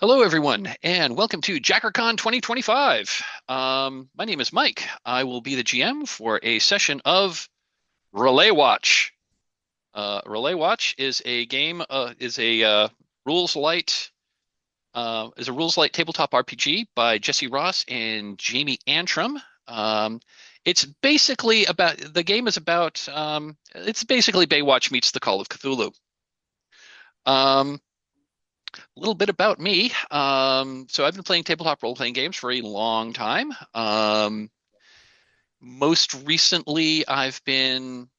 Hello, everyone, and welcome to JackerCon 2025. My name is Mike. I will be the GM for a session of Relay Watch. Relay Watch is a game, rules light, is a rules light tabletop RPG by Jesse Ross and Jamie Antrim. It's basically about the game is about it's basically Baywatch meets the Call of Cthulhu. Um, A little bit about me. So I've been playing tabletop role-playing games for a long time. Most recently, I've been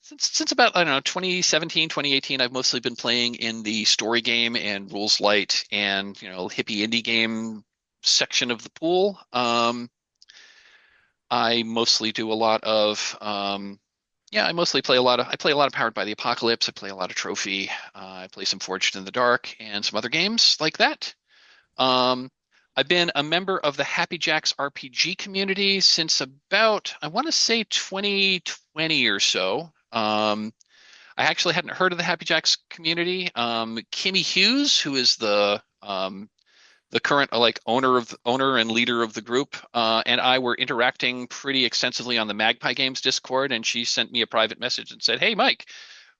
since about, I don't know, 2017, 2018, I've mostly been playing in the story game and rules light and, hippie indie game section of the pool. I mostly do a lot of I mostly play I play a lot of Powered by the Apocalypse. I play a lot of Trophy. I play some Forged in the Dark and some other games like that. Um, I've been a member of the Happy Jacks RPG community since about, I want to say 2020 or so. I actually hadn't heard of the Happy Jacks community. Kimmy Hughes, who is the current owner and leader of the group, and I were interacting pretty extensively on the Magpie Games Discord, and she sent me a private message and said, "Hey, Mike,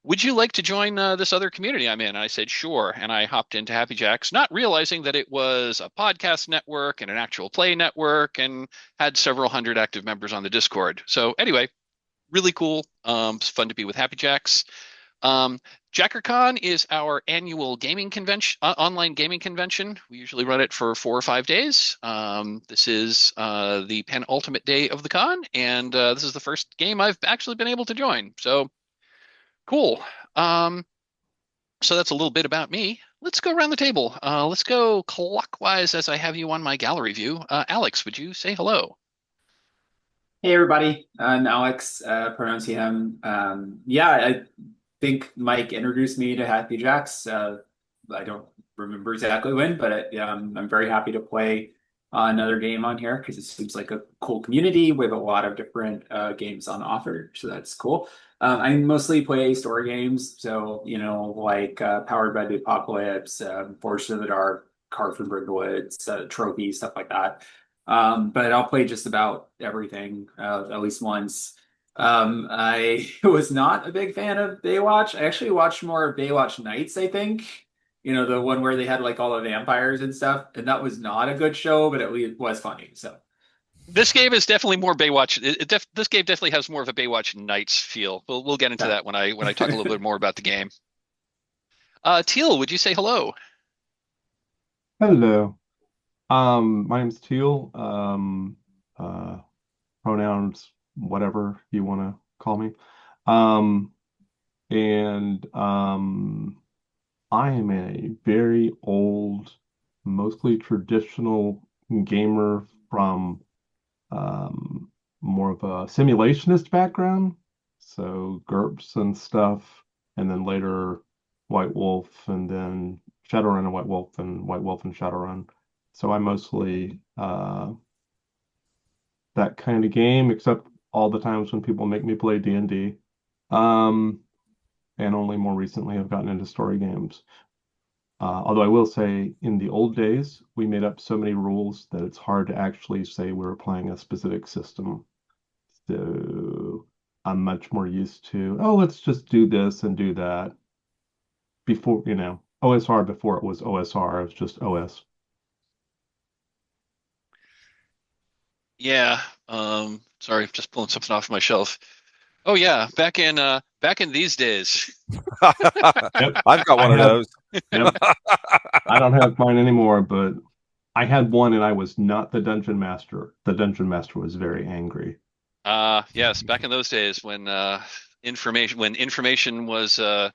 would you like to join this other community I'm in?" And I said, "Sure." And I hopped into Happy Jacks, not realizing that it was a podcast network and an actual play network, and had several hundred active members on the Discord. So anyway, really cool. It's fun to be with Happy Jacks. Um, JackerCon is our annual gaming convention, online gaming convention. We usually run it for 4 or 5 days. This is the penultimate day of the con, and this is the first game I've actually been able to join. So cool. Um, so that's a little bit about me. Let's go around the table. Let's go clockwise as I have you on my gallery view. Alex, would you say hello? Hey everybody, I'm Alex, pronounce him. Yeah, I think Mike introduced me to Happy Jacks. I don't remember exactly when, but I'm very happy to play another game on here because it seems like a cool community with a lot of different games on offer. So that's cool. I mostly play story games, so like Powered by the Apocalypse, Forged in the Dark, Card from Woods, Trophy, stuff like that. But I'll play just about everything at least once. I was not a big fan of Baywatch. I actually watched more of Baywatch Nights, I think. The one where they had like all the vampires and stuff, and that was not a good show, but at least it was funny. So This game is definitely more Baywatch. This game definitely has more of a Baywatch Nights feel. We'll get into yeah. that when I talk a little bit more about the game. Teal, would you say hello? Hello. My name's Teal. Uh, Pronouns, whatever you want to call me. Um, and I am a very old, mostly traditional gamer from more of a simulationist background. So GURPS and stuff, and then later White Wolf, and then Shadowrun and White Wolf and Shadowrun. So I mostly that kind of game, except all the times when people make me play D&D. Um, and only more recently I've gotten into story games. Although I will say, in the old days, we made up so many rules that it's hard to actually say we were playing a specific system. So I'm much more used to, oh, let's just do this and do that. Before, OSR before it was OSR, it was just OS. Yeah. Sorry, just pulling something off my shelf. Oh yeah, back in these days. Yep. I've got I one of have, those. yep. I don't have mine anymore, but I had one and I was not the dungeon master. The dungeon master was very angry. Yes, back in those days when information was where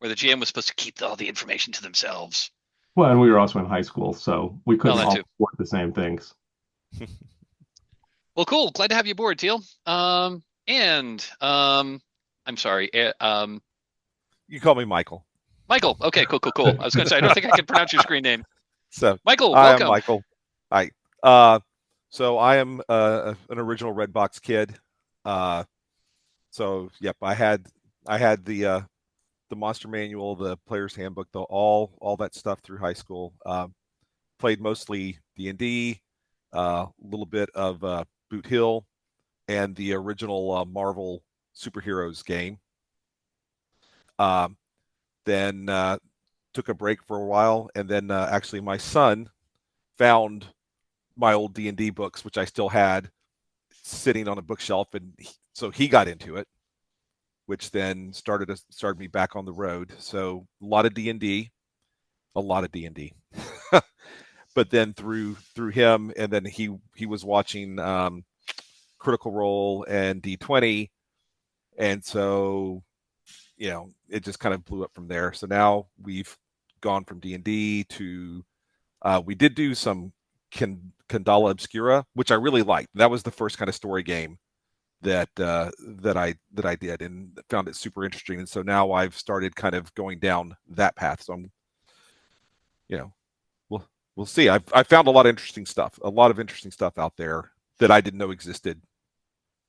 the GM was supposed to keep all the information to themselves. Well, and we were also in high school, so we Well, couldn't that all too. afford the same things. Well, cool. Glad to have you aboard, Teal. And I'm sorry. You call me Michael. Michael. Okay, cool, cool, cool. I was going to say I don't think I can pronounce your screen name. So Michael, I am welcome. Michael. Hi. So I am an original Redbox kid. Uh, so yep, I had the Monster Manual, the Player's Handbook, all that stuff through high school. played mostly D&D, a little bit of Boot Hill, and the original Marvel superheroes game. Then took a break for a while, and then actually my son found my old D&D books, which I still had sitting on a bookshelf, and so he got into it, which then started me back on the road. So a lot of D&D, a lot of D&D. But then through him, and then he was watching Critical Role and D20, and so it just kind of blew up from there. So now we've gone from D&D to we did do some Kandala Obscura, which I really liked. That was the first kind of story game that I did, and found it super interesting. And so now I've started kind of going down that path. So I'm, we'll see. I found a lot of interesting stuff out there that I didn't know existed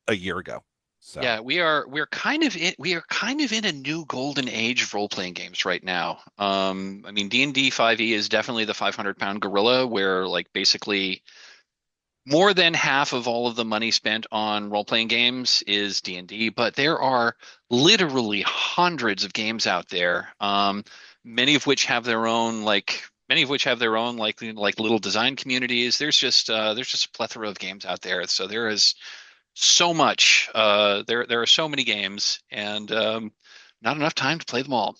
a year ago. So yeah, we're kind of in a new golden age of role playing games right now. I mean, D&D 5e is definitely the 500-pound gorilla, where like basically more than half of all of the money spent on role playing games is D&D, but there are literally hundreds of games out there. Many of which have their own like little design communities. There's just a plethora of games out there. So there is so much. There are so many games, and not enough time to play them all.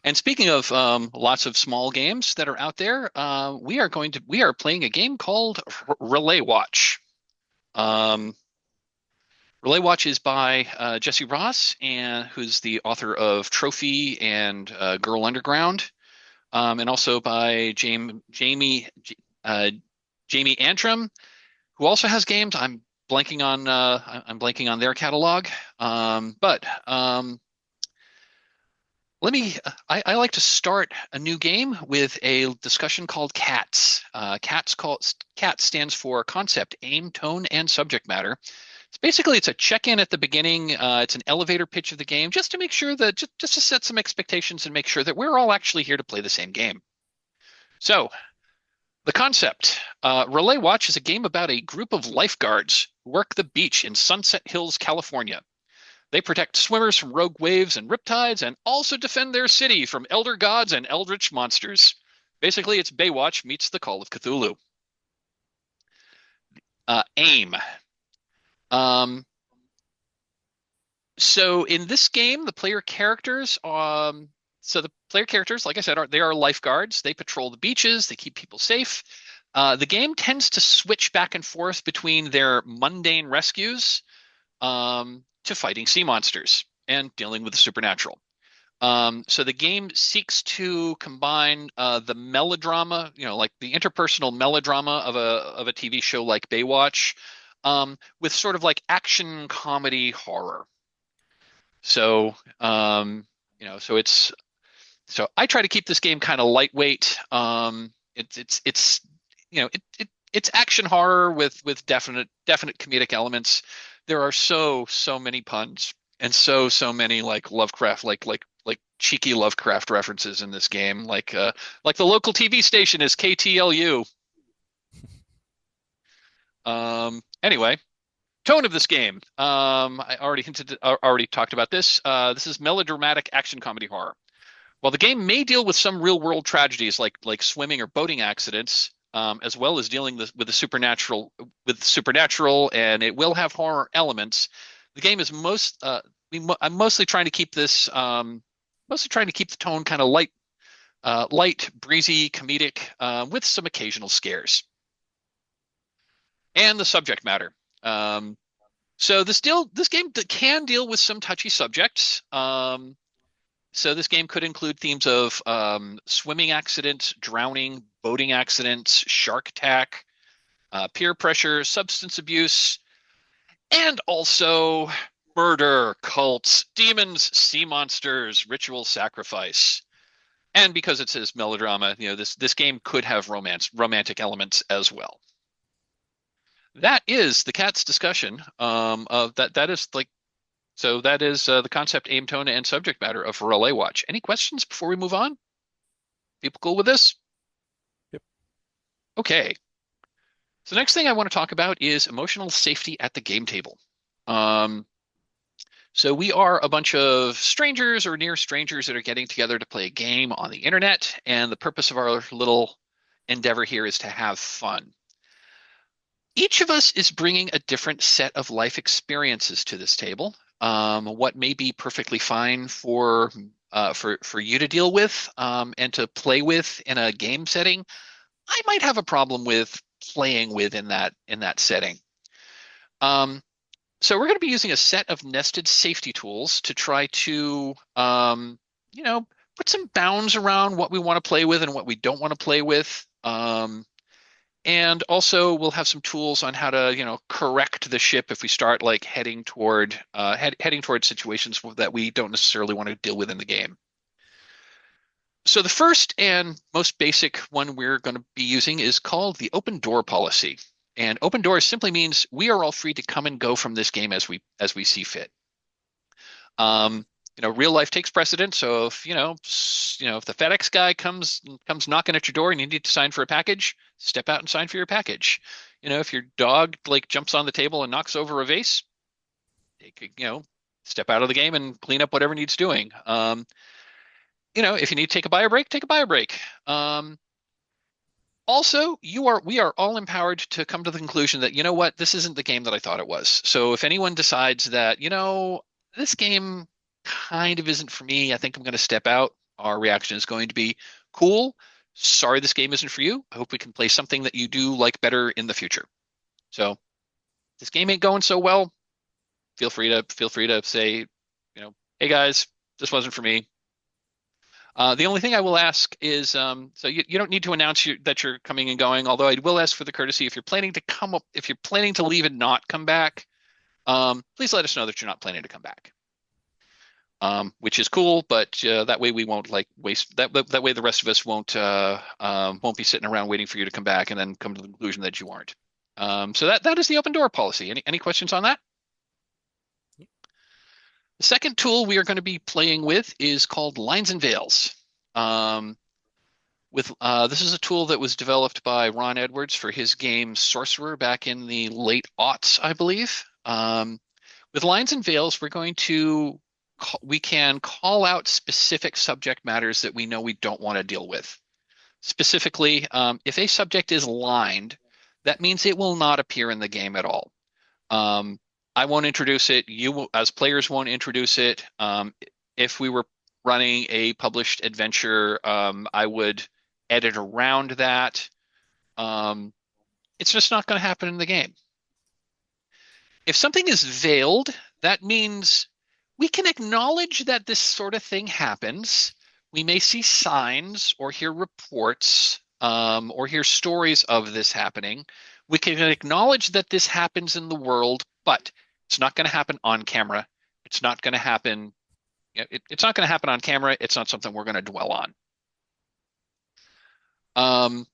And speaking of lots of small games that are out there, we are playing a game called Relay Watch. Relay Watch is by Jesse Ross, and who's the author of Trophy and Girl Underground, and also by Jamie Antrim, who also has games. I'm blanking on their catalog, but I like to start a new game with a discussion called CATS. CATS stands for Concept, Aim, Tone, and Subject Matter. It's a check-in at the beginning. It's an elevator pitch of the game, just to make sure that just to set some expectations and make sure that we're all actually here to play the same game. So, the concept: Relay Watch is a game about a group of lifeguards who work the beach in Sunset Hills, California. They protect swimmers from rogue waves and riptides, and also defend their city from elder gods and eldritch monsters. Basically, it's Baywatch meets the Call of Cthulhu. Aim. So in this game, the player characters, like I said, they are lifeguards. They patrol the beaches. They keep people safe. The game tends to switch back and forth between their mundane rescues to fighting sea monsters and dealing with the supernatural. So the game seeks to combine the melodrama, like the interpersonal melodrama of a TV show like Baywatch, with sort of like action comedy horror. So so I try to keep this game kind of lightweight. It's action horror with definite comedic elements. There are so many puns and so many like Lovecraft, like cheeky Lovecraft references in this game. Like the local TV station is KTLU. Anyway, tone of this game. I already talked about this. This is melodramatic action comedy horror. While the game may deal with some real world tragedies like swimming or boating accidents, as well as dealing with the supernatural, and it will have horror elements. The game is I'm mostly trying to keep this, the tone kind of light, breezy, comedic, with some occasional scares. And the subject matter. So this game can deal with some touchy subjects. So this game could include themes of swimming accidents, drowning, boating accidents, shark attack, peer pressure, substance abuse, and also murder, cults, demons, sea monsters, ritual sacrifice. And because it says melodrama, this game could have romantic elements as well. That is the CATS discussion of that. That is the concept, aim, tone, and subject matter of Relay Watch. Any questions before we move on? People cool with this? Yep. Okay. So next thing I want to talk about is emotional safety at the game table. Um, so we are a bunch of strangers or near strangers that are getting together to play a game on the internet, and the purpose of our little endeavor here is to have fun. Each of us is bringing a different set of life experiences to this table. What may be perfectly fine for you to deal with and to play with in a game setting, I might have a problem with playing with in that setting. Um, so we're going to be using a set of nested safety tools to try to, you know, put some bounds around what we want to play with and what we don't want to play with. And also we'll have some tools on how to, correct the ship if we start like heading toward situations that we don't necessarily want to deal with in the game. So the first and most basic one we're going to be using is called the open door policy. And open doors simply means we are all free to come and go from this game as we see fit. Real life takes precedent. So if the FedEx guy comes knocking at your door and you need to sign for a package, step out and sign for your package. If your dog like jumps on the table and knocks over a vase, step out of the game and clean up whatever needs doing. If you need to take a bio break, take a bio break. Also, we are all empowered to come to the conclusion that, what, this isn't the game that I thought it was. So if anyone decides that, this game kind of isn't for me, I think I'm going to step out, our reaction is going to be, cool, sorry this game isn't for you. I hope we can play something that you do like better in the future. So this game ain't going so well. Feel free to say, hey guys, this wasn't for me. The only thing I will ask is, so you don't need to announce that you're coming and going, although I will ask for the courtesy, if you're planning to leave and not come back, please let us know that you're not planning to come back. Which is cool, but that way we won't like waste that way the rest of us won't be sitting around waiting for you to come back and then come to the conclusion that you aren't. So that is the open door policy. Any questions on that? The second tool we are going to be playing with is called Lines and Veils. This is a tool that was developed by Ron Edwards for his game Sorcerer back in the late aughts, I believe. With Lines and Veils, we can call out specific subject matters that we know we don't want to deal with. Specifically, if a subject is lined, that means it will not appear in the game at all. I won't introduce it. You, as players, won't introduce it. If we were running a published adventure, I would edit around that. It's just not going to happen in the game. If something is veiled, that means we can acknowledge that this sort of thing happens. We may see signs or hear reports or hear stories of this happening. We can acknowledge that this happens in the world, but it's not going to happen on camera. It's not going to happen. It's not going to happen on camera. It's not something we're going to dwell on.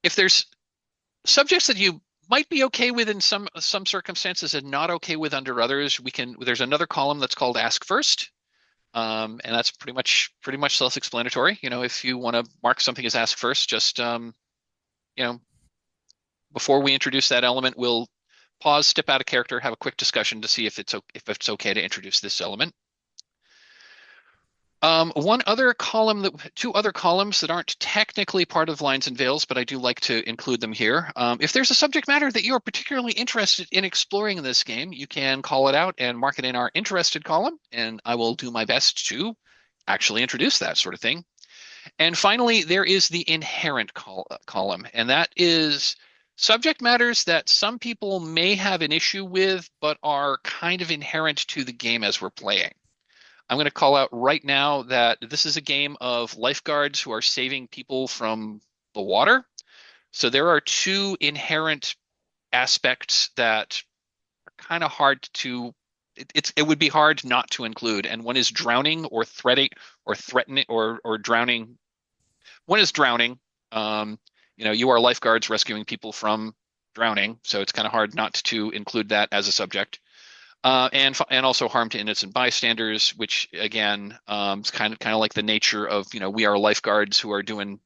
If there's subjects that you might be okay with in some circumstances and not okay with under others, there's another column that's called Ask First. And that's pretty much self-explanatory. If you want to mark something as Ask First, just before we introduce that element, we'll pause, step out of character, have a quick discussion to see if it's okay to introduce this element. Two other columns that aren't technically part of Lines and Veils, but I do like to include them here. If there's a subject matter that you're particularly interested in exploring in this game, you can call it out and mark it in our interested column, and I will do my best to actually introduce that sort of thing. And finally, there is the inherent column, and that is subject matters that some people may have an issue with, but are kind of inherent to the game as we're playing. I'm going to call out right now that this is a game of lifeguards who are saving people from the water. So there are two inherent aspects that are kind of hard to, it would be hard not to include. And one is drowning or threatening or drowning. One is drowning. You are lifeguards rescuing people from drowning. So it's kind of hard not to include that as a subject. And also harm to innocent bystanders, which again is kind of like the nature of we are lifeguards who are doing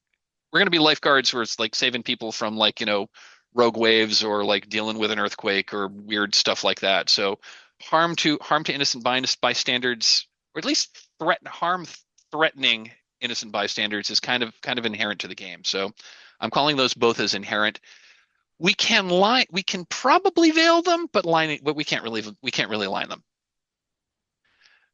we're gonna be lifeguards where it's like saving people from like, rogue waves or like dealing with an earthquake or weird stuff like that. So harm to innocent bystanders, or at least threatening innocent bystanders is kind of inherent to the game. So I'm calling those both as inherent. We can probably veil them, but we can't really line them.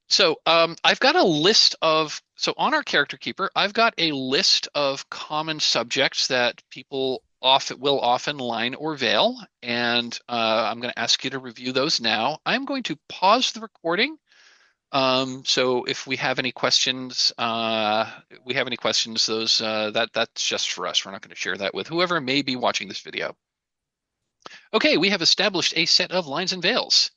So I've got a list of so on our character keeper, I've got a list of common subjects that people often line or veil, and I'm going to ask you to review those now. I'm going to pause the recording. So if we have any questions, that's just for us. We're not going to share that with whoever may be watching this video. Okay, we have established a set of lines and veils.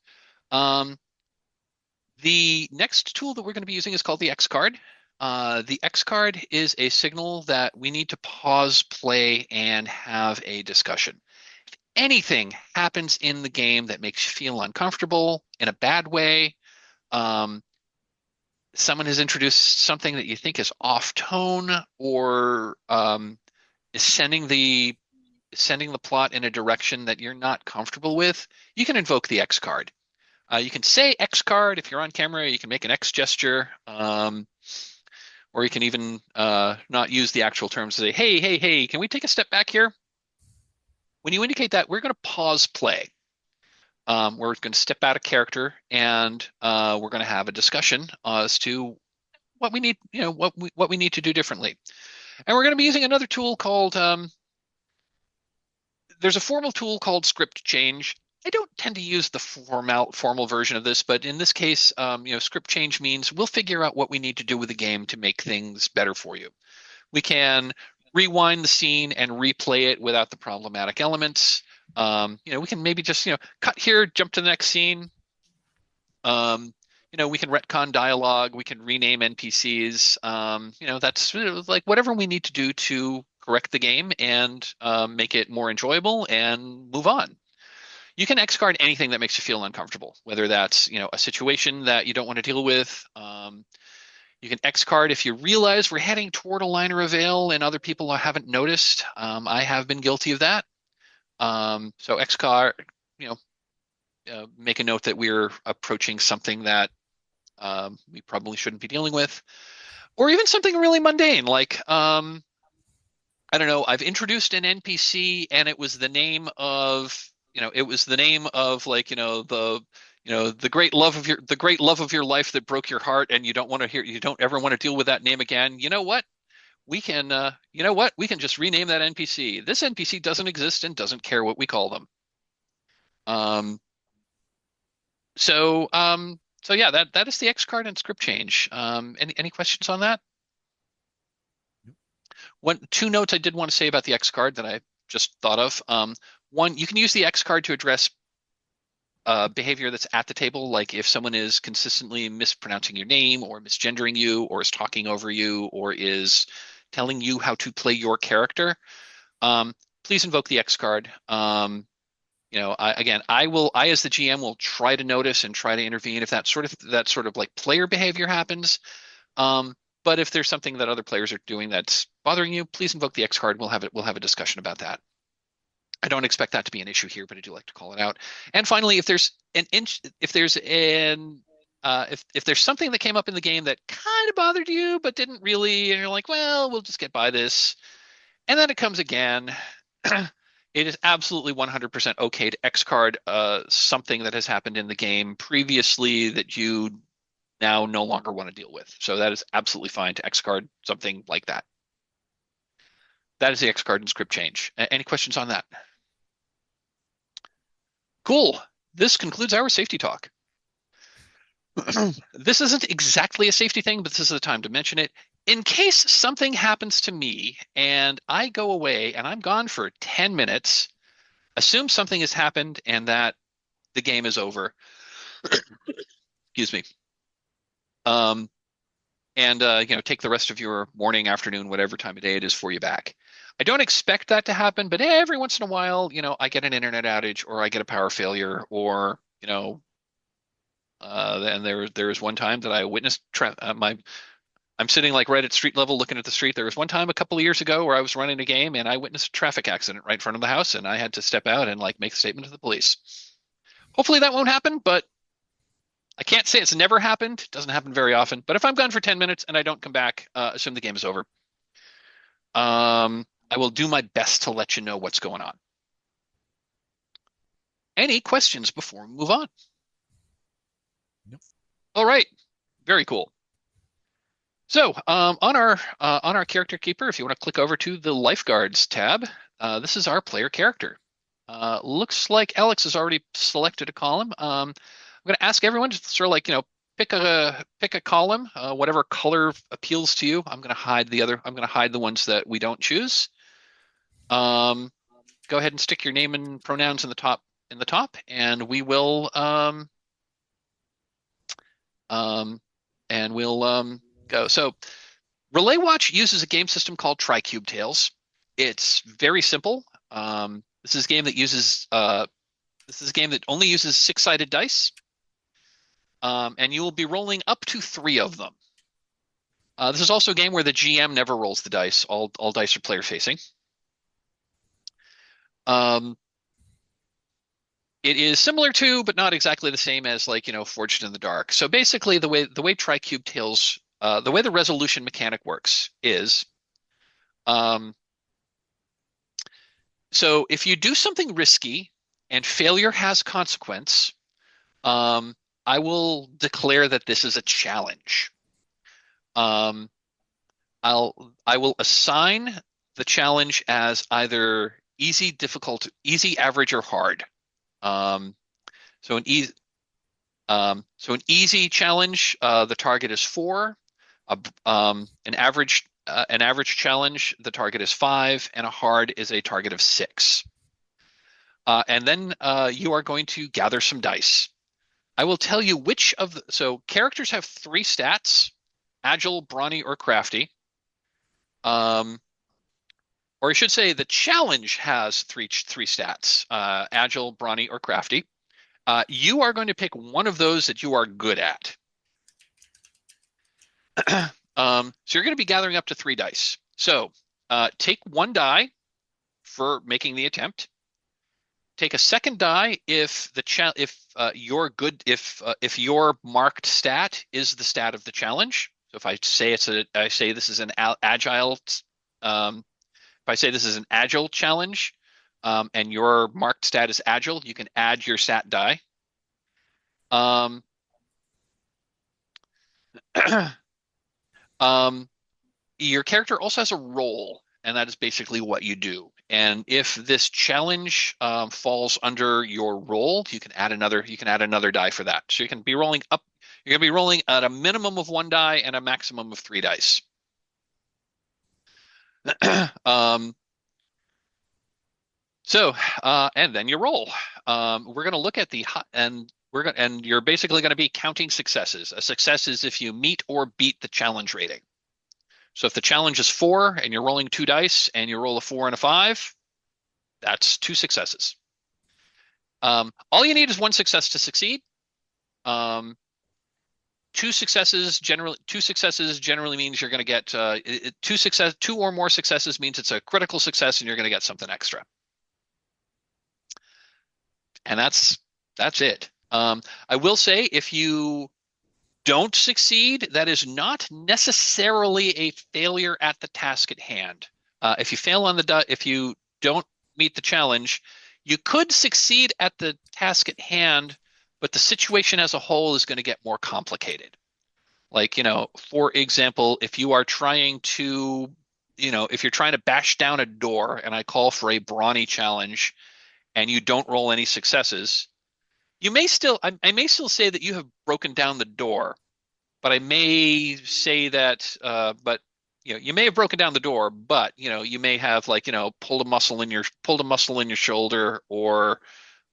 The next tool that we're going to be using is called the X card. The X card is a signal that we need to pause play and have a discussion. If anything happens in the game that makes you feel uncomfortable in a bad way, someone has introduced something that you think is off tone, or is sending the plot in a direction that you're not comfortable with, you can invoke the X card. You can say X card if you're on camera. You can make an X gesture, or you can even not use the actual terms to say, hey, hey, hey, can we take a step back here? When you indicate that, we're going to pause play. We're going to step out of character, and we're going to have a discussion as to what we need, what we need to do differently. And we're going to be using another tool called there's a formal tool called script change. I don't tend to use the formal version of this, but in this case, script change means we'll figure out what we need to do with the game to make things better for you. We can rewind the scene and replay it without the problematic elements. We can maybe just, cut here, jump to the next scene. We can retcon dialogue. We can rename NPCs. That's like whatever we need to do to correct the game and make it more enjoyable and move on. You can X card anything that makes you feel uncomfortable, whether that's, a situation that you don't want to deal with. You can X card if you realize we're heading toward a line or a veil and other people haven't noticed. I have been guilty of that. So X card, make a note that we're approaching something that we probably shouldn't be dealing with, or even something really mundane, like I don't know, I've introduced an NPC and it was the name of like, the great love of your life that broke your heart, and you don't ever want to deal with that name again. You know what? We can just rename that NPC. This NPC doesn't exist and doesn't care what we call them. So yeah, that is the X card and script change. Any questions on that? Two notes I did want to say about the X card that I just thought of. One, you can use the X card to address behavior that's at the table, like if someone is consistently mispronouncing your name or misgendering you or is talking over you or is telling you how to play your character. Please invoke the X card. I as the GM will try to notice and try to intervene if that sort of like player behavior happens. But if there's something that other players are doing that's bothering you, please invoke the X card. We'll have a discussion about that. I don't expect that to be an issue here, but I do like to call it out. And finally, if there's something that came up in the game that kind of bothered you but didn't really, and you're like, well, we'll just get by this, and then it comes again, it is absolutely 100% okay to X card something that has happened in the game previously that you now no longer want to deal with. So that is absolutely fine to X card something like that. That is the X card and script change. Any questions on that? Cool. This concludes our safety talk. This isn't exactly a safety thing, but this is the time to mention it. In case something happens to me and I go away and I'm gone for 10 minutes, assume something has happened and that the game is over. Excuse me. Take the rest of your morning, afternoon, whatever time of day it is for you back. I don't expect that to happen, but every once in a while, I get an internet outage or I get a power failure, or, and there was one time that I witnessed I'm sitting like right at street level looking at the street. There was one time a couple of years ago where I was running a game and I witnessed a traffic accident right in front of the house, and I had to step out and like make a statement to the police. Hopefully that won't happen, but I can't say it's never happened. It doesn't happen very often. But if I'm gone for 10 minutes and I don't come back, assume the game is over. I will do my best to let you know what's going on. Any questions before we move on? Nope. All right. Very cool. So on our character keeper, if you want to click over to the lifeguards tab, this is our player character. Looks like Alex has already selected a column. I'm going to ask everyone to sort of like, pick a column, whatever color appeals to you. I'm going to hide the ones that we don't choose. Go ahead and stick your name and pronouns in the top, and we will go. So Relay Watch uses a game system called Tri-Cube Tales. It's very simple. This is a game that only uses 6-sided dice. And you will be rolling up to 3 of them. This is also a game where the GM never rolls the dice. All dice are player facing. It is similar to, but not exactly the same as, like, Forged in the Dark. So basically, the way Tri-Cube Tales, the way the resolution mechanic works is, so if you do something risky and failure has consequence, I will declare that this is a challenge. I will assign the challenge as either easy, difficult, easy, average, or hard. So an easy challenge, the target is 4. An average challenge, the target is 5, and a hard is a target of 6. And then you are going to gather some dice. I will tell you which of the, so characters have 3 stats: agile, brawny, or crafty. Or I should say the challenge has three stats: agile, brawny, or crafty. You are going to pick one of those that you are good at. So you're going to be gathering up to 3 dice. So take 1 die for making the attempt. Take a second die if your marked stat is the stat of the challenge. So if I say this is an agile, if I say this is an agile challenge, and your marked stat is agile, you can add your stat die. Your character also has a roll, and that is basically what you do. And if this challenge falls under your roll, you can add another die for that. So you can be rolling up. You're going to be rolling at a minimum of 1 die and a maximum of 3 dice. And then you roll. We're going to look at and you're basically going to be counting successes. A success is if you meet or beat the challenge rating. So if the challenge is 4 and you're rolling 2 dice and you roll a 4 and a 5, that's 2 successes. All you need is 1 success to succeed. 2 successes generally means you're going to get 2 or more successes means it's a critical success and you're going to get something extra. And that's it. I will say, if you don't succeed, that is not necessarily a failure at the task at hand. If you fail on if you don't meet the challenge, you could succeed at the task at hand, but the situation as a whole is going to get more complicated. Like, for example, if you are trying to, if you're trying to bash down a door and I call for a brawny challenge and you don't roll any successes, I may still say that you have broken down the door, but I may say that, you may have broken down the door, but you may have pulled a muscle in your shoulder, or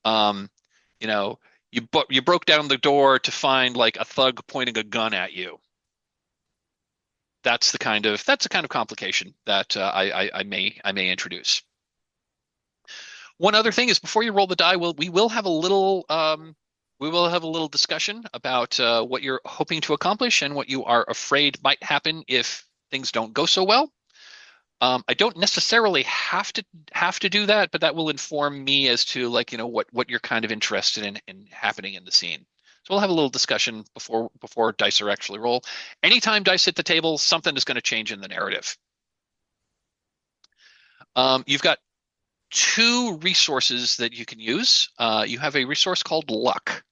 you broke down the door to find like a thug pointing a gun at you. That's the kind of complication that I may introduce. One other thing is, before you roll the die, we will have a little we will have a little discussion about what you're hoping to accomplish and what you are afraid might happen if things don't go so well. I don't necessarily have to do that, but that will inform me as to like, what you're kind of interested in happening in the scene. So we'll have a little discussion before dice are actually roll. Anytime dice hit the table, something is going to change in the narrative. You've got two resources that you can use. You have a resource called luck.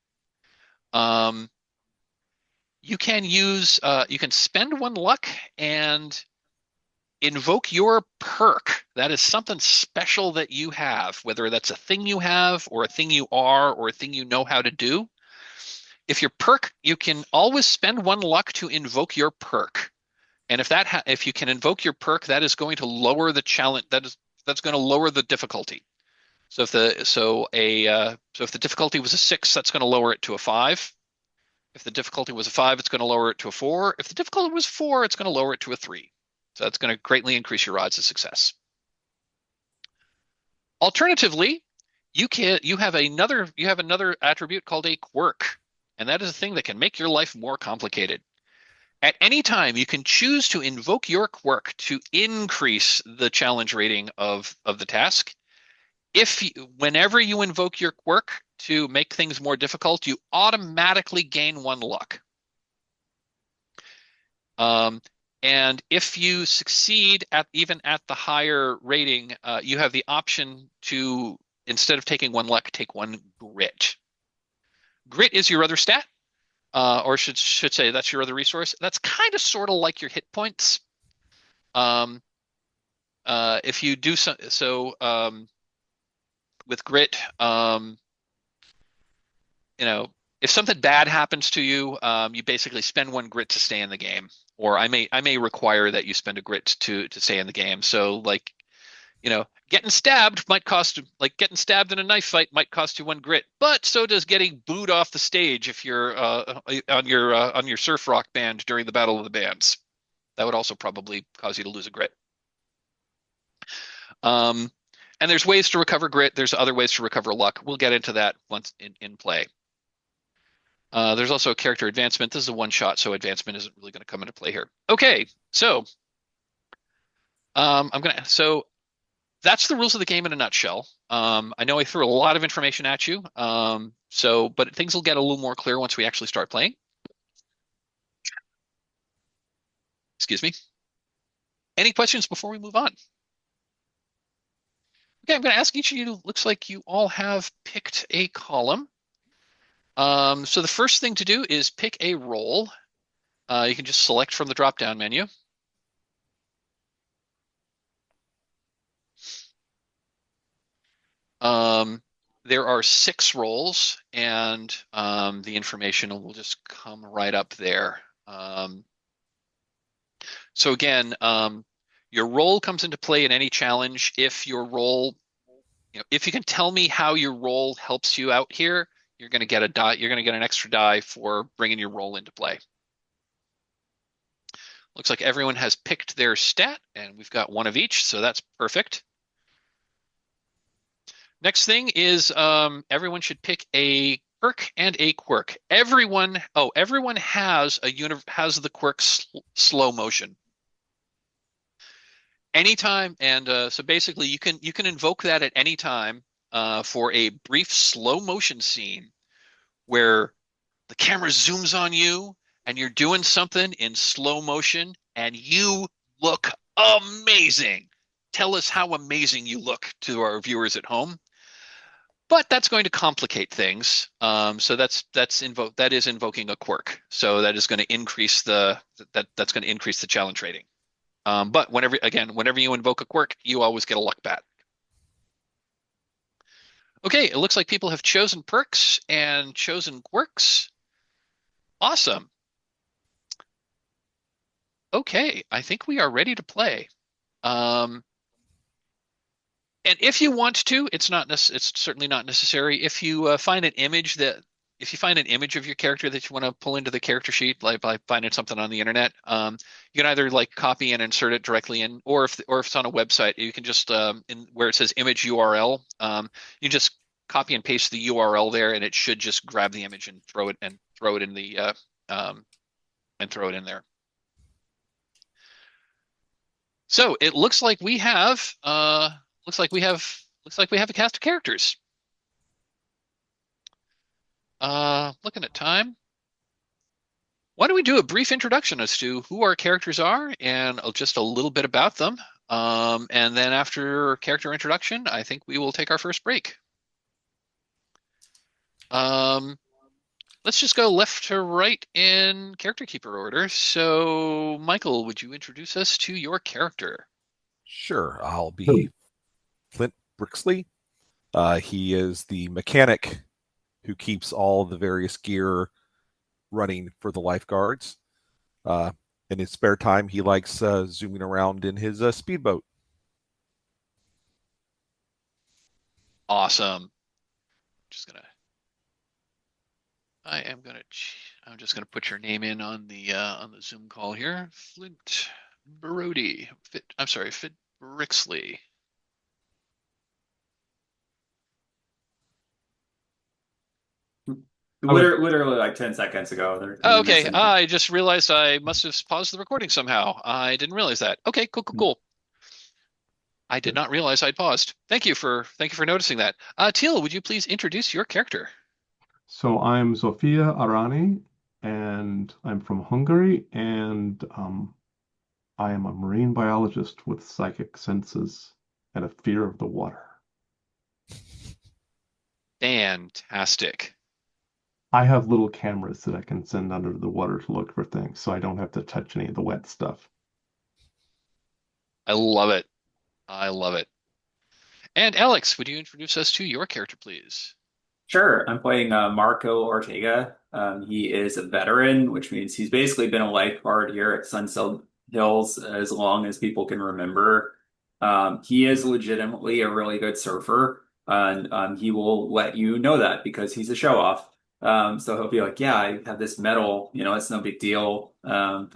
You can spend one luck and invoke your perk. That is something special that you have, whether that's a thing you have or a thing you are or a thing you know how to do. If your perk, you can always spend one luck to invoke your perk. And if you can invoke your perk, that is going to lower the challenge. That's going to lower the difficulty. So if the difficulty was a 6, that's going to lower it to a 5. If the difficulty was a 5, it's going to lower it to a 4. If the difficulty was 4, it's going to lower it to a 3. So that's going to greatly increase your odds of success. Alternatively, you have another attribute called a quirk, and that is a thing that can make your life more complicated. At any time, you can choose to invoke your quirk to increase the challenge rating of the task. Whenever you invoke your quirk to make things more difficult, you automatically gain 1 luck. And if you succeed even at the higher rating, you have the option to, instead of taking 1 luck, take 1 grit. Grit is your other stat, or should say that's your other resource. That's kind of sort of like your hit points. If you do with grit, if something bad happens to you, you basically spend 1 grit to stay in the game. Or I may require that you spend a grit to stay in the game. So like, getting stabbed in a knife fight might cost you 1 grit, but so does getting booed off the stage if you're on your surf rock band during the Battle of the Bands. That would also probably cause you to lose a grit. And there's ways to recover grit. There's other ways to recover luck. We'll get into that once in play. There's also a character advancement. This is a one-shot, so advancement isn't really going to come into play here. Okay, so so that's the rules of the game in a nutshell. I know I threw a lot of information at you, but things will get a little more clear once we actually start playing. Excuse me. Any questions before we move on? Okay, I'm going to ask each of you. Looks like you all have picked a column. So the first thing to do is pick a role. You can just select from the drop-down menu. There are 6 roles, and the information will just come right up there. So again, your role comes into play in any challenge if your role, if you can tell me how your role helps you out here, you're going to get a die. You're going to get an extra die for bringing your role into play. Looks like everyone has picked their stat, and we've got 1 of each, so that's perfect. Next thing is everyone should pick a perk and a quirk. Everyone has the quirk slow motion. Anytime, and so basically you can invoke that at any time for a brief slow motion scene where the camera zooms on you and you're doing something in slow motion and you look amazing. Tell us how amazing you look to our viewers at home. But that's going to complicate things. So that is invoking a quirk. So that is going to increase that's going to increase the challenge rating. But whenever you invoke a quirk, you always get a luck bat. Okay, it looks like people have chosen perks and chosen quirks. Awesome. Okay, I think we are ready to play. And if you want to, it's certainly not necessary. If you find an image of your character that you want to pull into the character sheet, like by finding something on the internet, you can either like copy and insert it directly in, or if it's on a website, you can just in where it says image URL, you just copy and paste the URL there, and it should just grab the image and throw it in the and throw it in there. So it looks like we have a cast of characters. Looking at time. Why don't we do a brief introduction as to who our characters are and just a little bit about them. And then after character introduction, I think we will take our first break. Let's just go left to right in character keeper order. So, Michael, would you introduce us to your character? Sure. I'll be Clint Brixley. He is the mechanic who keeps all the various gear running for the lifeguards. In his spare time, he likes zooming around in his speedboat. Awesome. I'm just gonna put your name in on the Zoom call here. Flint Brody. Fit Brixley. Literally like 10 seconds ago. Oh, okay. I just realized I must have paused the recording somehow. I didn't realize that. Okay, cool. I did not realize I'd paused. Thank you for noticing that. Teal, would you please introduce your character? So I'm Zofia Arani, and I'm from Hungary, and I am a marine biologist with psychic senses and a fear of the water. Fantastic. I have little cameras that I can send under the water to look for things, so I don't have to touch any of the wet stuff. I love it. And Alex, would you introduce us to your character, please? Sure. I'm playing Marco Ortega. He is a veteran, which means he's basically been a lifeguard here at Sunset Hills as long as people can remember. He is legitimately a really good surfer, and he will let you know that because he's a show off. So he'll be like, yeah, I have this medal, it's no big deal. It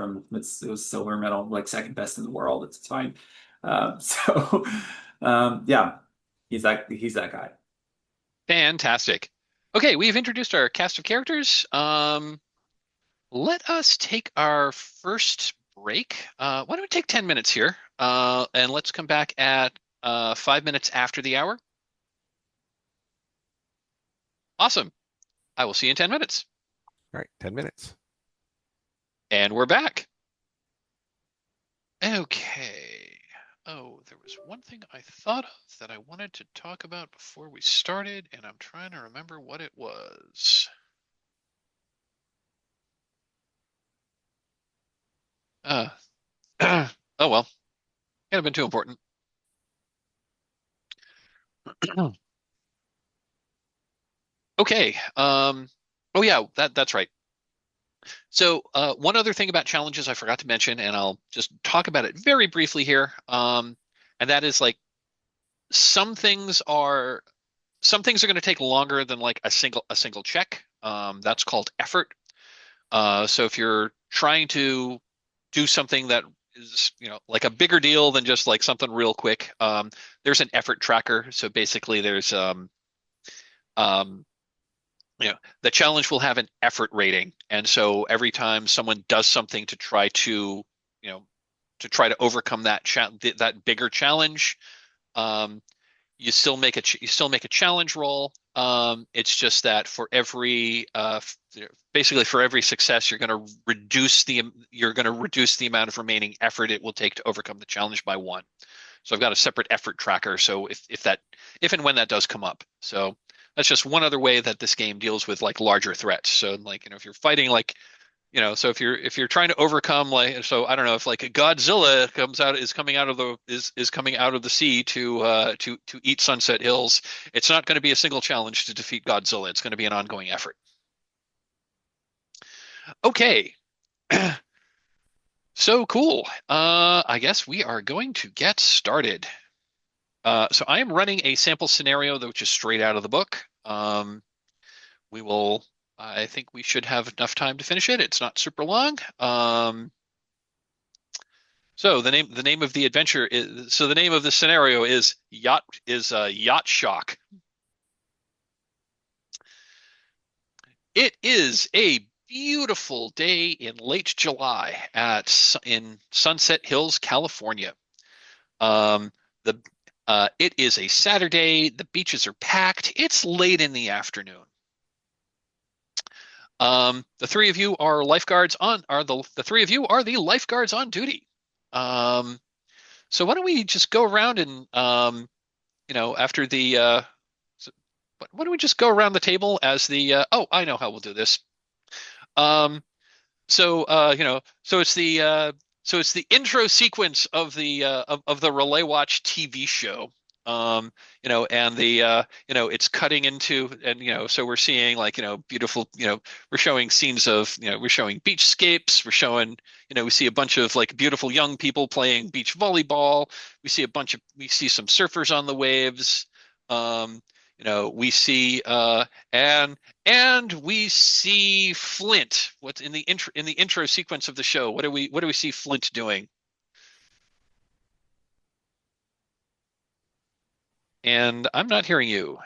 was silver medal, like second best in the world. It's fine. Yeah, he's that guy. Fantastic. Okay, we've introduced our cast of characters. Let us take our first break. Why don't we take 10 minutes here? And let's come back at 5 minutes after the hour. Awesome. I will see you in 10 minutes. All right, 10 minutes. And we're back. Okay. Oh, there was one thing I thought of that I wanted to talk about before we started, and I'm trying to remember what it was. Oh well. Can't have been too important. Okay. Oh yeah, that's right. So one other thing about challenges I forgot to mention, and I'll just talk about it very briefly here. And that is like some things are going to take longer than like a single check. That's called effort. So if you're trying to do something that is, like a bigger deal than just like something real quick, there's an effort tracker. So basically there's the challenge will have an effort rating. And so every time someone does something to try to overcome that bigger challenge, you still make a challenge roll. It's just that for every basically for every success, you're going to reduce the amount of remaining effort it will take to overcome the challenge by 1. So I've got a separate effort tracker. So if and when that does come up, so that's just one other way that this game deals with like larger threats. So like if you're fighting so if you're trying to overcome I don't know if like a Godzilla is coming out of the sea to eat Sunset Hills, it's not going to be a single challenge to defeat Godzilla. It's going to be an ongoing effort. Okay. So cool. I guess we are going to get started. So I am running a sample scenario which is straight out of the book. I think we should have enough time to finish it. It's not super long. So the name of the adventure is, so the name of the scenario is Yacht Shock. It is a beautiful day in late July in Sunset Hills, California. Um, the It is a Saturday. The beaches are packed. It's late in the afternoon. The three of you are lifeguards on are the three of you are the lifeguards on duty. Um, so why don't we just go around and after the why don't we just go around the table as the oh, I know how we'll do this. Um, so it's the intro sequence of the Relay Watch TV show. And it's cutting into, and so we're seeing like beautiful, we're showing scenes of, we're showing beachscapes, we're showing, we see a bunch of like beautiful young people playing beach volleyball. We see some surfers on the waves. We see and we see Flint. What's in the intro sequence of the show? What do we see Flint doing? And I'm not hearing you.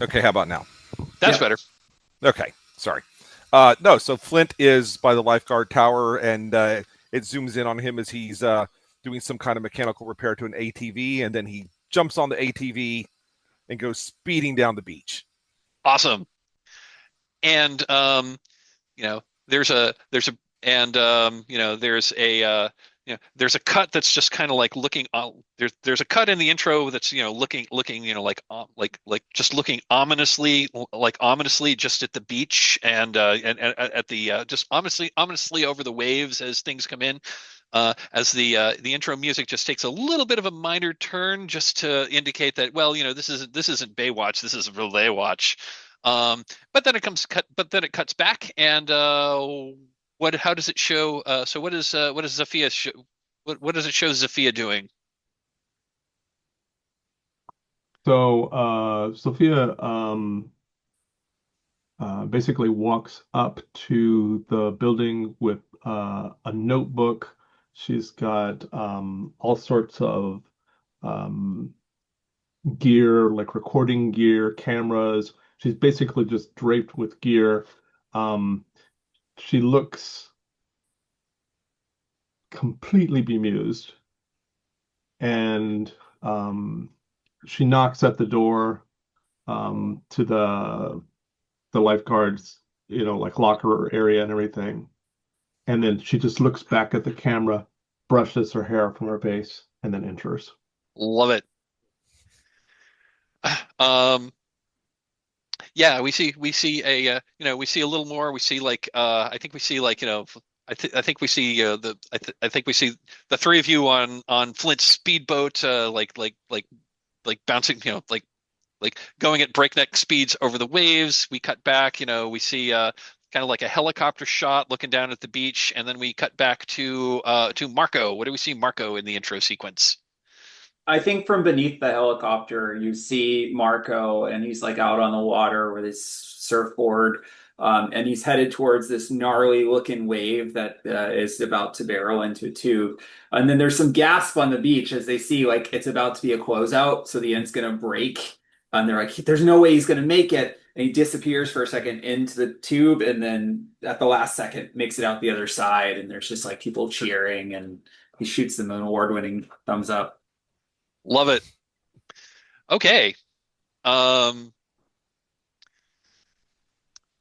Okay, how about now? That's Yeah. better. Okay, sorry. No, so Flint is by the lifeguard tower, and it zooms in on him as he's doing some kind of mechanical repair to an ATV, and then he jumps on the ATV and goes speeding down the beach. Awesome. And there's a and there's a cut that's just kind of like looking there's a cut in the intro that's looking like just looking ominously just at the beach and at the just ominously over the waves as things come in, as the intro music just takes a little bit of a minor turn just to indicate that, well, this isn't Baywatch, this is Relay Watch. But then it cuts back, and how does it show? So what does Zafia show? What does it show Zafia doing? So Sophia basically walks up to the building with a notebook. She's got all sorts of um, gear, like recording gear, cameras. She's basically just draped with gear. She looks completely bemused, and she knocks at the door to the lifeguards, like locker area and everything. And then she just looks back at the camera, brushes her hair from her face, and then enters. Love it. Yeah, we see a little more. We see like I think we see like I think we see I think we see the three of you on Flint's speedboat, like bouncing, like going at breakneck speeds over the waves. We cut back, we see kind of like a helicopter shot looking down at the beach, and then we cut back to Marco. What do we see Marco in the intro sequence? I think from beneath the helicopter, you see Marco, and he's like out on the water with his surfboard, and he's headed towards this gnarly looking wave that is about to barrel into a tube. And then there's some gasp on the beach as they see like it's about to be a closeout, so the end's gonna break. And they're like, "There's no way he's gonna make it." And he disappears for a second into the tube, and then at the last second makes it out the other side. And there's just like people cheering, and he shoots them an award-winning thumbs up. Love it. Okay. Um,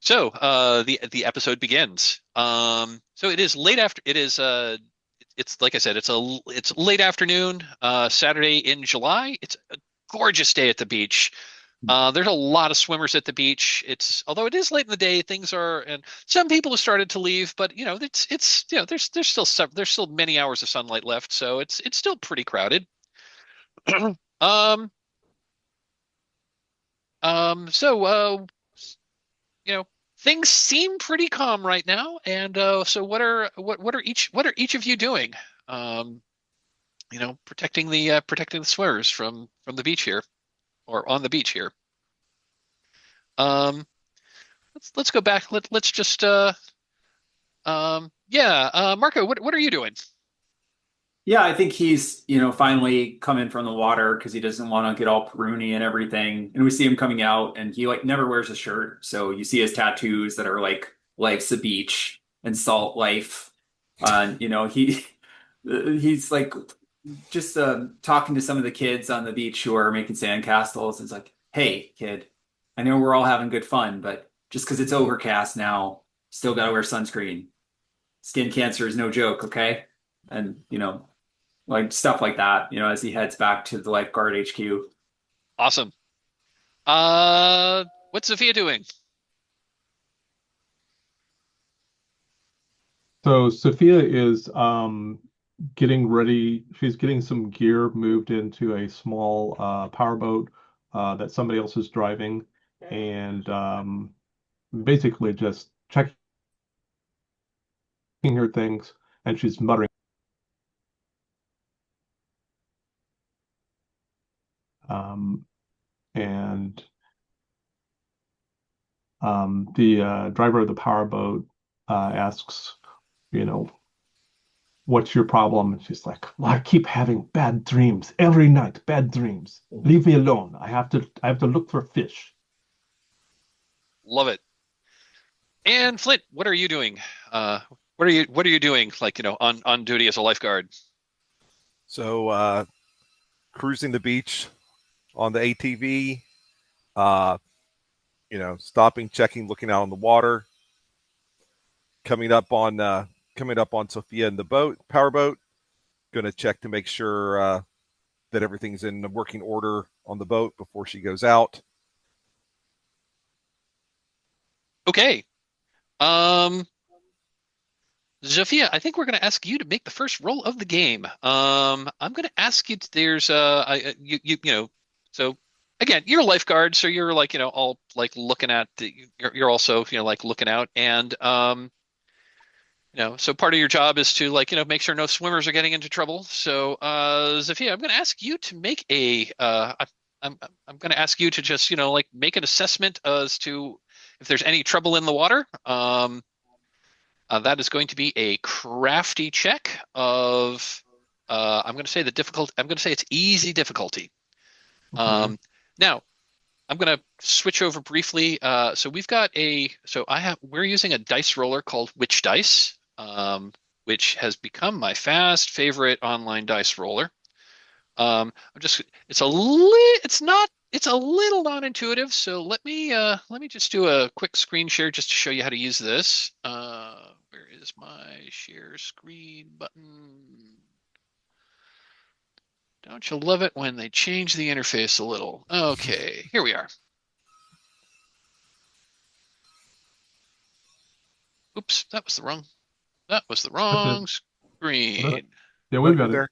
so the episode begins. So it is late after it is it's like I said, it's late afternoon, Saturday in July. It's a gorgeous day at the beach. There's a lot of swimmers at the beach. Although it is late in the day, things are, and some people have started to leave, but it's there's still many hours of sunlight left, so it's still pretty crowded. Um, so you know, things seem pretty calm right now, and so what are each of you doing? Um, protecting the swimmers from the beach here, or on the beach here. Um, let's go back. Let's just yeah, Marco, what are you doing? Yeah, I think he's, finally coming from the water because he doesn't want to get all pruny and everything. And we see him coming out and he like never wears a shirt. So you see his tattoos that are like life's a beach and salt life. He he's like just talking to some of the kids on the beach who are making sandcastles. It's like, hey, kid, I know we're all having good fun, but just because it's overcast now, still gotta wear sunscreen. Skin cancer is no joke, okay? And like stuff like that, as he heads back to the lifeguard HQ. Awesome. What's Sophia doing? So Sophia is getting ready. She's getting some gear moved into a small powerboat that somebody else is driving, and basically just checking her things, and she's muttering. And the driver of the powerboat asks, you know, what's your problem? And she's like, well, I keep having bad dreams every night, bad dreams. Leave me alone. I have to look for fish. Love it. And Flint, what are you doing? What are you doing, like, on duty as a lifeguard? So cruising the beach on the ATV, uh, stopping, checking, looking out on the water, coming up on Sophia in the powerboat. Going to check to make sure that everything's in working order on the boat before she goes out. Okay. Um, Sophia, I think we're going to ask you to make the first roll of the game. I'm going to ask you. There's so again, you're a lifeguard, so you're like all like looking at you're also like looking out, and so part of your job is to like make sure no swimmers are getting into trouble. So Sophia, I'm going to ask you to make I'm going to ask you to just like make an assessment as to if there's any trouble in the water. That is going to be a crafty check of, I'm going to say I'm going to say it's easy difficulty. Okay. Now, I'm going to switch over briefly. We're using a dice roller called Witch Dice, which has become my fast favorite online dice roller. It's a little non-intuitive, so let me just do a quick screen share just to show you how to use this. Where is my share screen button? Don't you love it when they change the interface a little? Okay, here we are. Oops, that was the wrong screen. Yeah, we've got it. There.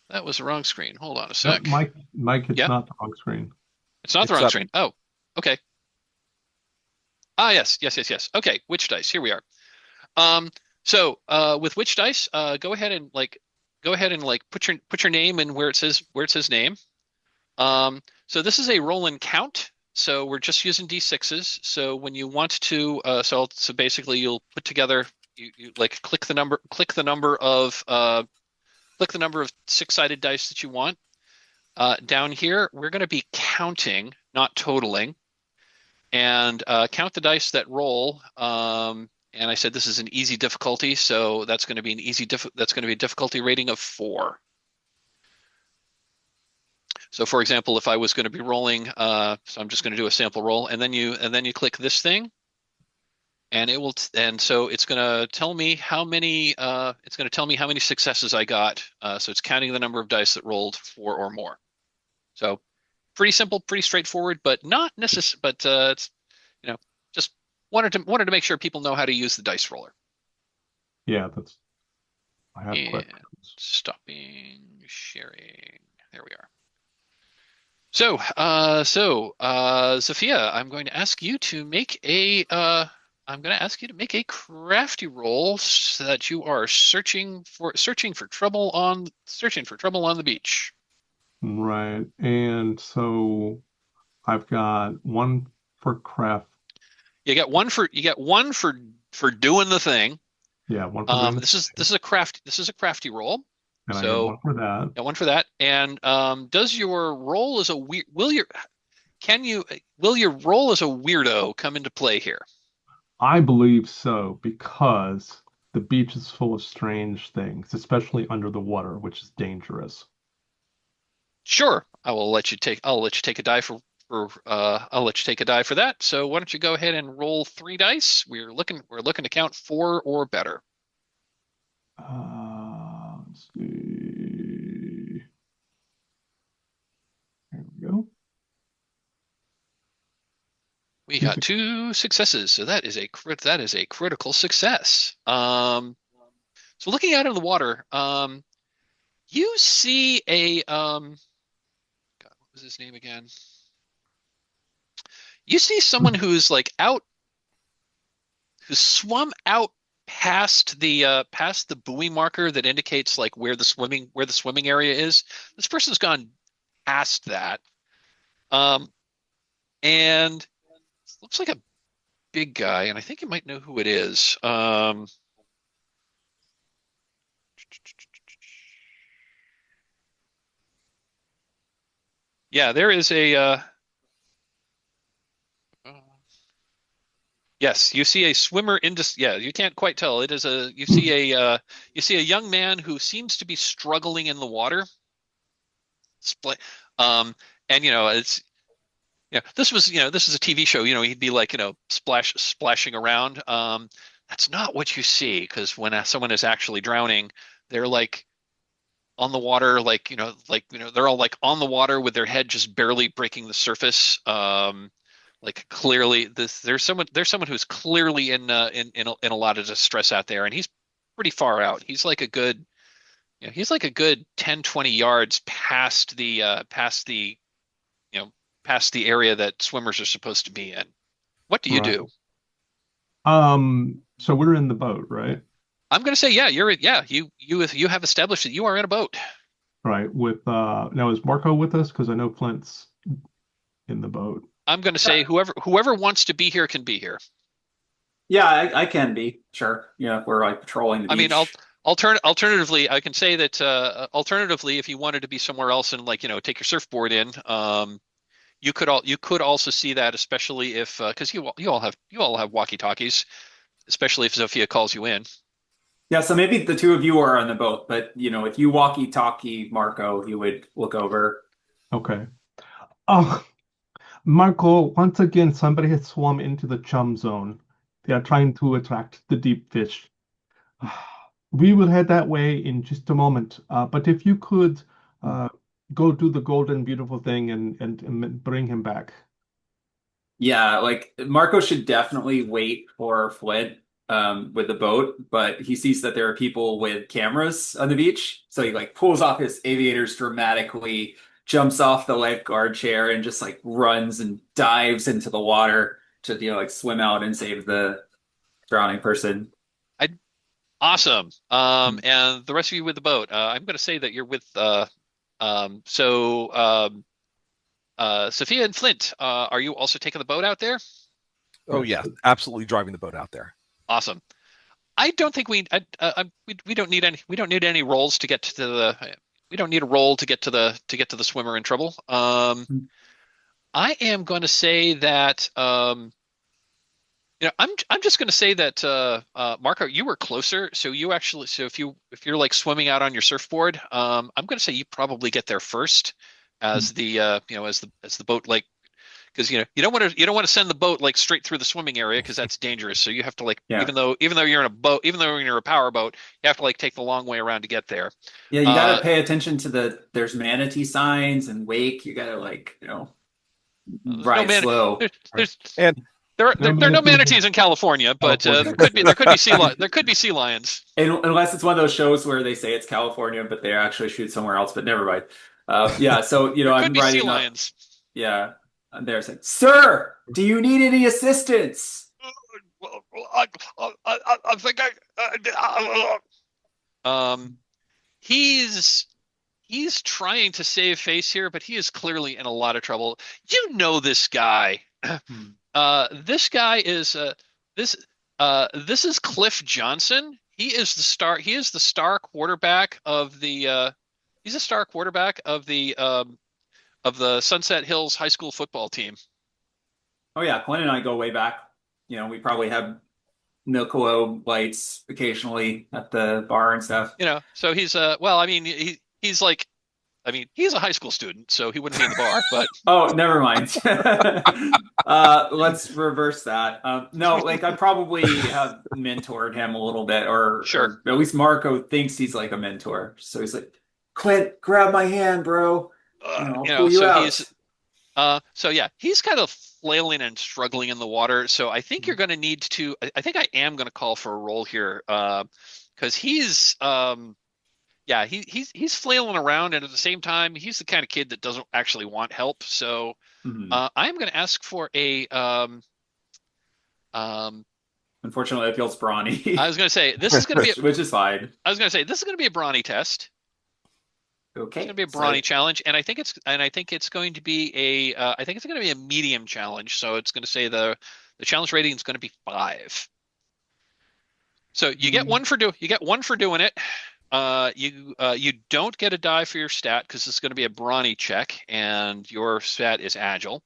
That was the wrong screen. Hold on a Yep, sec. Mike, it's Yeah, not the wrong screen. it's not the wrong screen. Oh, okay. Ah, yes. Okay, Witch Dice. Here we are. With Witch Dice, go ahead and put your name in where it says name. So this is a roll and count. So we're just using D6s. So when you want to, so basically you'll put together, you like click the number of six-sided dice that you want. Down here, we're going to be counting, not totaling, and count the dice that roll. And I said this is an easy difficulty, so that's going to be that's going to be a difficulty rating of 4. So, for example, if I was going to be rolling, so I'm just going to do a sample roll, and then you click this thing, and so it's going to tell me how many successes I got. So it's counting the number of dice that rolled 4 or more. So pretty simple, pretty straightforward, but not necessary. But it's just wanted to make sure people know how to use the dice roller. Yeah, I have And questions. stopping sharing. There we are. So, Sophia, I'm going to ask you to make a crafty roll so that you are searching for trouble on the beach. Right. And so I've got one for craft. You get one for doing the thing. Yeah, one for doing This is a crafty roll. and I get So one for that. yeah, one for that. And does your role as a will your role as a weirdo come into play here? I believe so because the beach is full of strange things, especially under the water, which is dangerous. Sure, I'll let you take a die I'll let you take a die for that. So why don't you go ahead and roll 3 dice? We're looking to count 4 or better. Let's see. There we go. We got 2 successes, so that is a critical success. So looking out in the water, you see a God, what was his name again? You see someone who's like who's swum out past the buoy marker that indicates like where the swimming area is. This person's gone past that, and looks like a big guy, and I think you might know who it is. Yeah, there is a. Yes, you see a swimmer yeah, you can't quite tell. It is a you see a young man who seems to be struggling in the water. Spl and it's this is a TV show, he'd be like, splashing around. That's not what you see because when someone is actually drowning, they're like on the water, they're all like on the water with their head just barely breaking the surface. Like clearly there's someone who's clearly in a lot of distress out there, and he's pretty far out. He's like a good 10, 20 yards past the area that swimmers are supposed to be in. What do you Right. do? So we're in the boat, right? I'm going to say, you have established that you are in a boat. Right. With now is Marco with us? Because I know Flint's in the boat. I'm going to say whoever wants to be here can be here. Yeah, I can be sure. If we're like patrolling the I mean, beach. alternatively, I can say that alternatively, if you wanted to be somewhere else and take your surfboard in, you could also see that, especially if because you all have walkie-talkies, especially if Zofia calls you in. Yeah, so maybe the two of you are on the boat, but if you walkie-talkie Marco, he would look over. Okay. Oh, Marco, once again, somebody has swum into the chum zone. They are trying to attract the deep fish. We will head that way in just a moment. But if you could go do the golden beautiful thing and bring him back. Yeah, like Marco should definitely wait for Flint with the boat, but he sees that there are people with cameras on the beach, so he like pulls off his aviators dramatically, jumps off the lifeguard chair, and just like runs and dives into the water to like swim out and save the drowning person. Awesome. And the rest of you with the boat. I'm going to say that you're with Sophia and Flint. Are you also taking the boat out there? Oh yeah, absolutely driving the boat out there. Awesome. I don't think we don't need any rolls to get to the we don't need a roll to get to the swimmer in trouble. I am going to say that I'm just going to say that Marco, you were closer, so if you're like swimming out on your surfboard, I'm going to say you probably get there first as the as the boat, like, because you don't want to send the boat like straight through the swimming area because that's dangerous. So you have to like even though you're in a boat, even though you're in a power boat, you have to like take the long way around to get there. Yeah, you got to pay attention to there's manatee signs and wake. You got to like ride slow. There are no manatees in California, but there could be sea lions. Unless it's one of those shows where they say it's California, but they actually shoot somewhere else. But never mind. So I'm riding up. Lions. Yeah, I'm there saying, "Sir, do you need any assistance?" I think he's trying to save face here, but he is clearly in a lot of trouble. You know this guy. This guy is this is Cliff Johnson. he is the star. He is the star quarterback of the. He's a star quarterback of the Sunset Hills High School football team. Oh yeah, Clint and I go way back. We probably have Milkalo lights occasionally at the bar and stuff. So he's well, I mean, he's like, I mean, he's a high school student, so he wouldn't be in the bar, but Oh, never mind. Let's reverse that. No, like I probably have mentored him a little bit, Sure. or at least Marco thinks he's like a mentor. So he's like, Clint, grab my hand, bro. I'll pull you so out. so yeah, he's kind of flailing and struggling in the water. So I think you're going to need to. I think I am going to call for a roll here, because yeah, he's flailing around, and at the same time, he's the kind of kid that doesn't actually want help. So I'm going to ask for a. Unfortunately, it feels brawny. I was going to say this is going to be. Which is fine. I was going to say this is going to be a brawny test. Okay. It's going to be a brawny challenge, and I think it's going to be I think it's going to be a medium challenge. So it's going to say the challenge rating is going to be 5. So you get one for doing it. You don't get a die for your stat because it's going to be a brawny check, and your stat is agile.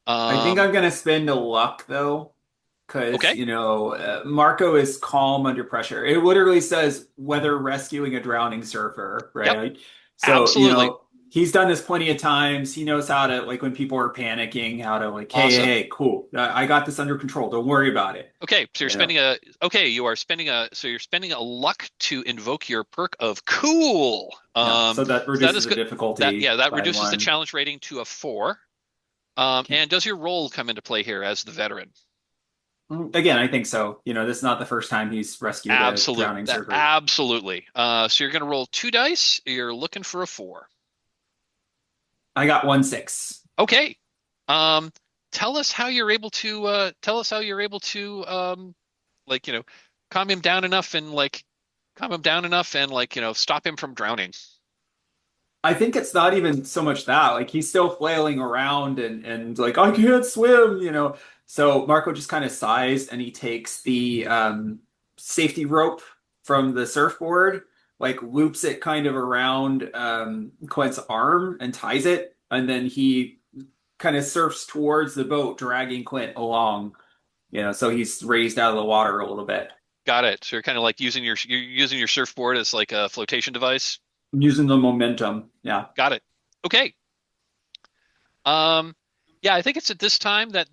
I think I'm gonna spend a luck though, because Okay. Marco is calm under pressure. It literally says whether rescuing a drowning surfer, Yep. right? So Absolutely. he's done this plenty of times. He knows how to, like, when people are panicking, how to, like, hey, Awesome. hey, cool, I got this under control. Don't worry about it. Okay, so you're spending a luck to invoke your perk of cool. So that reduces the difficulty. That by reduces the 1. challenge rating to a 4. And does your role come into play here as the veteran? Again, I think so. This is not the first time he's rescued a drowning surfer. Absolutely. So you're going to roll 2 dice. You're looking for a 4. I got 1-6. Okay. Tell us how you're able to calm him down enough and stop him from drowning. I think it's not even so much that. Like, he's still flailing around and like, I can't swim. So Marco just kind of sighs and he takes the safety rope from the surfboard, like loops it kind of around Quent's arm and ties it, and then he kind of surfs towards the boat, dragging Quent along. So he's raised out of the water a little bit. Got it. So you're kind of like using your surfboard as like a flotation device. I'm using the momentum. Yeah. Got it. Okay. Yeah, I think it's at this time that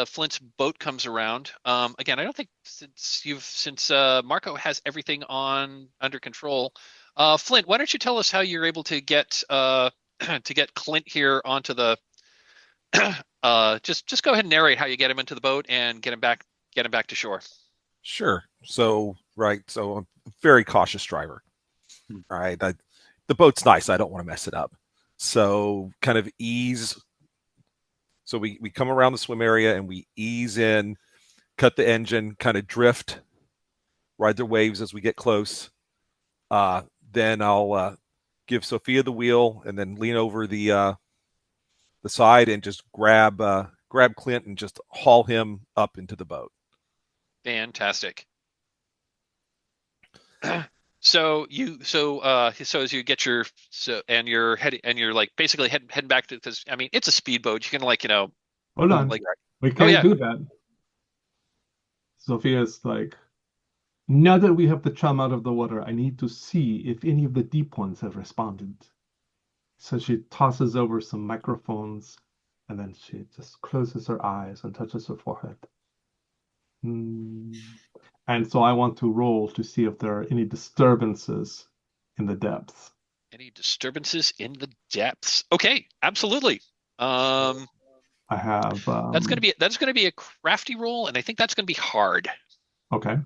Flint's boat comes around. Again, I don't think since Marco has everything under control. Flint, why don't you tell us how you're able to get Clint here onto the just go ahead and narrate how you get him into the boat and get him back to shore. Sure. So I'm a very cautious driver. All right. The boat's nice. I don't want to mess it up. So kind of ease. So we come around the swim area and we ease in, cut the engine, kind of drift, ride the waves as we get close. Then I'll give Sophia the wheel and then lean over the side and just grab Clint and just haul him up into the boat. Fantastic. So as you get you're like basically heading back to, because I mean it's a speedboat. You can hold on, like, we can't do that. Sophia's like, now that we have the chum out of the water, I need to see if any of the deep ones have responded. So she tosses over some microphones and then she just closes her eyes and touches her forehead. And so I want to roll to see if there are any disturbances in the depths. Any disturbances in the depths? Okay, absolutely. I have that's gonna be a crafty roll, and I think that's gonna be hard. Okay.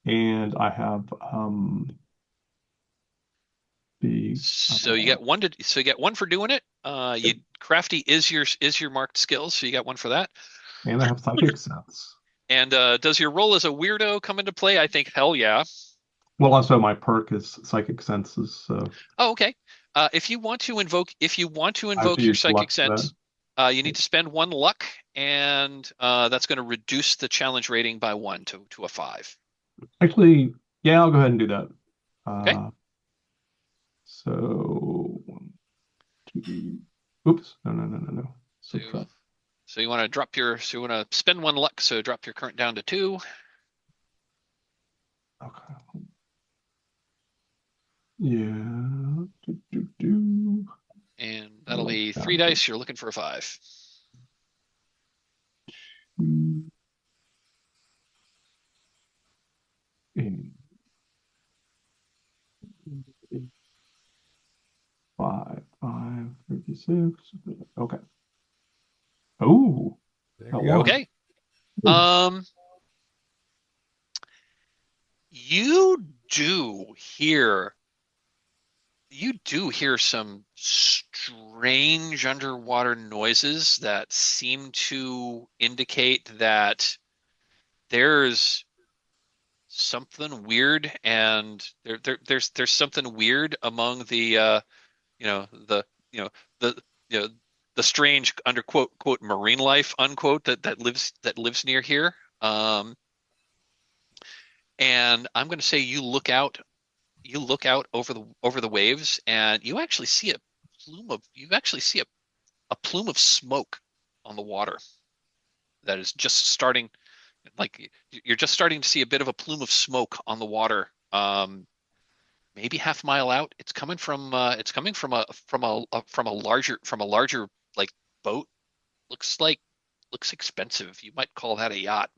And I have so you get one for doing it. Crafty is your marked skills, so you got one for that. And I have psychic sense. And does your role as a weirdo come into play? I think hell yeah. Well, also my perk is psychic senses. So. Oh, okay. If you want to invoke your psychic sense, you need to spend 1 luck, and that's going to reduce the challenge rating by 1 to a 5. Actually, yeah, I'll go ahead and do that. Okay. So 1, 2. Oops. No. So, Subtract. so you want to so you want to spend 1 luck, so drop your current down to 2. Okay. Yeah. Do. And that'll Like be that. 3 dice. You're looking for a 5. 2, 8, 5, 56. Okay. Oh, There got we go. one. Okay. Ooh. You do hear you do hear some strange underwater noises that seem to indicate that there's something weird, and there's something weird among the you know the you know the you know the strange under quote marine life unquote that lives near here. And I'm going to say you look out over the waves, and you actually see a plume of smoke on the water that is just starting, like you're just starting to see a bit of a plume of smoke on the water. Maybe half mile out. It's coming from a larger like boat. Looks expensive. You might call that a yacht.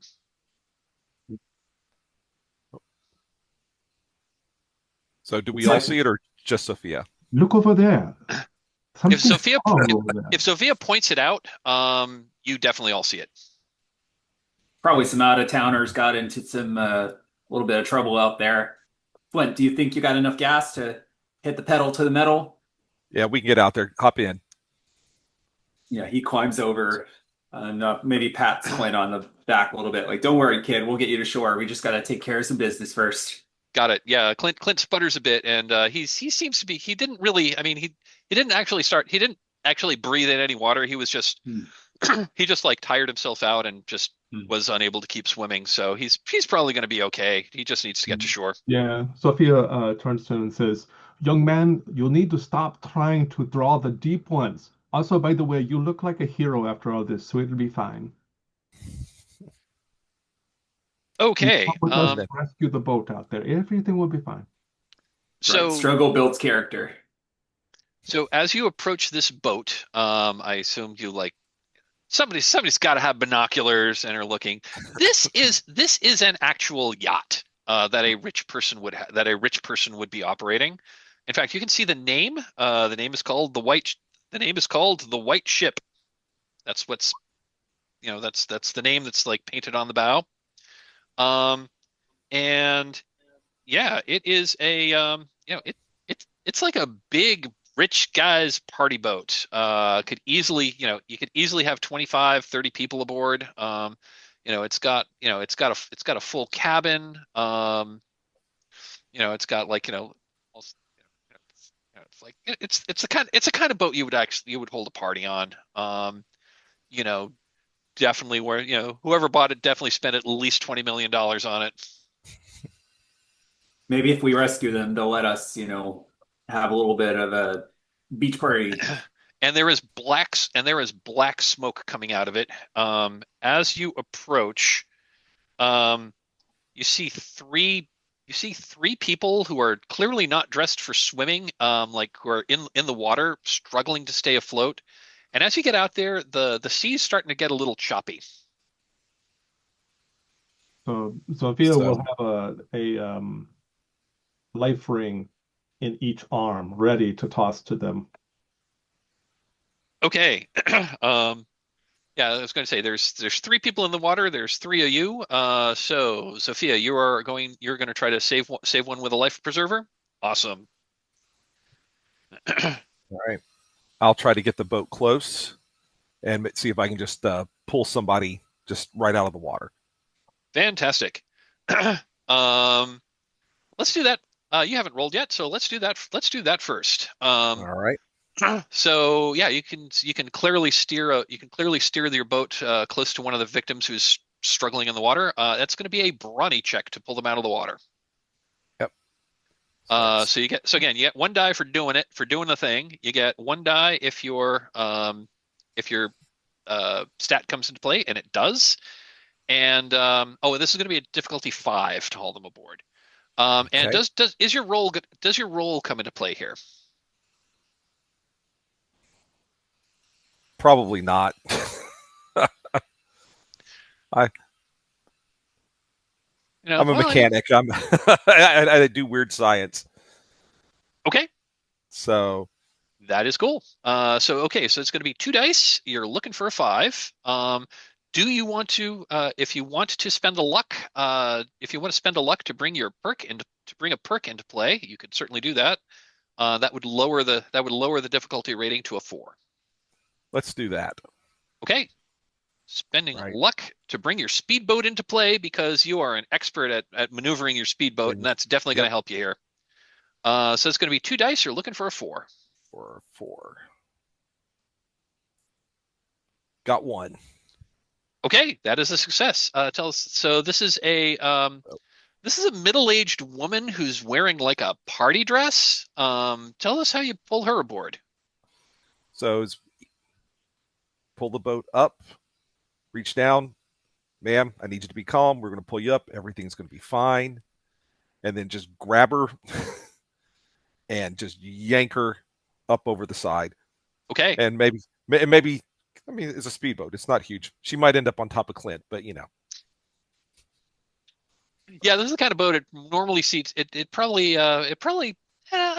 So do we It's all like see it or just Sophia? Look over there. If Something Sophia strong if, over there. if Sophia points it out, you definitely all see it. probably some out of towners got into some little bit of trouble out there. Flint, do you think you got enough gas to hit the pedal to the metal? Yeah, we can get out there. Hop in. Yeah, he climbs over and maybe pats Clint on the back a little bit. Like, don't worry, kid, we'll get you to shore. We just got to take care of some business first. Got it. Yeah, Clint sputters a bit, and he seems to be. He didn't really. I mean, he didn't actually start. He didn't actually breathe in any water. He was just Hmm. he just like tired himself out and just Hmm. was unable to keep swimming. So he's probably going to be okay. He just needs to get to shore. Yeah. Sophia turns to him and says, "Young man, you need to stop trying to draw the deep ones. Also, by the way, you look like a hero after all this, so it'll be fine. You come Okay. with us to Then rescue the boat out there. Everything will be fine." Right. So Struggle builds character. so as you approach this boat, I assume you like somebody's got to have binoculars and are looking. This is an actual yacht that a rich person would be operating. In fact, you can see the name. The name is called the White. The name is called the White Ship. That's what's that's the name that's like painted on the bow. Um, and yeah, it is a it's like a big rich guy's party boat. Could easily, you could easily have 25, 30 people aboard. It's got a full cabin. It's got like, almost, it's like it's the kind of boat you would hold a party on. You know, definitely where, whoever bought it definitely spent at least $20 million on it. Maybe if we rescue them, they'll let us, have a little bit of a beach party. And there is black smoke coming out of it. As you approach, um, you see three people who are clearly not dressed for swimming, like who are in the water, struggling to stay afloat. And as you get out there, the sea's starting to get a little choppy. So Sophia will so have a life ring in each arm, ready to toss to them. Okay. Yeah, I was going to say there's three people in the water. There's three of you. So Sophia, you're going to try to save one with a life preserver. Awesome. all right. I'll try to get the boat close and see if I can just pull somebody just right out of the water. Fantastic. Um, let's do that. You haven't rolled yet, so let's do that. Let's do that first. All right. So yeah, you can clearly steer your boat close to one of the victims who's struggling in the water, that's going to be a brawny check to pull them out of the water. Yep. So you get 1 die for doing it, for doing the thing. You get 1 die if your stat comes into play, and it does. And this is going to be a difficulty 5 to haul them aboard. And does your roll come into play here? Probably not. I'm a mechanic. I do weird science. Okay. So that is cool. So it's going to be 2 dice. You're looking for a 5. Do you want to, if you want to spend a luck, to bring a perk into play, you could certainly do that. That would lower the difficulty rating to a 4. Let's do that. Okay. Spending luck to bring your speedboat into play because you are an expert at maneuvering your speedboat, and that's definitely going to help you here. So it's going to be 2 dice. You're looking for a 4. For a 4. Got 1. Okay, that is a success. Tell us. So this is a middle-aged woman who's wearing like a party dress. Tell us how you pull her aboard. So pull the boat up, reach down, ma'am, I need you to be calm. We're going to pull you up. Everything's going to be fine. And then just grab her and just yank her up over the side. Okay. And maybe, I mean, it's a speedboat. It's not huge. She might end up on top of Clint, but you know. Yeah, this is the kind of boat it normally seats. It probably. I'm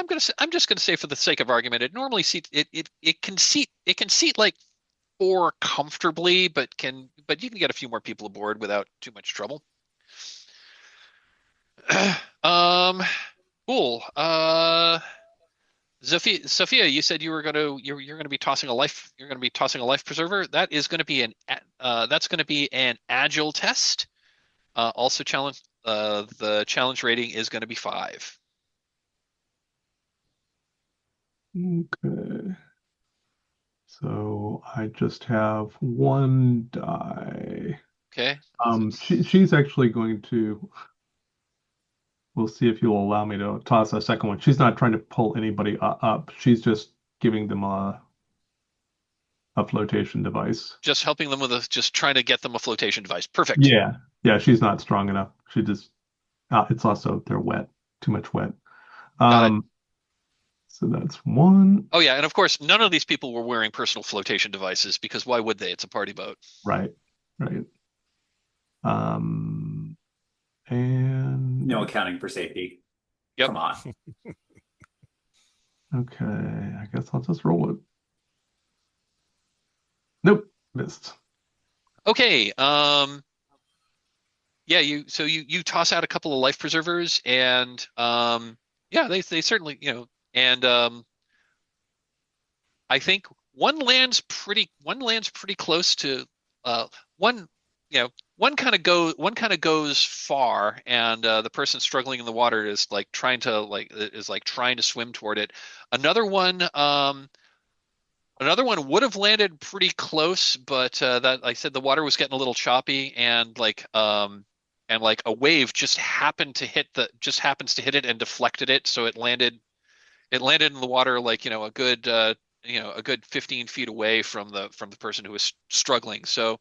just gonna say for the sake of argument, it normally seats. It can seat like 4 comfortably, but you can get a few more people aboard without too much trouble. Cool. Sophia, you said you're going to be tossing a life preserver. That is going to be an agile test. Also the challenge rating is going to be 5. Okay. So I just have 1 die. Okay. She's actually going to. We'll see if you'll allow me to toss a second one. She's not trying to pull anybody up. She's just giving them a flotation device. Just helping them just trying to get them a flotation device. Perfect. Yeah. She's not strong enough. She just. It's also they're wet. Too much wet. Got it. So that's 1. Oh yeah, and of course, none of these people were wearing personal flotation devices because why would they? It's a party boat. Right. And no accounting for safety. Yep. Come on. Okay, I guess I'll just roll it. Nope, missed. Okay. Yeah, you toss out a couple of life preservers, and they certainly, and I think one lands pretty close to one kind of goes far, and the person struggling in the water is trying to swim toward it. Another one would have landed pretty close, but that I said the water was getting a little choppy, and a wave just happens to hit it and deflected it, so it landed in the water a good 15 feet away from the person who was struggling. So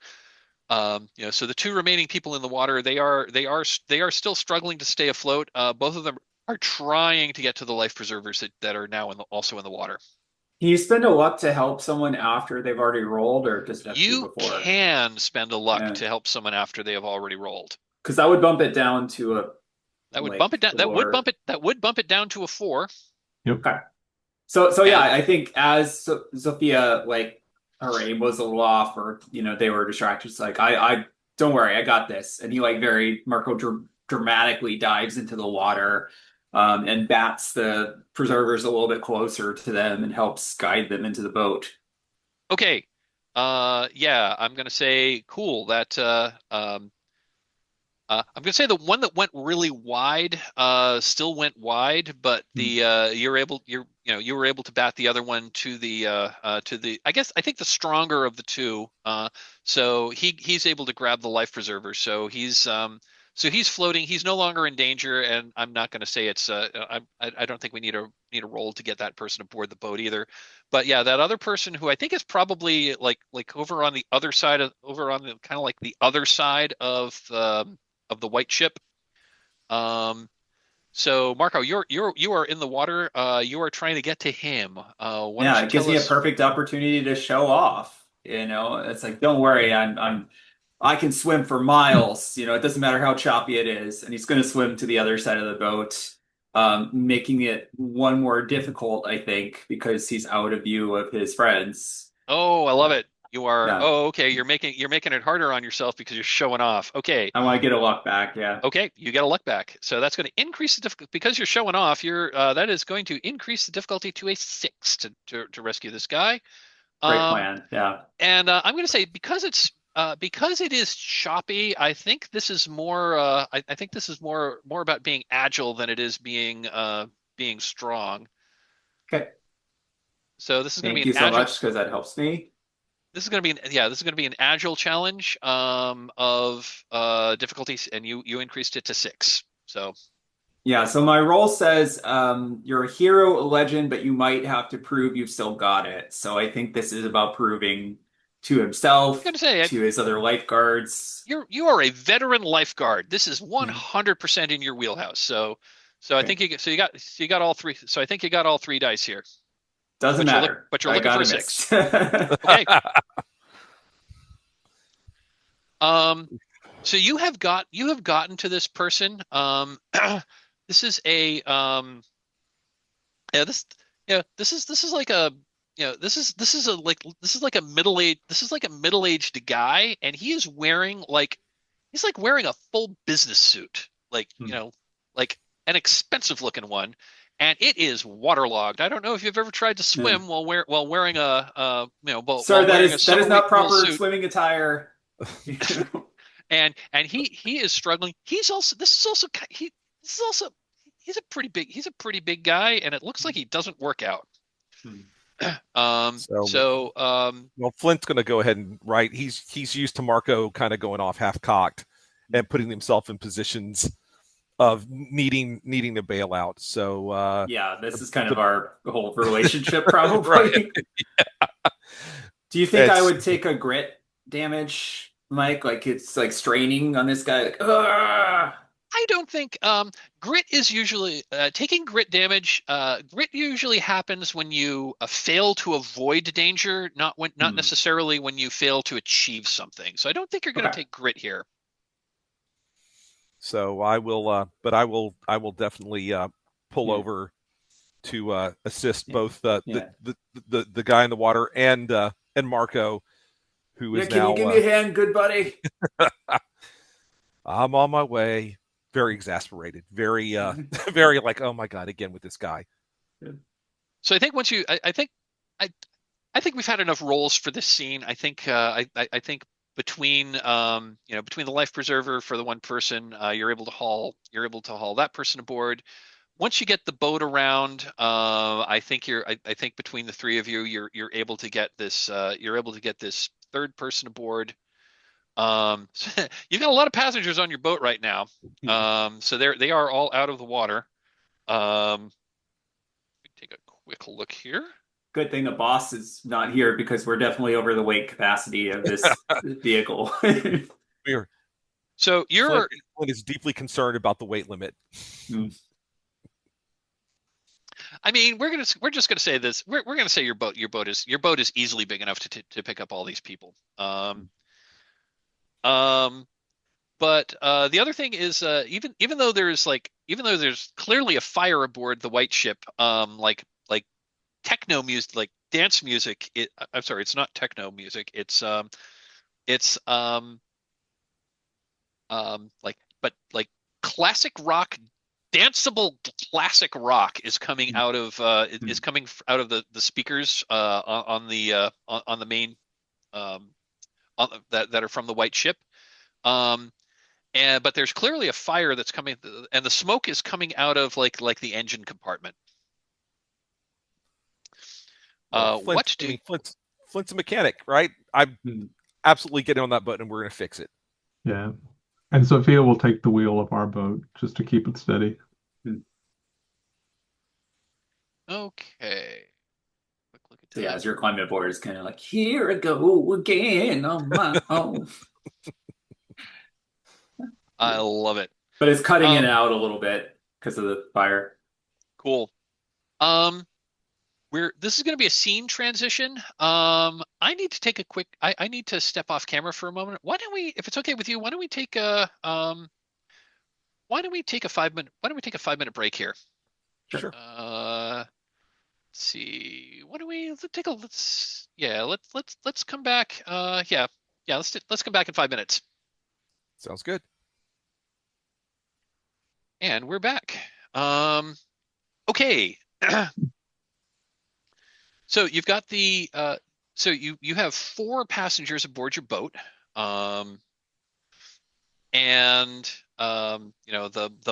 so the 2 remaining people in the water, they are still struggling to stay afloat. Both of them are trying to get to the life preservers that are now also in the water. Can you spend a luck to help someone after they've already rolled, or just you before? Can spend a luck to help someone after they have already rolled? Because that would bump it down to a. That would bump it down. That would bump it down to a 4. Yep. Okay. So yeah, I think as Sophia, her aim was a little off, or they were distracted. It's I don't worry, I got this. And he very dramatically dives into the water, and bats the preservers a little bit closer to them and helps guide them into the boat. Okay. Yeah, I'm gonna say cool. That I'm gonna say the one that went really wide still went wide, but the you were able to bat the other one to the I think the stronger of the two. So he's able to grab the life preserver. So he's floating. He's no longer in danger, and I'm not going to say it's. I don't think we need a roll to get that person aboard the boat either. But yeah, that other person who I think is probably like over on the other side of kind of like the other side of the white ship. So Marco, you are in the water. You are trying to get to him. Why don't Yeah, you it gives tell me a us? perfect opportunity to show off. It's like, don't worry, I can swim for miles. It doesn't matter how choppy it is. And he's going to swim to the other side of the boat, making it one more difficult, I think, because he's out of view of his friends. Oh, I love it. You are. Yeah, Oh, okay. You're making it harder on yourself because you're showing off. Okay. I want to get a luck back. Yeah, Okay, you get a luck back. So that's going to increase the difficulty because you're showing off. That is going to increase the difficulty to a 6 to rescue this guy. great Um, plan. Yeah. and I'm going to say because it is choppy. I think this is more. I think this is more about being agile than it is being strong. Okay. So this is going to be Thank an you so agile. much because that helps me. This is going to be this is going to be an agile challenge of difficulties, and you increased it to 6. So Yeah, so my role says you're a hero, a legend, but you might have to prove you've still got it. So I think this is about proving to I'm going himself, to say to his other lifeguards. you are a veteran lifeguard. This is Hmm. 100% in your wheelhouse. So I Okay. think you got all 3. So I think you got all 3 dice here. Doesn't matter. But you're I looking for got a a 6. miss. Okay. Um, so you have gotten to this person. This is a yeah this yeah this is like a this is like a middle-aged guy, and he is wearing he's like wearing a full business suit, Hmm. like an expensive looking one, and it is waterlogged. I don't know if you've ever tried to Yeah. swim while wearing Sorry, while wearing a that is summer not wool proper suit. swimming attire. And he is struggling. He's also this is also he this is also he's a pretty big guy, and it looks like he doesn't work out. Hmm. Well, Flint's going to go ahead and write. He's used to Marco kind of going off half cocked and putting himself in positions of needing to bail out. So Yeah, this is kind of our whole relationship, right. probably. Do you think I would take a grit damage, Mike? Like it's like straining on this guy. Like, "Ugh!" I don't think grit is usually taking grit damage. Grit usually happens when you fail to avoid danger, not Hmm. necessarily when you fail to achieve something. So I don't think you're going to Okay. take grit here. So I will, but I will definitely pull Yeah. over to assist Yeah. both Yeah. the guy in the water and Marco, who Yeah, is can you now. give me a hand, good buddy? I'm on my way. Very exasperated. Very very like, oh my god, again with this guy. So I think once you, I think we've had enough rolls for this scene. I think I think between between the life preserver for the one person, you're able to haul that person aboard. Once you get the boat around, I think between the 3 of you, you're able to get this third person aboard. So you've got a lot of passengers on your boat right now. So they are all out of the water. Take a quick look here. Good thing the boss is not here because we're definitely over the weight capacity of this vehicle. We're So Flint is deeply concerned about the weight limit. Hmm. I mean, we're just gonna say this. We're gonna say your boat is easily big enough to pick up all these people. But the other thing is, even though there's clearly a fire aboard the white ship, like techno music, like dance music. I'm sorry, it's not techno music. It's like classic rock, danceable classic rock is coming out of the speakers on the main that are from the white ship. But there's clearly a fire that's coming, and the smoke is coming out of like the engine compartment. What do Flint's a mechanic, right? I'm absolutely getting on that button and we're going to fix it. Yeah. And Sophia will take the wheel of our boat just to keep it steady. Okay. Quick look at So yeah, time. as you're climbing aboard, it's kind of like, here I go again on my own. I love it. But it's cutting in and out a little bit because of the fire. Cool. This is going to be a scene transition. I need to take a quick. I need to step off camera for a moment. Why don't we, if it's okay with you, why don't we take a 5-minute break here? Sure. Let's see. Why don't we let's come back. Let's come back in 5 minutes. Sounds good. And we're back. Okay. So you've got so you have 4 passengers aboard your boat. The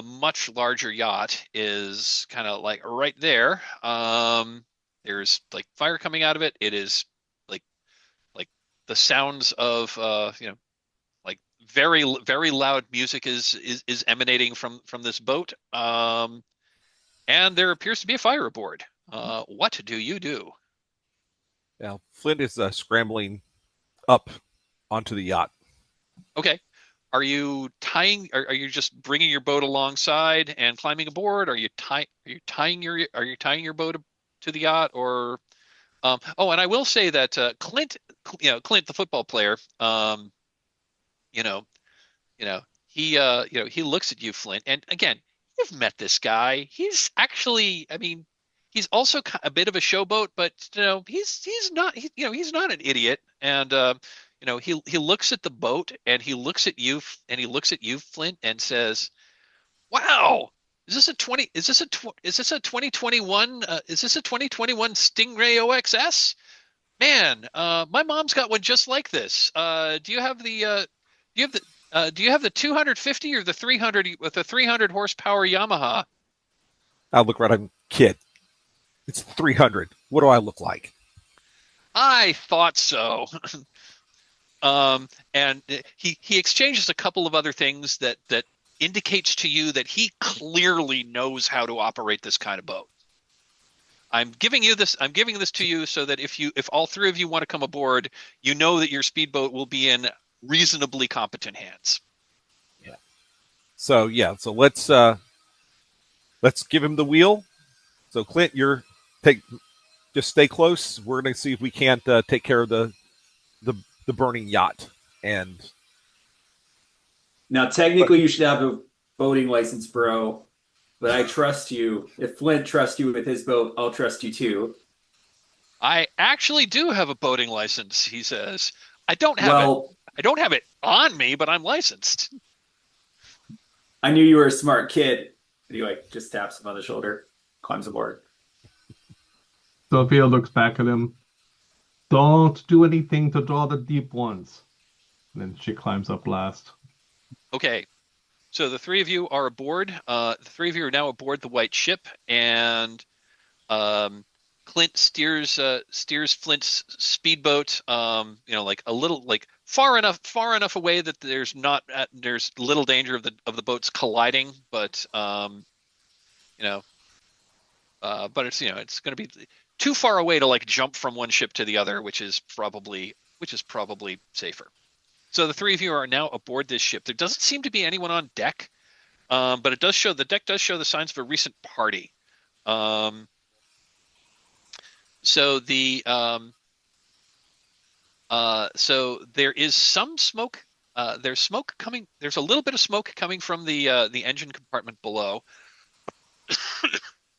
much larger yacht is kind of like right there. There's like fire coming out of it. It is like the sounds of like very loud music is emanating from this boat. And there appears to be a fire aboard. What do you do? Now, Flint is scrambling up onto the yacht. Okay. Are you tying? Are you just bringing your boat alongside and climbing aboard? Are you tying your boat to the yacht? Or and I will say that Clint, Clint, the football player, he looks at you, Flint, and again, you've met this guy. He's actually, I mean, he's also a bit of a showboat, but he's not an idiot. And he looks at the boat and he looks at you Flint, and says, "Wow, is this a 2021 Stingray OXS? Man, my mom's got one just like this. Do you have the 250 or the 300 with the 300 horsepower Yamaha?" I look right. I'm kid. It's 300. What do I look like? I thought so. And he exchanges a couple of other things that indicates to you that he clearly knows how to operate this kind of boat. I'm giving this to you so that if all 3 of you want to come aboard, you know that your speedboat will be in reasonably competent hands. Yeah. So let's give him the wheel. So Clint, just stay close. We're going to see if we can't take care of the burning yacht. And now, technically, you should have a boating license, bro. But I trust you. If Flint trusts you with his boat, I'll trust you too. I actually do have a boating license, he says. I don't have it on me, but I'm licensed. I knew you were a smart kid. And he just taps him on the shoulder, climbs aboard. Sophia looks back at him. Don't do anything to draw the deep ones. And then she climbs up last. Okay. So the 3 of you are aboard. The 3 of you are now aboard the white ship, and Clint steers Flint's speedboat, like a little, like far enough away that there's little danger of the boats colliding, but it's going to be too far away to like jump from one ship to the other, which is probably safer. So the 3 of you are now aboard this ship. There doesn't seem to be anyone on deck, but the deck does show the signs of a recent party. So there is some smoke. There's smoke coming. There's a little bit of smoke coming from the engine compartment below.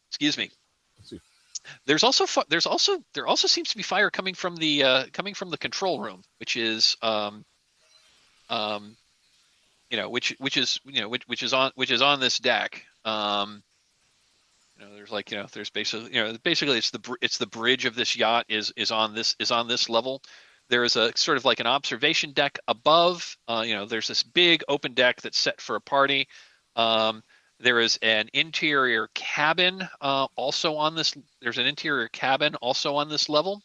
Excuse me. There also seems to be fire coming from the control room, which is which is on this deck. There's basically it's the bridge of this yacht is on this level. There is a sort of like an observation deck above. There's this big open deck that's set for a party. There is an interior cabin also on this. There's an interior cabin also on this level.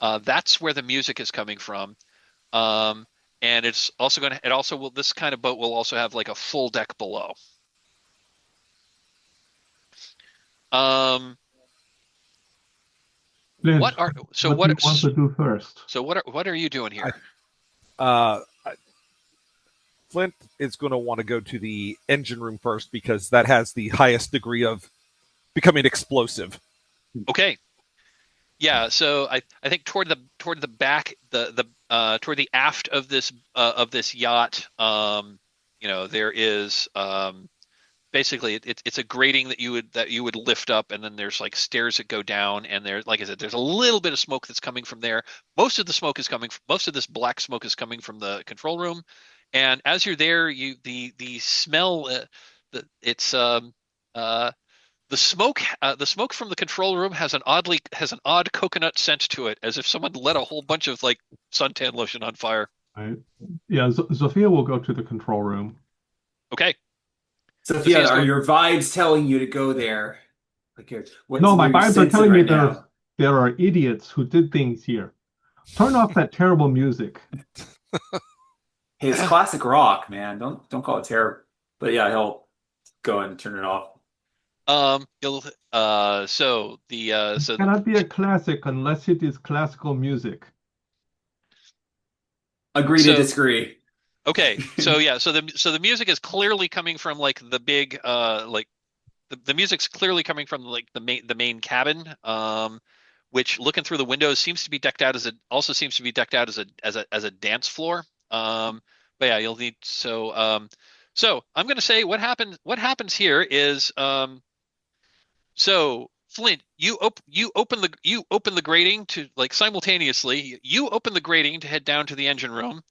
That's where the music is coming from. And it's also going to. It also will. This kind of boat will also have like a full deck below. Flint, What are so what what? do you want to do first? So what are you doing here? Flint is going to want to go to the engine room first because that has the highest degree of becoming explosive. Okay. Yeah, so I think toward the back toward the aft of this yacht, there is basically it's a grating that you would lift up, and then there's like stairs that go down, and there, like I said, there's a little bit of smoke that's coming from there. Most of this black smoke is coming from the control room, and as you're there, the smell the smoke from the control room has an odd coconut scent to it, as if someone lit a whole bunch of like suntan lotion on fire. Right. Yeah, Zofia will go to the control room. Okay. Sophia, are your vibes telling you to go there? No, my vibes are telling me now? there are idiots who did things here. Turn off that terrible music. Hey, it's classic rock, man. Don't call it terrible. But yeah, he'll go and turn it off. It cannot be a classic unless it is classical music. Agree to disagree. Okay, so the music is clearly coming from like the big the music's clearly coming from like the main cabin, which looking through the windows seems to be decked out as a dance floor. But yeah, you'll need so I'm gonna say what happens here is so Flint, you open the grating to like simultaneously. You open the grating to head down to the engine room.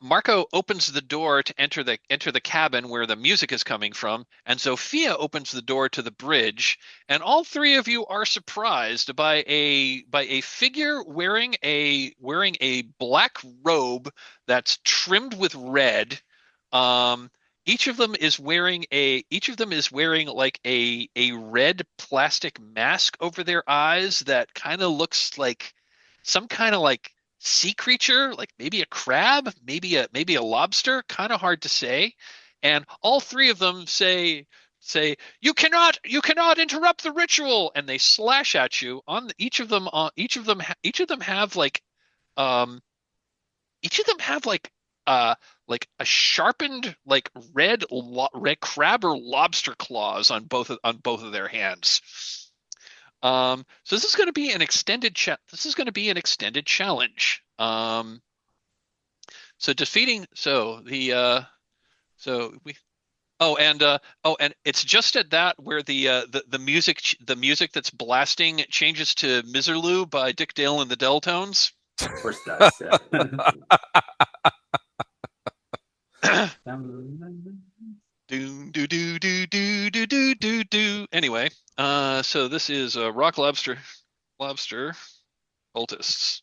Marco opens the door to enter the cabin where the music is coming from, and Sophia opens the door to the bridge. And all three of you are surprised by a figure wearing a black robe that's trimmed with red. Each of them is wearing like a red plastic mask over their eyes that kind of looks like some kind of like sea creature, like maybe a crab, maybe a lobster, kind of hard to say. And all three of them say you cannot interrupt the ritual, and they slash at you. On each of them have like like a sharpened like red crab or lobster claws on both of their hands. So this is going to be an extended challenge. So defeating and it's just at that where the music that's blasting changes to Miserlou by Dick Dale and the Deltones. Of course it does. Do do do do do do do do do. Anyway, so this is Rock Lobster cultists.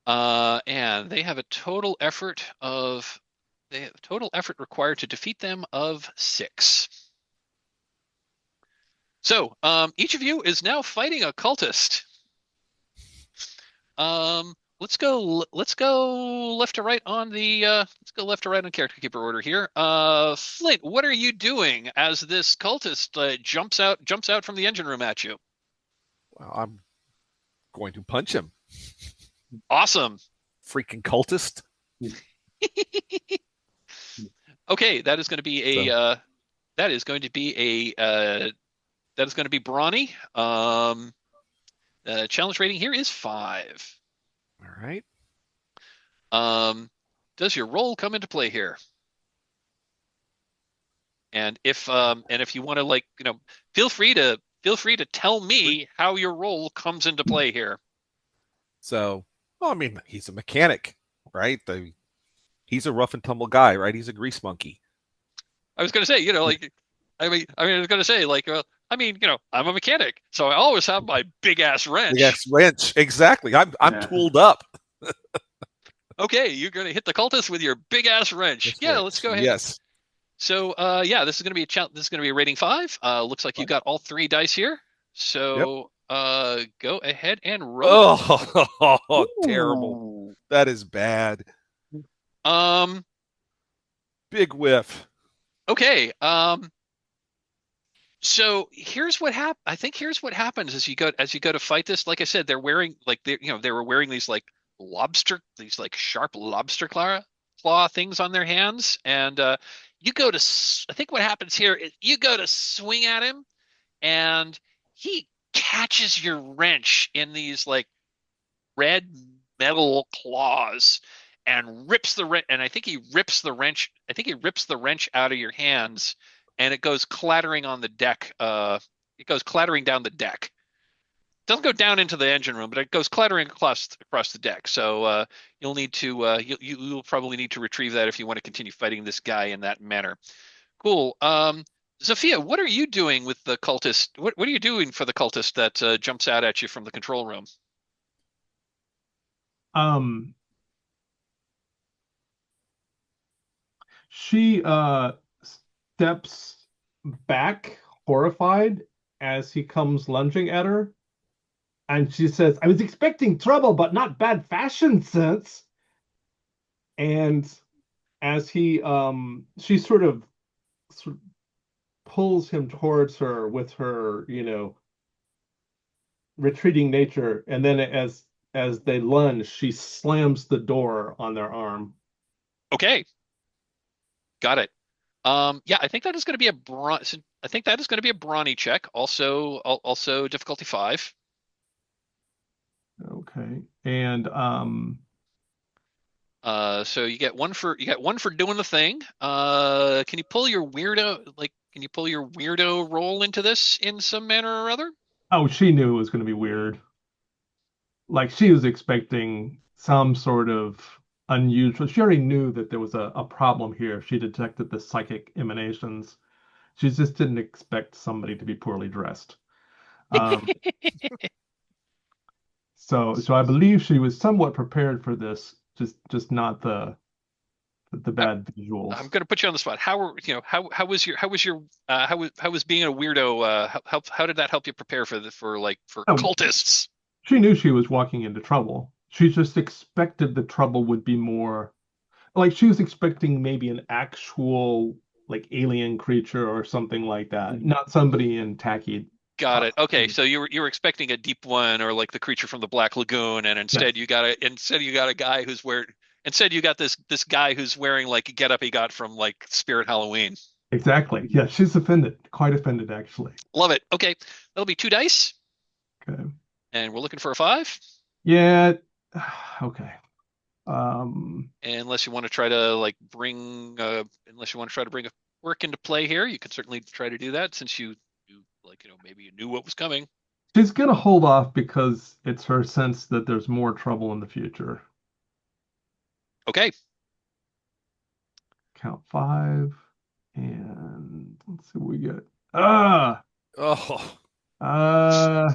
And they have a total effort required to defeat them of 6. So each of you is now fighting a cultist. Let's go left to right on character keeper order here. Flint, what are you doing as this cultist jumps out from the engine room at you? Well, I'm going to punch him. Awesome. Freaking cultist. Okay, that is going to be brawny. Challenge rating here is 5. All right. Does your roll come into play here? And if you want to feel free to tell me how your roll comes into play here. So, well, I mean, he's a mechanic, right? He's a rough and tumble guy, right? He's a grease monkey. I was going to say, I'm a mechanic, so I always have my big ass wrench. Big ass wrench, exactly. I'm tooled up. Okay, you're gonna hit the cultist with your big ass wrench. This Yeah, let's wrench. go ahead. Yes. So, yeah, this is gonna be this is gonna be a rating 5. Looks like you got all 3 dice here. Yep. So, go ahead and roll it. Oh, terrible. Ooh. That is bad. Um, Big whiff. okay. So here's what I think here's what happens as you go to fight this. Like I said, they're wearing like they were wearing these like these like sharp lobster claw things on their hands, and you go to I think what happens here is you go to swing at him, and he catches your wrench in these like red metal claws and rips the wrench. And I think he rips the wrench. I think he rips the wrench out of your hands, and it goes clattering on the deck. It goes clattering down the deck. Doesn't go down into the engine room, but it goes clattering across the deck. So you'll need to you'll probably need to retrieve that if you want to continue fighting this guy in that manner. Cool. Zofia, what are you doing with the cultist? What are you doing for the cultist that jumps out at you from the control room? Um, she steps back, horrified, as he comes lunging at her, and she says, "I was expecting trouble, but not bad fashion sense." And as she sort of pulls him towards her with her, retreating nature, and then as they lunge, she slams the door on their arm. Okay, got it. Yeah, I think that is going to be a I think that is going to be a brawny check. Also difficulty 5. Okay. And So you get one for doing the thing. Can you pull your weirdo roll into this in some manner or other? oh, she knew it was going to be weird. Like she was expecting some sort of unusual. She already knew that there was a problem here. She detected the psychic emanations. She just didn't expect somebody to be poorly dressed. Um, so I believe she was somewhat prepared for this, just not the I, bad visuals. I'm going to put you on the spot. How was being a weirdo? How did that help you prepare for Oh, cultists? she knew she was walking into trouble. She just expected the trouble would be more like she was expecting maybe an actual like alien creature or something like that, not somebody in tacky Got it. Okay, costume. so you were expecting a deep one or like the creature from the Black Lagoon, and Yes, instead you got a guy who's wearing instead you got this guy who's wearing like a getup he got from like Spirit Halloween. exactly. Yeah, she's offended, quite offended actually. Love it. Okay, that'll be 2 dice, Okay. and we're looking for a 5. Yeah. Okay. Um, Unless you want to try to unless you want to try to bring a quirk into play here, you could certainly try to do that since maybe you knew what was coming. she's gonna hold off because it's her sense that there's more trouble in the future. Okay. Count 5, and let's see what we get. Ah, Oh. uh,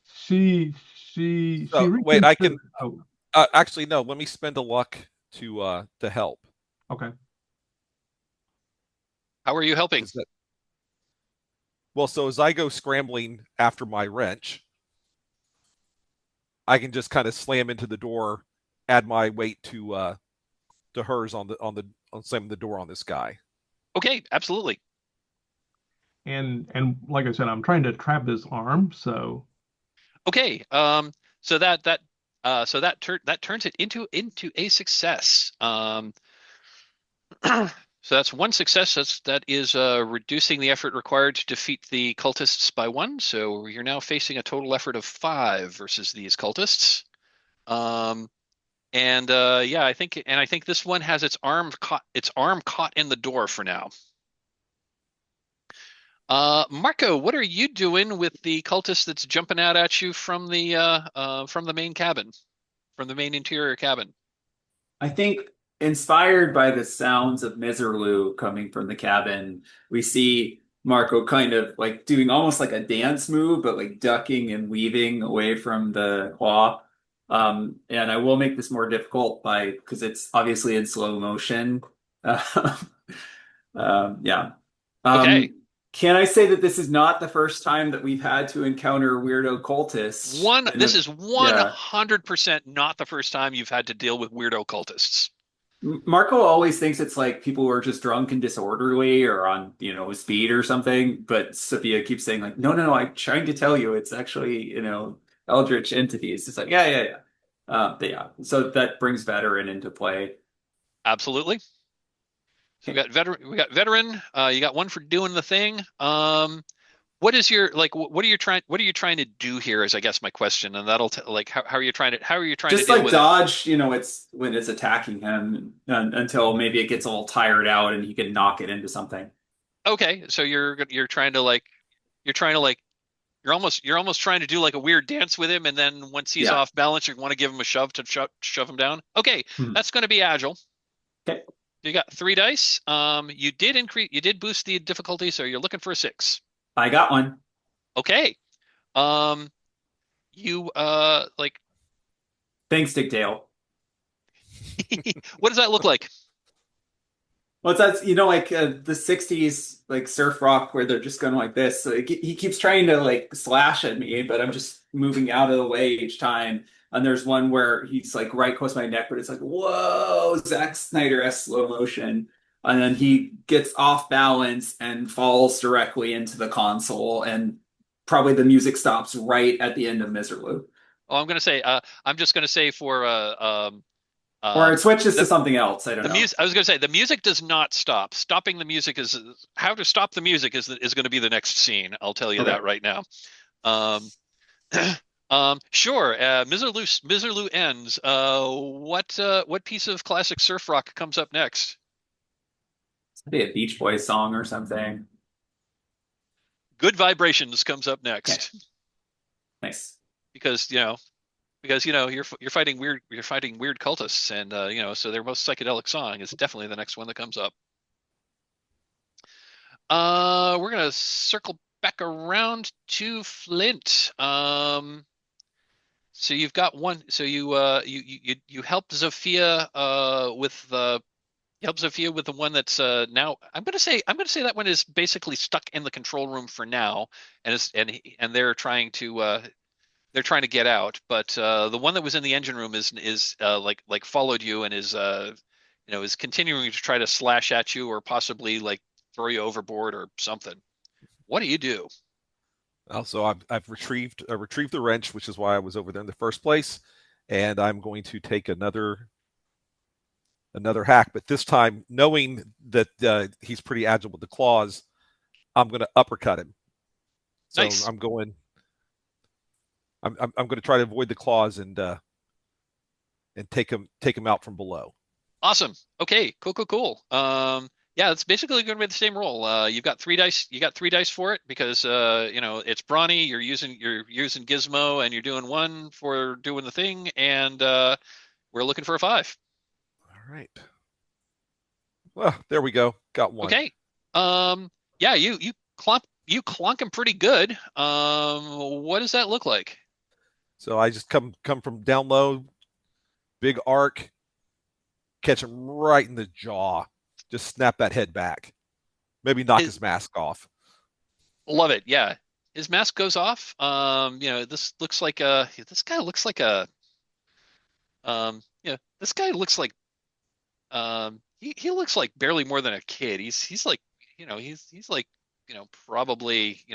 she So wait, I can. reconsidered. Oh, Actually, no. Let me spend a luck to help. okay. How are you helping? Well, so as I go scrambling after my wrench, I can just kind of slam into the door, add my weight to hers on slamming the door on this guy. Okay, absolutely. And like I said, I'm trying to trap his arm, so Okay. So that turns it into a success. So that's one success. That is reducing the effort required to defeat the cultists by 1. So you're now facing a total effort of 5 versus these cultists. Yeah, I think this one has its arm caught in the door for now. Marco, what are you doing with the cultist that's jumping out at you from the main cabin, from the main interior cabin? I think inspired by the sounds of Miserlou coming from the cabin, we see Marco kind of like doing almost like a dance move, but like ducking and weaving away from the claw. And I will make this more difficult because it's obviously in slow motion. Yeah. Okay. Can I say that this is not the first time that we've had to encounter weirdo cultists? This is Yeah. 100% not the first time you've had to deal with weirdo cultists. Marco always thinks it's like people who are just drunk and disorderly or on, speed or something. But Sophia keeps saying like, no, no, no, I'm trying to tell you it's actually, eldritch entities. It's like, yeah, yeah, yeah. But yeah, so that brings veteran into play. Absolutely. So Okay. we got veteran. You got one for doing the thing. What is your like? What are you trying to do here? Is I guess my question, and that'll like how are you trying to Just deal like with it? dodge, it's when it's attacking him until maybe it gets a little tired out and he can knock it into something. Okay, so you're trying to like you're trying to like you're almost trying to do like a weird dance with him, and then once he's Yeah. off balance, you want to give him a shove to shove him down. Okay, Hmm. that's going to be agile. Okay. You got 3 dice. You did boost the difficulty, so you're looking for a 6. I got one. Okay. Um, you like Thanks, Dick Dale. what does that look like? Well, that's like the '60s like surf rock where they're just going like this. So he keeps trying to like slash at me, but I'm just moving out of the way each time. And there's one where he's like right close to my neck, but it's like whoa, Zack Snyder-esque slow motion. And then he gets off balance and falls directly into the console, and probably the music stops right at the end of Miserloo. Oh, I'm just gonna say for Or it switches to the something else. I don't the know. music. I was gonna say the music does not stop. Stopping the music is how to stop the music is going to be the next scene. I'll tell you Okay. that right now. Um, sure. Miserloo ends. What piece of classic surf rock comes up next? Maybe a Beach Boys song or something. Good Vibrations comes up Okay. next Nice. because you're fighting weird cultists, and so their most psychedelic song is definitely the next one that comes up. We're gonna circle back around to Flint. So you've got one. So you help Zofia with the one that's now. I'm gonna say that one is basically stuck in the control room for now, and they're trying to get out. But the one that was in the engine room is like followed you and is continuing to try to slash at you or possibly like throw you overboard or something. What do you do? Also, I've retrieved the wrench, which is why I was over there in the first place, and I'm going to take another hack. But this time, knowing that he's pretty agile with the claws, I'm going to uppercut him. So Nice. I'm going. I'm going to try to avoid the claws and take him out from below. Awesome. Okay. Cool. Cool. Cool. Yeah, it's basically going to be the same roll. You've got 3 dice. You got 3 dice for it because it's brawny. You're using Gizmo, and you're doing 1 for doing the thing, and we're looking for a 5. All right. Well, there we go. Got one. Okay. Yeah, you clunk him pretty good. What does that look like? So I just come from down low, big arc, catch him right in the jaw, just snap that head back, maybe knock his mask off. Love it. Yeah, his mask goes off. This guy looks like a this guy looks like he looks like barely more than a kid. He's like he's like probably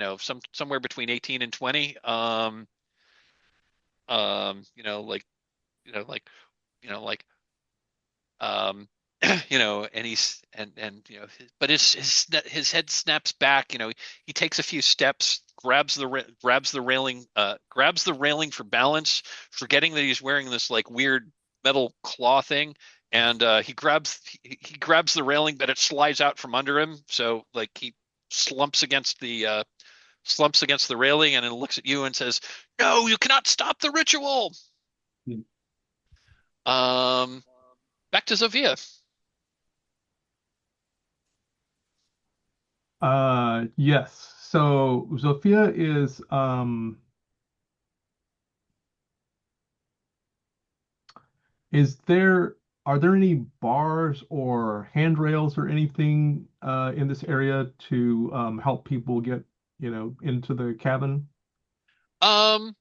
somewhere between 18 and 20. Like like like um and but his head snaps back. He takes a few steps, grabs the railing for balance, forgetting that he's wearing this like weird metal claw thing, and he grabs the railing, but it slides out from under him, so like he slumps against the railing, and then looks at you and says, "No, you cannot stop the ritual." Um, Back to Zofia. Yes. So Mm-hmm. Zofia is, are there any bars or handrails or anything in this area to help people get, into the cabin? Um,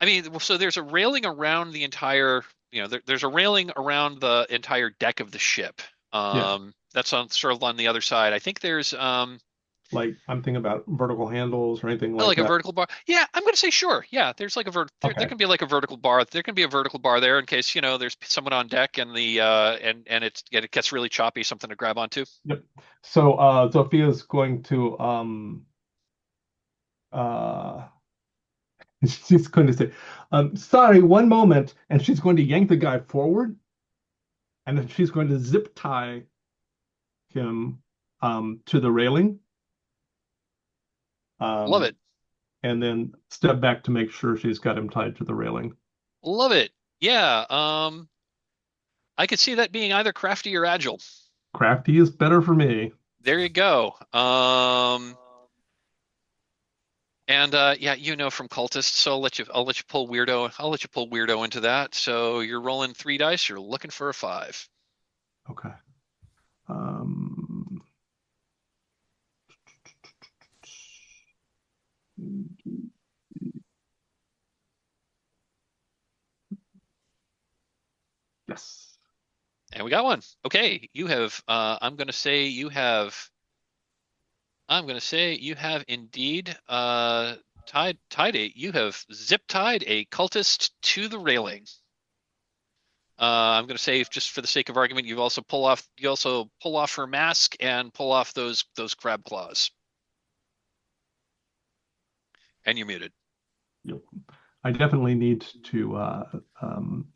I mean, so there's a railing around the entire, there's a railing around the entire deck of the ship. Yeah. That's on sort of on the other side. I think there's Like I'm thinking about vertical handles or anything like like a that. vertical bar. Yeah, I'm gonna say sure. Yeah, there's like a there Okay. can be like a vertical bar. There can be a vertical bar there in case, there's someone on deck and the and it gets really choppy, something to grab onto. Yep. So Sophia's going to uh she's going to say, sorry, one moment, and she's going to yank the guy forward, and then she's going to zip tie him to the railing, Love um, it. and then step back to make sure she's got him tied to the railing. Love it. Yeah. I could see that being either crafty or agile. Crafty is better for me. There you go. And yeah, from cultists, so I'll let you pull weirdo into that. So you're rolling 3 dice, you're looking for a 5. Okay. Um, yes. And we got one. Okay, you have I'm gonna say you have indeed you have zip tied a cultist to the railing. I'm gonna say, just for the sake of argument, you also pull off her mask and pull off those crab claws. And you're muted. Yep. I definitely need to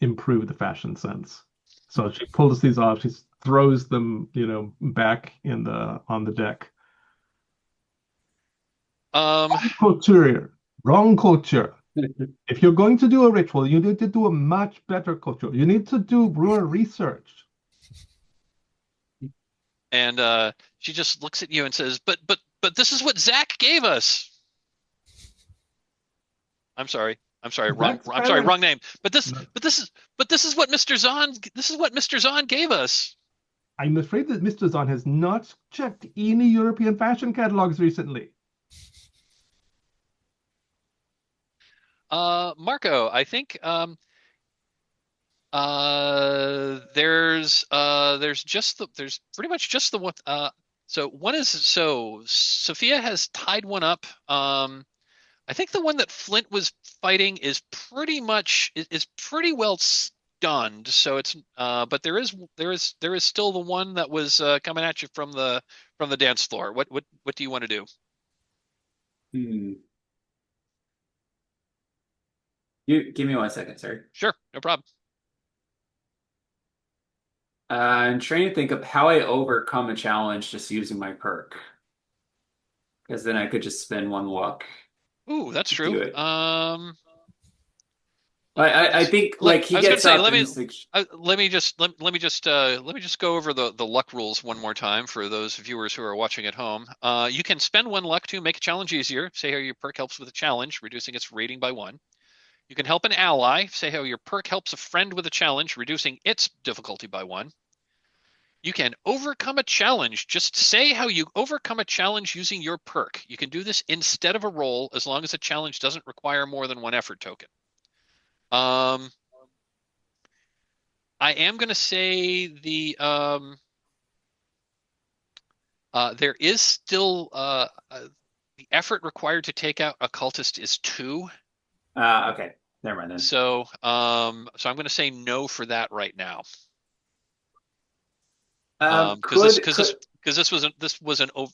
improve the fashion sense. So she pulls these off. She throws them, back on the deck. Um, Couture, wrong culture. If you're going to do a ritual, you need to do a much better culture. You need to do more research. and she just looks at you and says, "But this is what Zach gave us." I'm sorry. That's kind of Wrong name. But this is what Mr. Zahn gave us. I'm afraid that Mr. Zahn has not checked any European fashion catalogs recently. Marco, I think there's pretty much just the one. So Sophia has tied one up. I think the one that Flint was fighting is pretty well stunned. So it's but there is still the one that was coming at you from the dance floor. What do you want to do? Hmm. You give me 1 second, sir. Sure, no problem. I'm trying to think of how I overcome a challenge just using my perk. Because then I could just spend one luck Ooh, that's to true. do it. I think like he I was gonna gets say, up and he's like, let me just go over the luck rules one more time for those viewers who are watching at home. You can spend one luck to make a challenge easier. Say how your perk helps with a challenge, reducing its rating by 1. You can help an ally. Say how your perk helps a friend with a challenge, reducing its difficulty by 1. You can overcome a challenge. Just say how you overcome a challenge using your perk. You can do this instead of a roll, as long as a challenge doesn't require more than 1 effort token. I am going to say there is still the effort required to take out a cultist is 2. okay, never mind then. So I'm going to say no for that right now. Because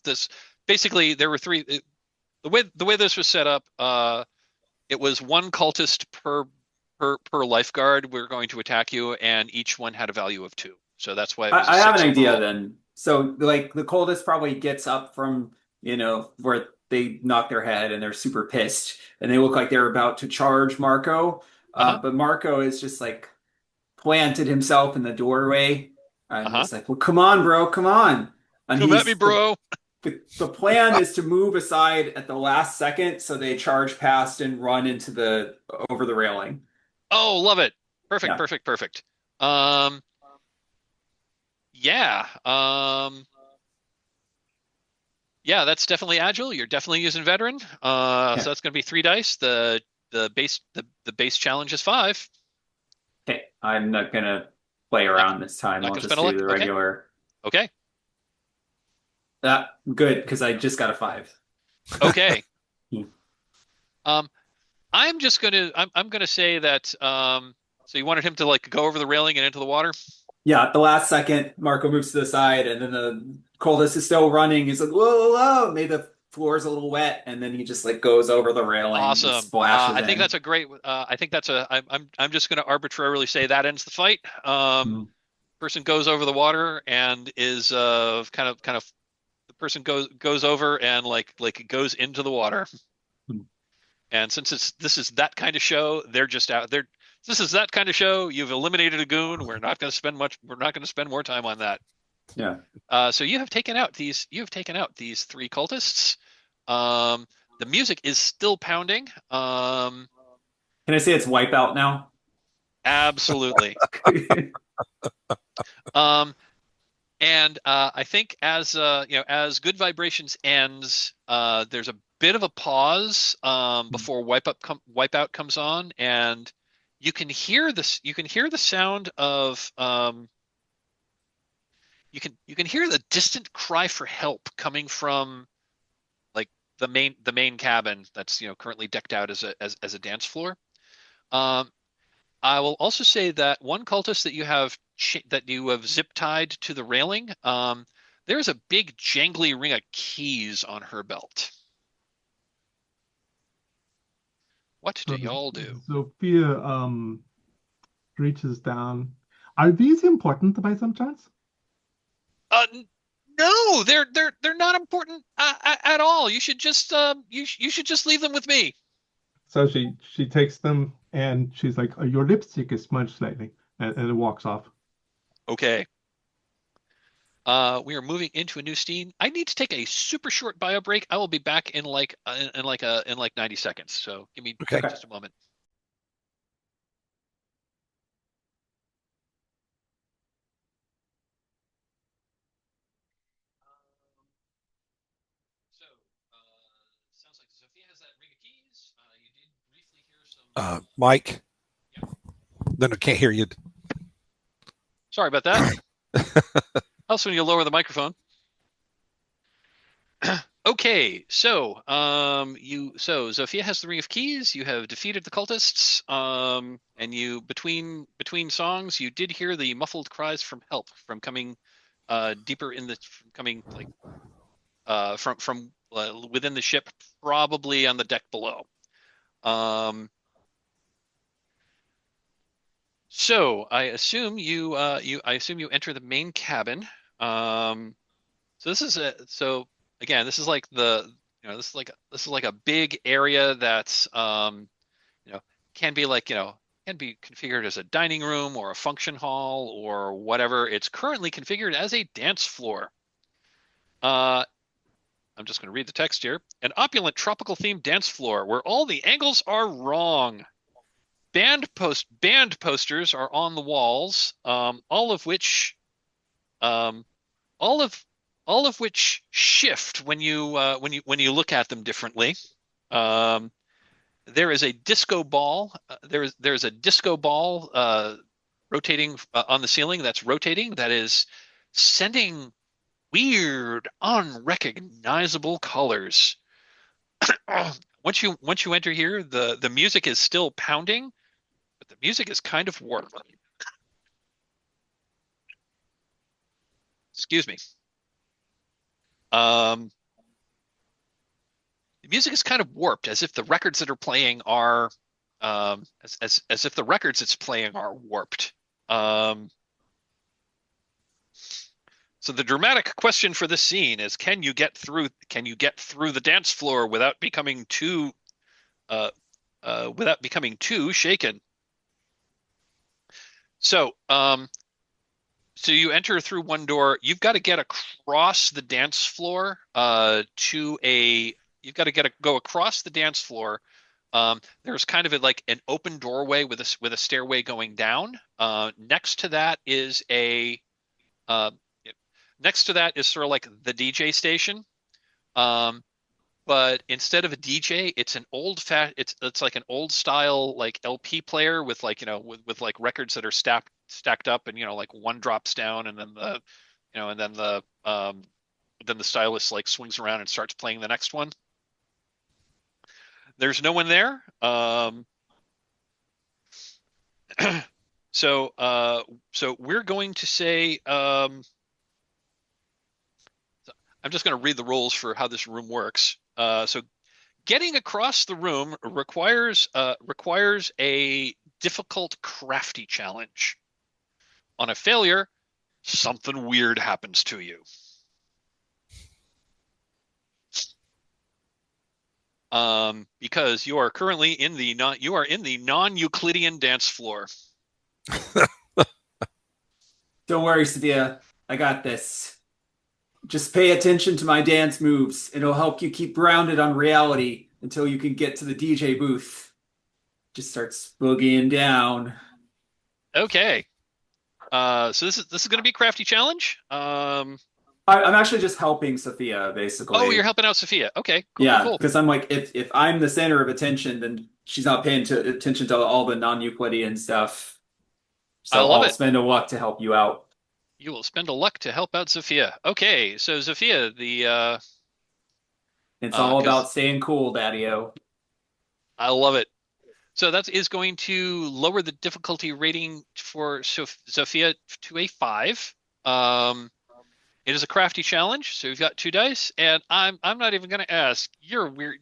this basically there were 3. The way this was set up, it was 1 cultist per lifeguard we're going to attack you, and each one had a value of 2. So that's why it was I have 6 an idea overall. then. So like the coldest probably gets up from, where they knock their head and they're super pissed and they look like they're about to charge Marco. Uh-huh. But Marco is just like planted himself in the doorway and Uh-huh. he's like, well, come on, bro, come on. And Come at me, bro. the plan is to move aside at the last second so they charge past and run into the over the railing. Oh, love it. Perfect, Yeah. perfect, perfect. Um, yeah. Yeah, that's definitely agile. You're definitely using veteran. So Yeah. that's going to be 3 dice. The base challenge is 5. Okay. I'm not gonna play Not around this time. not I'll going to spend just a do luck. the Okay, regular. okay, Good, because I just got a 5. okay. Hmm. Um, I'm gonna say that. So you wanted him to like go over the railing and into the water. Yeah, at the last second, Marco moves to the side, and then the Coldest is still running. He's like, whoa, whoa, whoa. Maybe the floor's a little wet, and then he just like goes over the railing and Awesome. splashes I think in. that's a great. I think that's a. I'm just going to arbitrarily say that ends the fight. Hmm. Person goes over the water and is kind of the person goes over and like goes into the water. And since this is that kind of show, they're just out there. This is that kind of show. You've eliminated a goon. We're not going to spend much. We're not going to spend more time on that. Yeah. So you have taken out these. You have taken out these 3 cultists. Um, the music is still pounding. Can I say it's Wipeout now? Absolutely. Um, and I think as as Good Vibrations ends, there's a bit of a pause before Wipeout comes on, and you can hear this. You can hear the sound of you can hear the distant cry for help coming from like the main cabin that's currently decked out as a dance floor. Um, I will also say that one cultist that you have zip tied to the railing, there's a big jangly ring of keys on her belt. What do So y'all do? Sophia reaches down. Are these important by some chance? Uh, no, they're not important at all. You should just you should just leave them with me. So she takes them and she's like, "Your lipstick is smudged slightly," and it walks off. Okay. We are moving into a new scene. I need to take a super short bio break. I will be back in like 90 seconds. So give Okay. me Okay. just a moment. So, sounds like Sophia has that ring of keys. You did briefly hear some. Mike, Yeah. then I can't hear you. Sorry about that. Also, when you lower the microphone. Okay, so Zofia has the ring of keys. You have defeated the cultists. And you between songs, you did hear the muffled cries from help from coming deeper in the from coming like from within the ship, probably on the deck below. Um, so I assume you enter the main cabin. Um, so again, this is like this is like a big area that's you know can be can be configured as a dining room or a function hall or whatever. It's currently configured as a dance floor. Uh, I'm just going to read the text here. An opulent tropical themed dance floor where all the angles are wrong. Band posters are on the walls, all of which um, all of all of which shift when you look at them differently. Um, there is a disco ball. There's a disco ball rotating on the ceiling that's rotating that is sending weird, unrecognizable colors. Once you enter here, the music is still pounding, but the music is kind of warped. Excuse me. Um, the music is kind of warped, as if the records that are playing are, as if the records it's playing are warped. Um, so the dramatic question for this scene is: Can you get through? Can you get through the dance floor uh, without becoming too shaken? So, so you enter through one door. You've got to get across the dance floor to a. You've got to go across the dance floor There's kind of like an open doorway with a stairway going down. Next to that is uh, sort of like the DJ station. But instead of a DJ, it's it's like an old style like LP player with like with like records that are stacked up, and like one drops down, and then the stylus like swings around and starts playing the next one. There's no one there. So we're going to say I'm just going to read the rules for how this room works. So getting across the room requires a difficult crafty challenge. On a failure, something weird happens to you. Because you are currently in the non-Euclidean dance floor. Don't worry, Sophia. I got this. Just pay attention to my dance moves. It'll help you keep grounded on reality until you can get to the DJ booth. Just starts boogieing down. Okay. So this is going to be a crafty challenge. I'm actually just helping Sophia, basically. Oh, you're helping out Sophia. Okay, cool, yeah, cool. because I'm like, if I'm the center of attention, then she's not paying attention to all the non-Euclidean stuff. So I love I'll it. spend a luck to help you out. You will spend a luck to help out Sophia. Okay, so Sophia, It's all about staying cool, Daddy-O. I love it. So that is going to lower the difficulty rating for Sophia to a 5. It is a crafty challenge, so you've got 2 dice, and I'm not even going to ask. You're weird,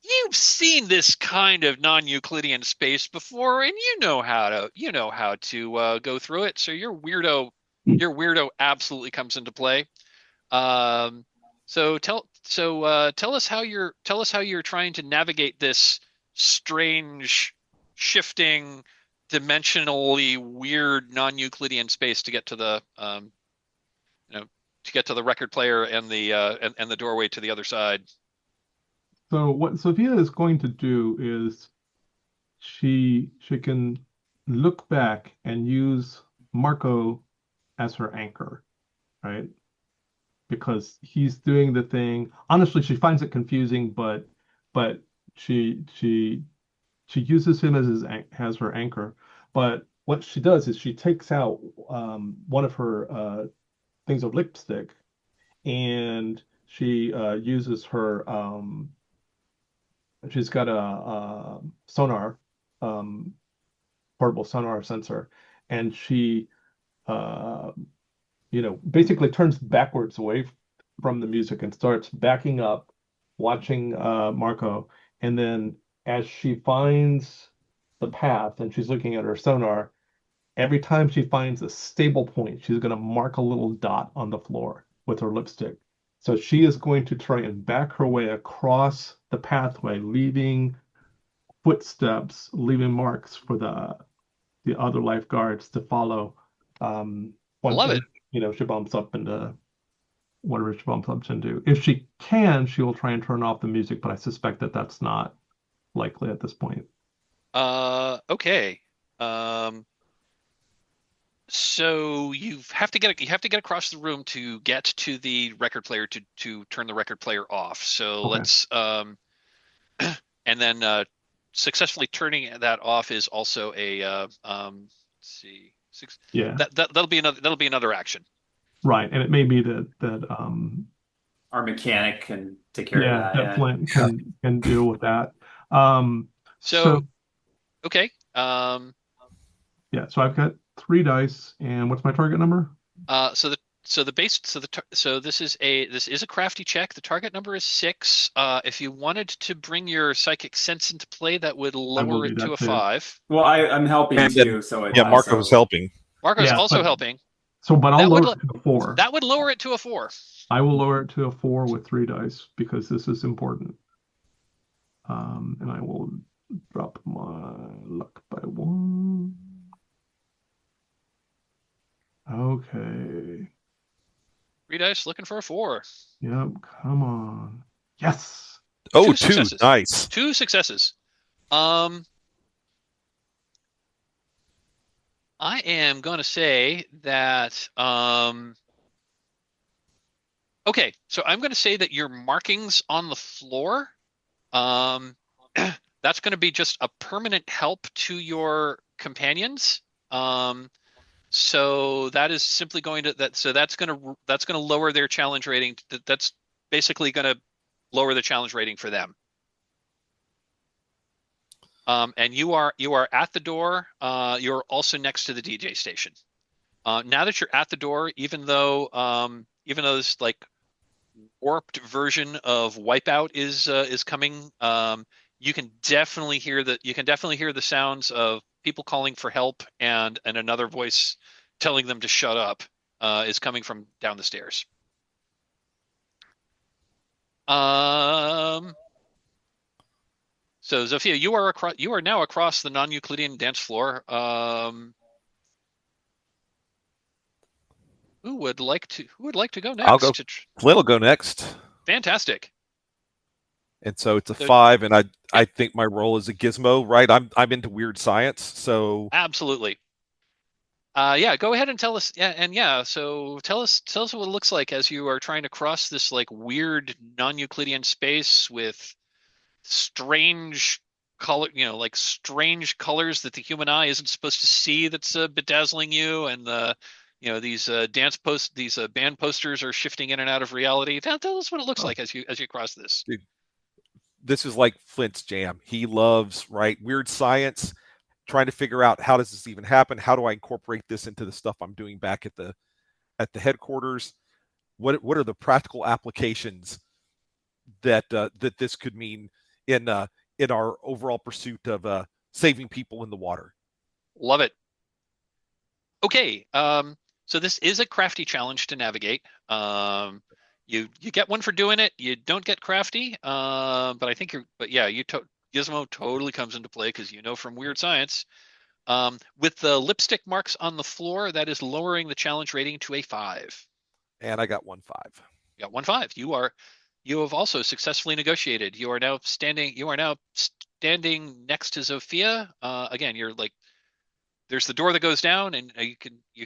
you've seen this kind of non-Euclidean space before, and you know how to go through it. So your weirdo absolutely comes into play. So tell us how you're trying to navigate this strange, shifting, dimensionally weird non-Euclidean space to get to the record player and the doorway to the other side. So what Sophia is going to do is she can look back and use Marco as her anchor, right? Because he's doing the thing. Honestly, she finds it confusing, but she uses him as her anchor. But what she does is she takes out one of her things of lipstick, and she uses her she's got a sonar, portable sonar sensor, and she basically turns backwards away from the music and starts backing up, watching Marco. And then as she finds the path and she's looking at her sonar, every time she finds a stable point, she's going to mark a little dot on the floor with her lipstick. So she is going to try and back her way across the pathway, leaving footsteps, leaving marks for the other lifeguards to follow. I love it. She bumps up into whatever she bumps up into. If she can, she will try and turn off the music, but I suspect that that's not likely at this point. Okay. So you have to get across the room to get to the record player to turn the record player off. So Okay. let's and then successfully turning that off is also a let's see, 6. Yeah. That'll be another action. Right, and it may be that our mechanic can take care of that. Flint can deal with that. So okay. Yeah, so I've got 3 dice, and what's my target number? So this is a crafty check. The target number is 6. If you wanted to bring your psychic sense into play, that would lower it to a 5. Well, I'm helping too, so Marco's helping. Marco's also helping. So, but I'll lower it to a 4. That would lower it to a 4. I will lower it to a 4 with 3 dice because this is important. And I will drop my luck by 1. Okay. 3 dice, looking for a 4. Yep, come on. Yes. Oh, Two two. successes. Nice. Two successes. I am going to say that, okay, so I'm going to say that your markings on the floor, that's going to be just a permanent help to your companions. So that is simply going to that's going to lower their challenge rating. That's basically going to lower the challenge rating for them. And you are at the door. You're also next to the DJ station. Now that you're at the door, even though this like warped version of Wipeout is coming, you can definitely hear the sounds of people calling for help, and another voice telling them to shut up is coming from down the stairs. So Zofia, you are now across the non-Euclidean dance floor. Who would like to go I'll go. next? Flint will go next. Fantastic. And so it's a So, 5, and I yep, think my role is a gizmo, right? I'm into weird science, so absolutely. Yeah, go ahead and tell us. Yeah, and yeah, so tell us what it looks like as you are trying to cross this like weird non-Euclidean space with strange color, like strange colors that the human eye isn't supposed to see. That's bedazzling you, and these these band posters are shifting in and out of reality. Tell us what it looks like as you cross this. dude, this is like Flint's jam. He loves weird science, trying to figure out how does this even happen? How do I incorporate this into the stuff I'm doing back at the headquarters? What are the practical applications that this could mean in our overall pursuit of saving people in the water? Love it. Okay, so this is a crafty challenge to navigate. You get one for doing it. You don't get crafty, but I think Gizmo totally comes into play because from weird science. With the lipstick marks on the floor, that is lowering the challenge rating to a 5. And I got 1-5. You got 1-5. You have also successfully negotiated. You are now standing next to Zofia. Again, you're like, there's the door that goes down, and you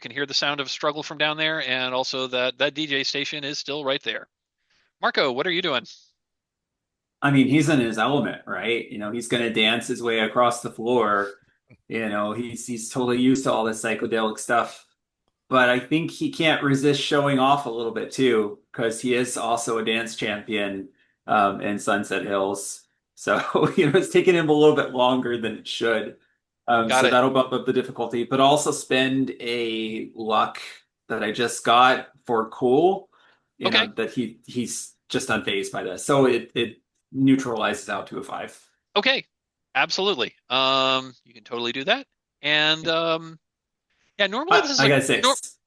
can hear the sound of struggle from down there, and also that DJ station is still right there. Marco, what are you doing? I mean, he's in his element, right? He's going to dance his way across the floor. He's totally used to all this psychedelic stuff. But I think he can't resist showing off a little bit too, because he is also a dance champion in Sunset Hills. So, it's taking him a little bit longer than it should. Got So it. that'll bump up the difficulty, but also spend a luck that I just got for cool, Okay. that he's just unfazed by this. So it neutralizes out to a 5. Okay. Absolutely. You can totally do that. And yeah, normally this is I a got 6.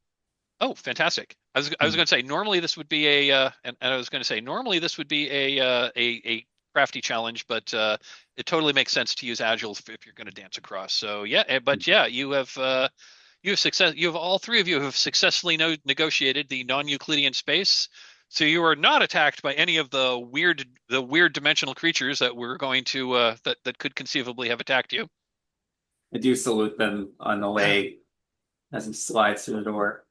Oh, fantastic. I was going to say normally this would be and I was going to say normally this would be a crafty challenge, but it totally makes sense to use agile if you're going to dance across. So yeah, but yeah, you have all three of you have successfully negotiated the non-Euclidean space. So you are not attacked by any of the weird dimensional creatures that we're going to that could conceivably have attacked you. I do salute them on the way as he slides through the door.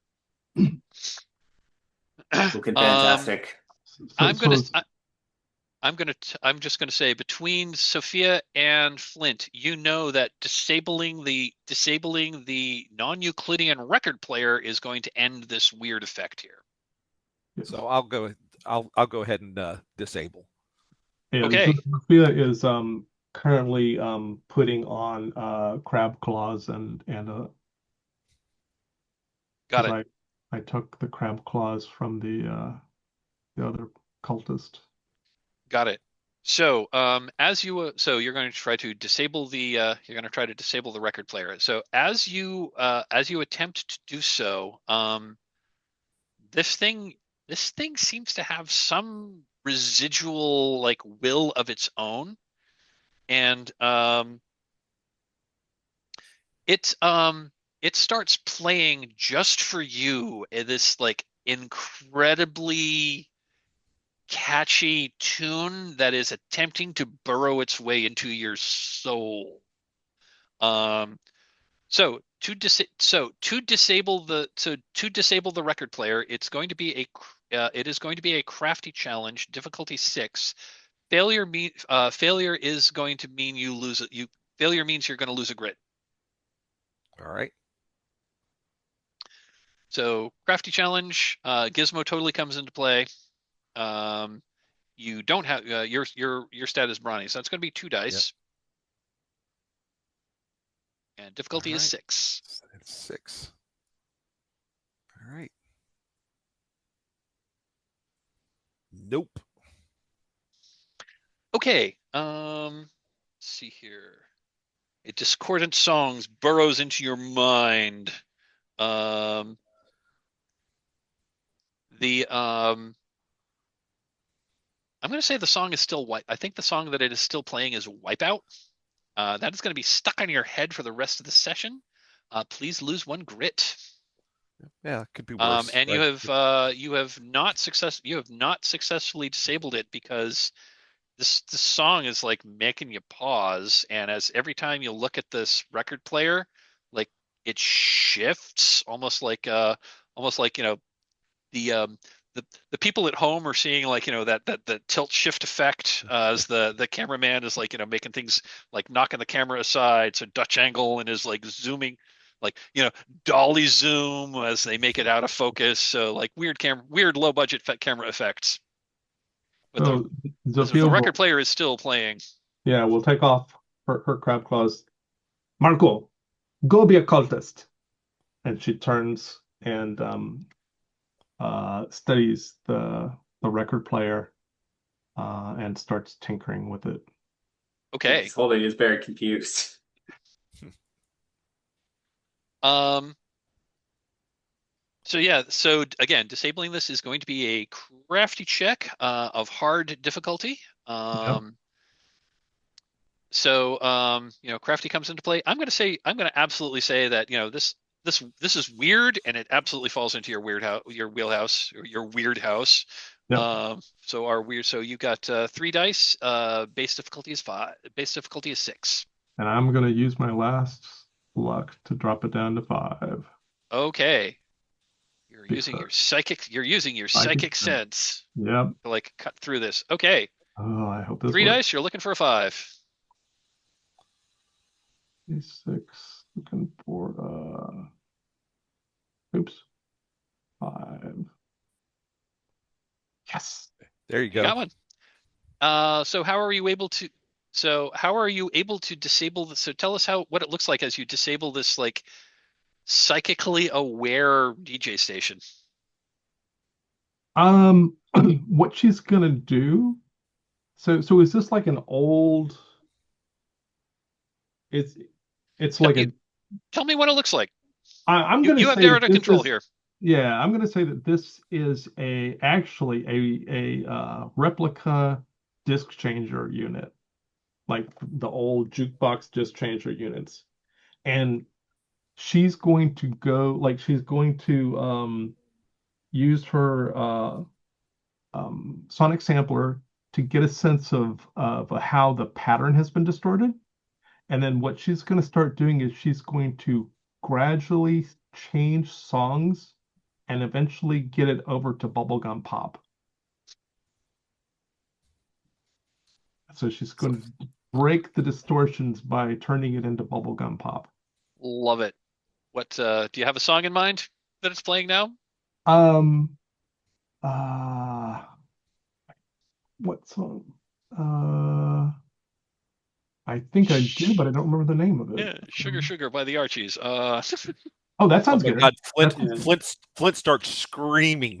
Looking fantastic. I'm just gonna say between Sophia and Flint, that disabling the non-Euclidean record player is going to end this weird effect here. So I'll go ahead and disable. And Okay. Sophia is currently putting on crab claws and Got it. I took the crab claws from the other cultist. Got it. So you're going to try to disable the record player. So as you attempt to do so, this thing seems to have some residual like will of its own, and it starts playing just for you this like incredibly catchy tune that is attempting to burrow its way into your soul. So to disable the record player, it is going to be a crafty challenge, difficulty 6. Failure is going to mean you lose it. Failure means you're going to lose a grit. All right. So crafty challenge, Gizmo totally comes into play. You don't have your stat is brawny, so that's going to be 2 dice. Yep. And difficulty is 6. It's 6. All right. Nope. Okay. Let's see here. A discordant songs burrows into your mind. I'm going to say the song is still I think the song that it is still playing is Wipeout. That is going to be stuck on your head for the rest of the session. Please lose 1 grit. Yeah, it could be worse. And you have not successfully disabled it because this song is like making you pause, and as every time you look at this record player, like it shifts almost like the people at home are seeing like that tilt shift effect as the cameraman is like making things like knocking the camera aside, so Dutch angle, and is like zooming, like dolly zoom as they make it out of focus, so like weird low budget camera effects. But the record player is still playing. Yeah, we'll take off her crab claws. Marco, go be a cultist. And she turns and studies the record player and starts tinkering with it. Okay. He's holding is very confused. So again, disabling this is going to be a crafty check of hard difficulty. So crafty comes into play. I'm going to absolutely say that this is weird, and it absolutely falls into your wheelhouse, or your weird house. Yep. So you got 3 dice. Base difficulty is 5. Base difficulty is 6. And I'm going to use my last luck to drop it down to 5. Okay. You're using your psychic sense. Yep. To like cut through this. Okay. Oh, I hope this 3 works. dice. You're looking for a 5. 6. Looking for oops. 5. Yes. There you go. You got one. So how are you able to disable this? So tell us what it looks like as you disable this like psychically aware DJ station. What she's gonna do. So is this like an old? It's like Tell me what it looks like. I'm gonna. You have narrative control here. Yeah, I'm gonna say that this is actually a replica disc changer unit, like the old jukebox disc changer units, and she's going to use her sonic sampler to get a sense of how the pattern has been distorted. And then what she's going to start doing is she's going to gradually change songs and eventually get it over to bubblegum pop. So she's going to break the distortions by turning it into bubblegum pop. Love it. What do you have a song in mind that it's playing now? What song? I think I do, but I don't remember the name of it. Yeah, Sugar by the Archies. Oh, that sounds good. God, Flint starts screaming.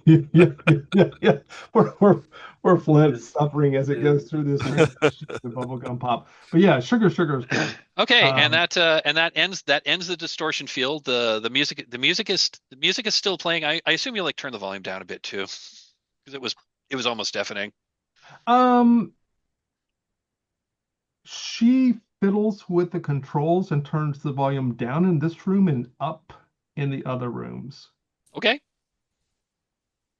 Yeah. We're Flint suffering as it goes through this the bubblegum pop. But yeah, Sugar is good. Okay, and that ends the distortion field. The music is still playing. I assume you like turn the volume down a bit too, because it was almost deafening. She fiddles with the controls and turns the volume down in this room and up in the other rooms. Okay.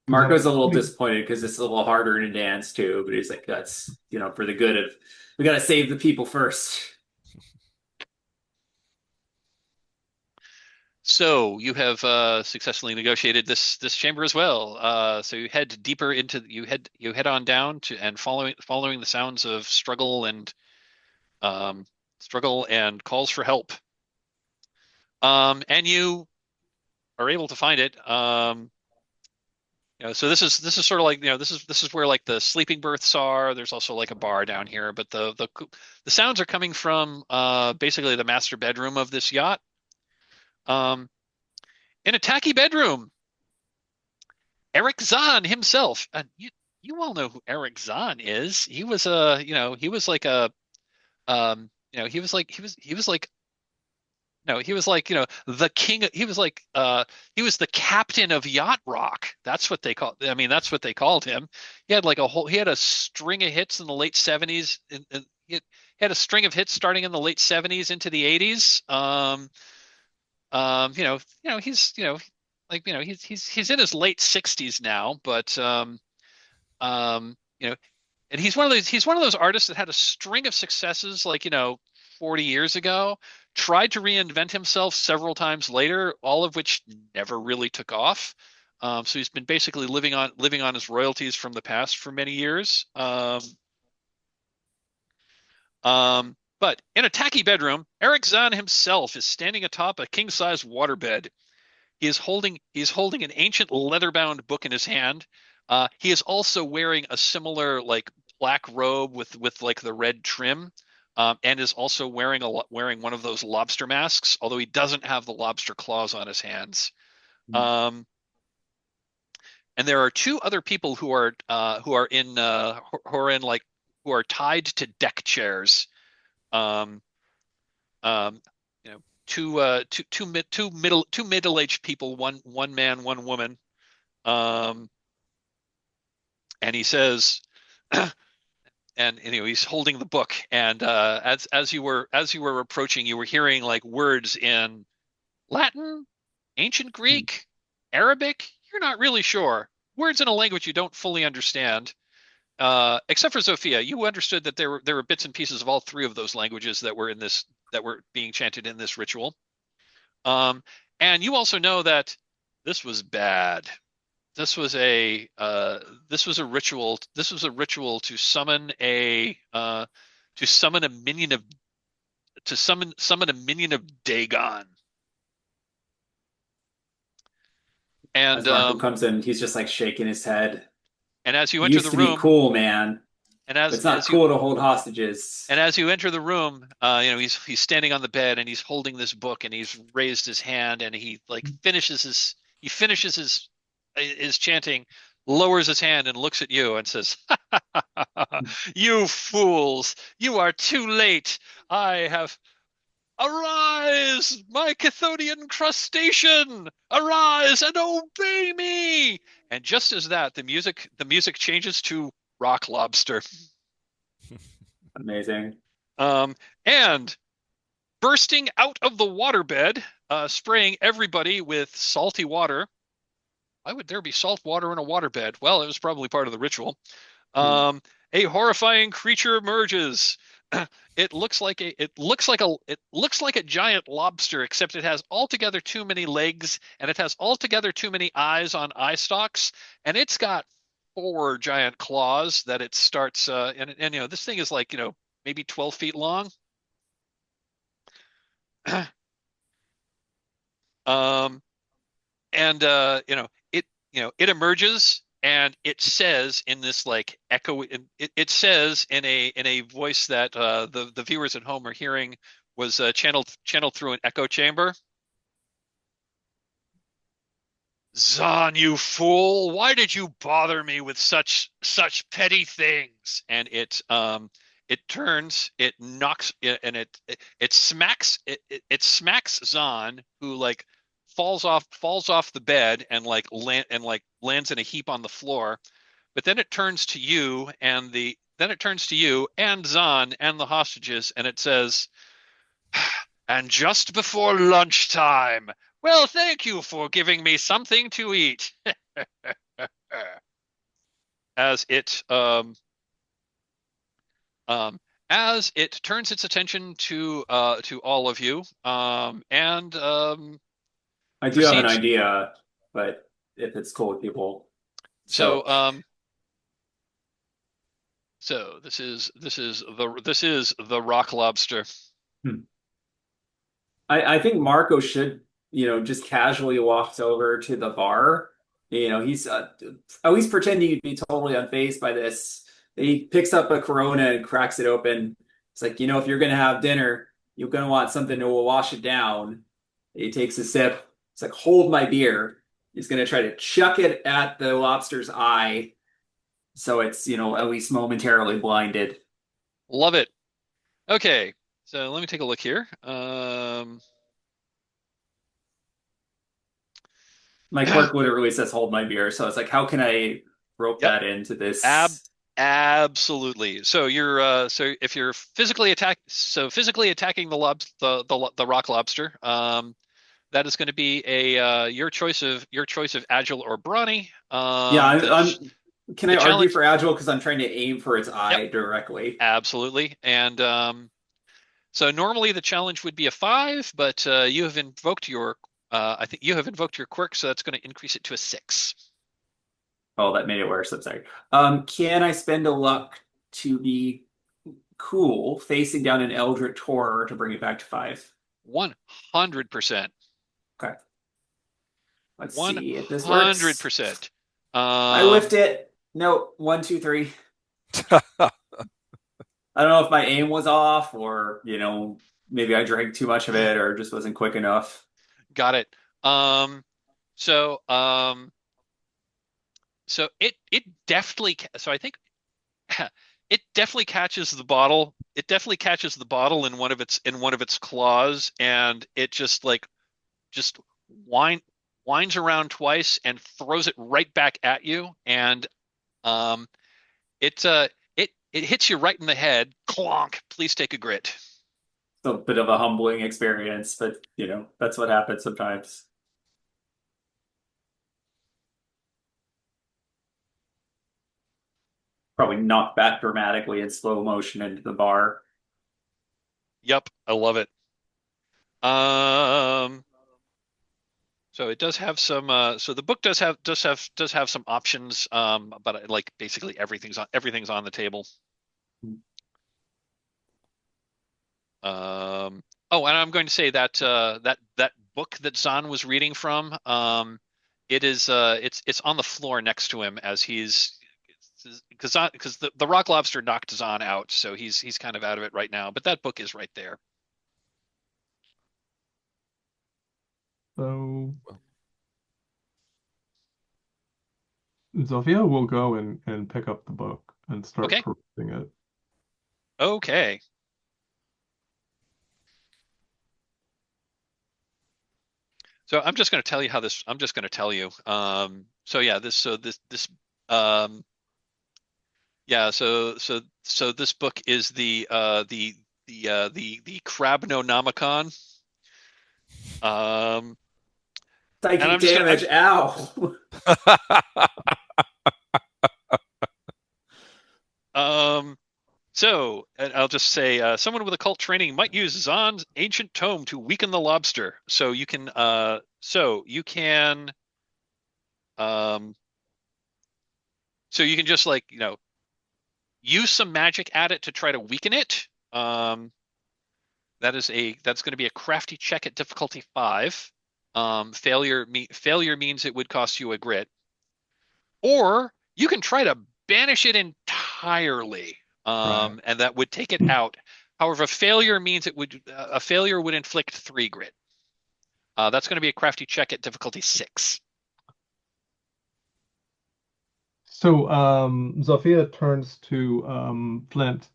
Marco's a little disappointed because it's a little harder to dance too, but he's like, that's, for the good of, we got to save the people first. So you have successfully negotiated this chamber as well. So you head deeper into you head on down to and following the sounds of struggle and calls for help. And you are able to find it. So this is sort of like this is where like the sleeping berths are. There's also like a bar down here, but the sounds are coming from basically the master bedroom of this yacht. In a tacky bedroom, Eric Zahn himself. You all know who Eric Zahn is. He was he was like a he was like no, he was like, the king. He was like, he was the captain of yacht rock. That's what they called. I mean, that's what they called him. He had like he had a string of hits in the late '70s. He had a string of hits starting in the late '70s into the '80s. He's, he's in his late '60s now, but, and he's one of those artists that had a string of successes, like, 40 years ago, tried to reinvent himself several times later, all of which never really took off. So he's been basically living on his royalties from the past for many years. But in a tacky bedroom, Eric Zahn himself is standing atop a king-size waterbed. He is holding an ancient leather-bound book in his hand. He is also wearing a similar like black robe with like the red trim, and is also wearing one of those lobster masks, although he doesn't have the lobster claws on his hands. And there are two other people who are tied to deck chairs. Two middle-aged people, one man, one woman. And he says, and he's holding the book, and as you were approaching, you were hearing like words in Latin, ancient Greek, Arabic. You're not really sure. Words in a language you don't fully understand. Except for Zofia, you understood that there were bits and pieces of all three of those languages that were being chanted in this ritual. And you also know that this was bad. This was a ritual. This was a ritual to summon a minion of Dagon. And as Marco comes in, he's just like shaking his head. And as you enter the room, used to be cool, man. And as it's not cool to hold hostages. And as you enter the room, he's standing on the bed and he's holding this book and he's raised his hand and he like finishes his chanting, lowers his hand and looks at you and says, "You fools! You are too late. Arise, my Chthonian crustacean! Arise and obey me!" And just as that, the music changes to Rock Lobster. Amazing. And bursting out of the waterbed, spraying everybody with salty water. Why would there be salt water in a waterbed? Well, it was probably part of the ritual. A horrifying creature emerges. It looks like a giant lobster, except it has altogether too many legs and it has altogether too many eyes on eye stalks, and it's got 4 giant claws that it starts. And this thing is like maybe 12 feet long. It emerges. And it says in this like echo, it says in a voice that the viewers at home are hearing was channeled through an echo chamber. "Zahn, you fool! Why did you bother me with such petty things?" And it turns, it knocks, and it smacks Zahn, who like falls off the bed and lands in a heap on the floor. But then it turns to you and Zahn and the hostages, and it says, "And just before lunchtime, well, thank you for giving me something to eat." as as it turns its attention to all of you, and I do have an proceeds. idea, but if it's cool with people. So So so this is the rock lobster. hmm. I think Marco should, just casually walks over to the bar. He's he's pretending to be totally unfazed by this. He picks up a Corona and cracks it open. It's like, if you're gonna have dinner, you're gonna want something to wash it down. He takes a sip. It's like, hold my beer. He's gonna try to chuck it at the lobster's eye, so it's, at least momentarily blinded. Love it. Okay, so let me take a look here. My quirk literally says hold my beer, so it's like, how can I rope Yep. that into Ab this? Absolutely. So if you're physically attacking the rock lobster, that is going to be a your choice of agile or brawny. Yeah, The can I the argue challenge, for agile because I'm trying to aim for its yep, eye directly? absolutely. And so normally the challenge would be a 5, but you have invoked your I think you have invoked your quirk, so that's going to increase it to a 6. Oh, that made it worse. I'm sorry. Can I spend a luck to be cool, facing down an Eldritch Horror to bring it back to 5? 100%. Okay, let's see if this works. 100%. I lift it. No, 1, 2, 3. I don't know if my aim was off, or maybe I drank too much of it, or just wasn't quick enough. Got it. So so it definitely so I think it definitely catches the bottle. It definitely catches the bottle in one of its claws, and it just whine, winds around twice and throws it right back at you, and um it hits you right in the head. Clonk. Please take a grit. It's a bit of a humbling experience, but that's what happens sometimes. Probably knocked back dramatically in slow motion into the bar. Yep, I love it. Um, so it does have some. So the book does have some options. But like basically everything's on the table. Oh, and I'm going to say that that book that Zahn was reading from. It is it's on the floor next to him as he's because the rock lobster knocked Zahn out, so he's kind of out of it right now. But that book is right there. So Zofia will go and pick up the book and start Okay. perusing it. Okay. So I'm just going to tell you how this. I'm just going to tell you. So yeah, um, yeah. So this book is the Crabnonomicon. And Psychic I'm just gonna. damage, ow! So and I'll just say someone with occult training might use Zahn's ancient tome to weaken the lobster. Um, so you can just use some magic at it to try to weaken it. That's going to be a crafty check at difficulty 5. Failure means it would cost you a grit. Or you can try to banish it entirely, Right. and that would take it out. However, a failure would inflict 3 grit. That's going to be a crafty check at difficulty 6. So Zofia turns to Flint.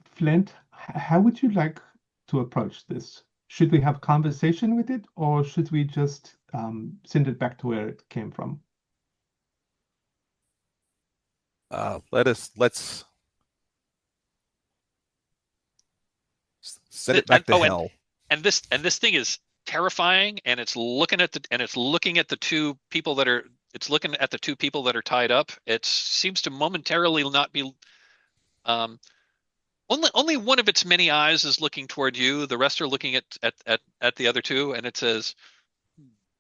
Flint, how would you like to approach this? Should we have a conversation with it, or should we just send it back to where it came from? Let's send it back to hell. And this thing is terrifying, and it's looking at the 2 people that are it's looking at the two people that are tied up. It seems to momentarily not be. Only one of its many eyes is looking toward you. The rest are looking at the other two, and it says,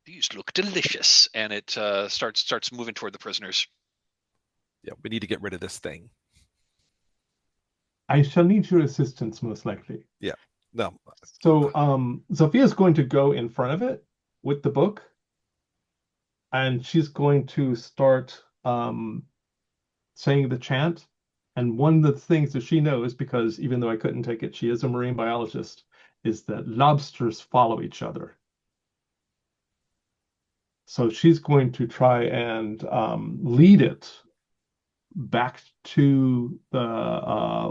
"These look delicious." And it starts moving toward the prisoners. Yeah, we need to get rid of this thing. I shall need your assistance, most likely. Yeah. No. So Sophia's going to go in front of it with the book, and she's going to start saying the chant. And one of the things that she knows, because even though I couldn't take it, she is a marine biologist, is that lobsters follow each other. So she's going to try and lead it back to the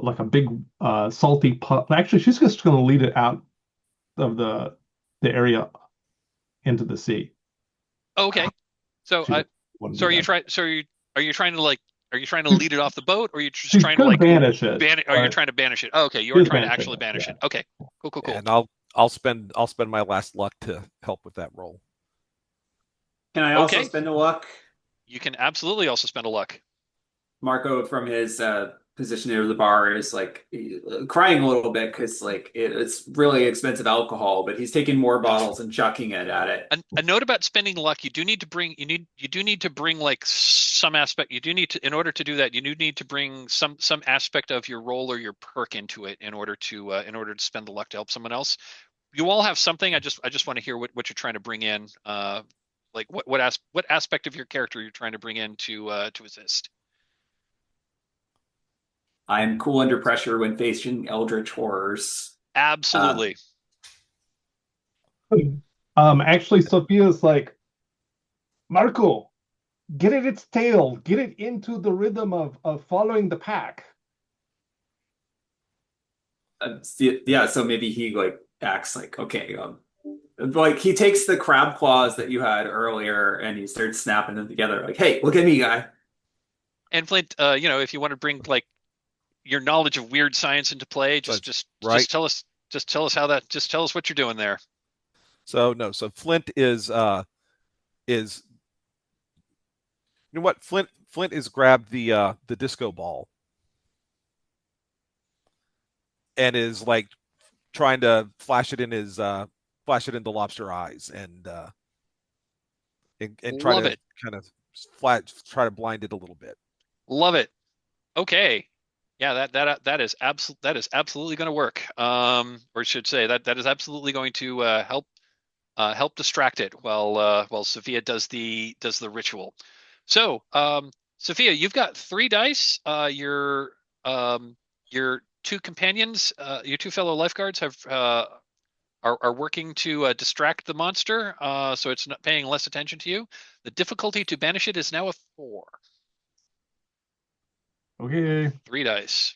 like a big salty pot. Actually, she's just going to lead it out of the area into the sea. Okay. So are you trying to lead it off the boat, or are you just trying to banish it? You're trying to banish it? Oh, okay, you're trying to actually banish it. Okay, cool. And I'll spend my last luck to help with that roll. Can I also spend a luck? You can absolutely also spend a luck. Marco, from his position near the bar, is like crying a little bit because like it's really expensive alcohol, but he's taking more bottles and chucking it at it. A note about spending luck: you do need to bring like some aspect. You do need to, in order to do that, you do need to bring some aspect of your roll or your perk into it in order to spend the luck to help someone else. You all have something. I just want to hear what you're trying to bring in. Like what aspect of your character you're trying to bring in to assist. I'm cool under pressure when facing eldritch horrors. Absolutely. Actually, Sophia's like, Marco, get it its tail, get it into the rhythm of following the pack. Yeah, so maybe he like acts like, okay, like he takes the crab claws that you had earlier and he starts snapping them together. Like, hey, look at me, guy. And Flint, if you want to bring like your knowledge of weird science into play, just tell us what you're doing there. So Flint is you know what? Flint is grabbed the disco ball and is like trying to flash it in the lobster eyes and try Love to it. kind of try to blind it a little bit. Love it. Okay. Yeah, that is absolutely going to work. Or I should say that is absolutely going to help distract it while Sophia does the ritual. So, Sophia, you've got 3 dice. Your two companions, your 2 fellow lifeguards are working to distract the monster, so it's not paying less attention to you. The difficulty to banish it is now a 4. Okay. 3 dice.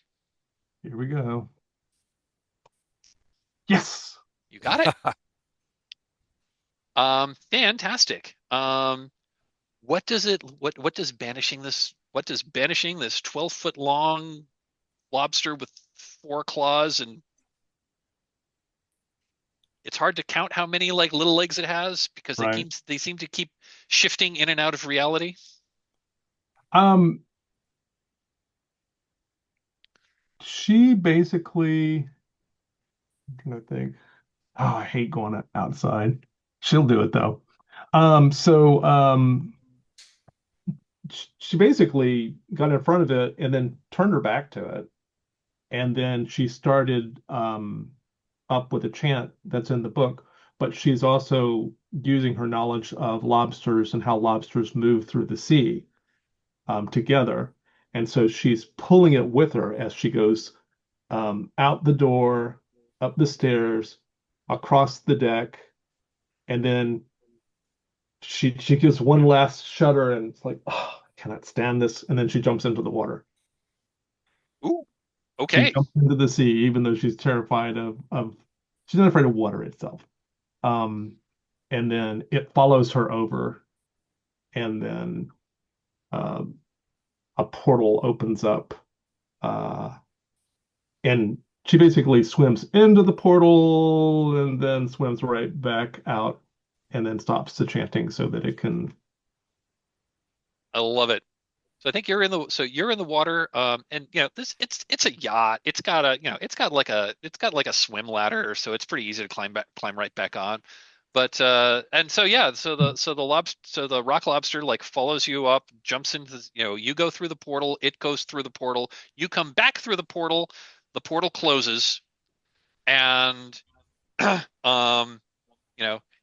Here we go. Yes. You got it. Fantastic. What does banishing this 12-foot long lobster with 4 claws, and it's hard to count how many like little legs it has because they seem to keep shifting in and out of reality. She basically, I'm trying to think. Oh, I hate going outside. She'll do it though. She basically got in front of it and then turned her back to it. And then she started up with a chant that's in the book, but she's also using her knowledge of lobsters and how lobsters move through the sea together. And so she's pulling it with her as she goes out the door, up the stairs, across the deck, and then she gives one last shudder and it's like, oh, I cannot stand this. And then she jumps into the water. Ooh, okay. She jumps into the sea, even though she's terrified of she's not afraid of water itself. And then it follows her over, and then a portal opens up, and she basically swims into the portal and then swims right back out and then stops the chanting so that it can I love it. So I think you're in the water, and this it's a yacht. It's got like a swim ladder, so it's pretty easy to climb right back on. But and so yeah, so the rock lobster like follows you up, jumps into you go through the portal, it goes through the portal, you come back through the portal closes, and um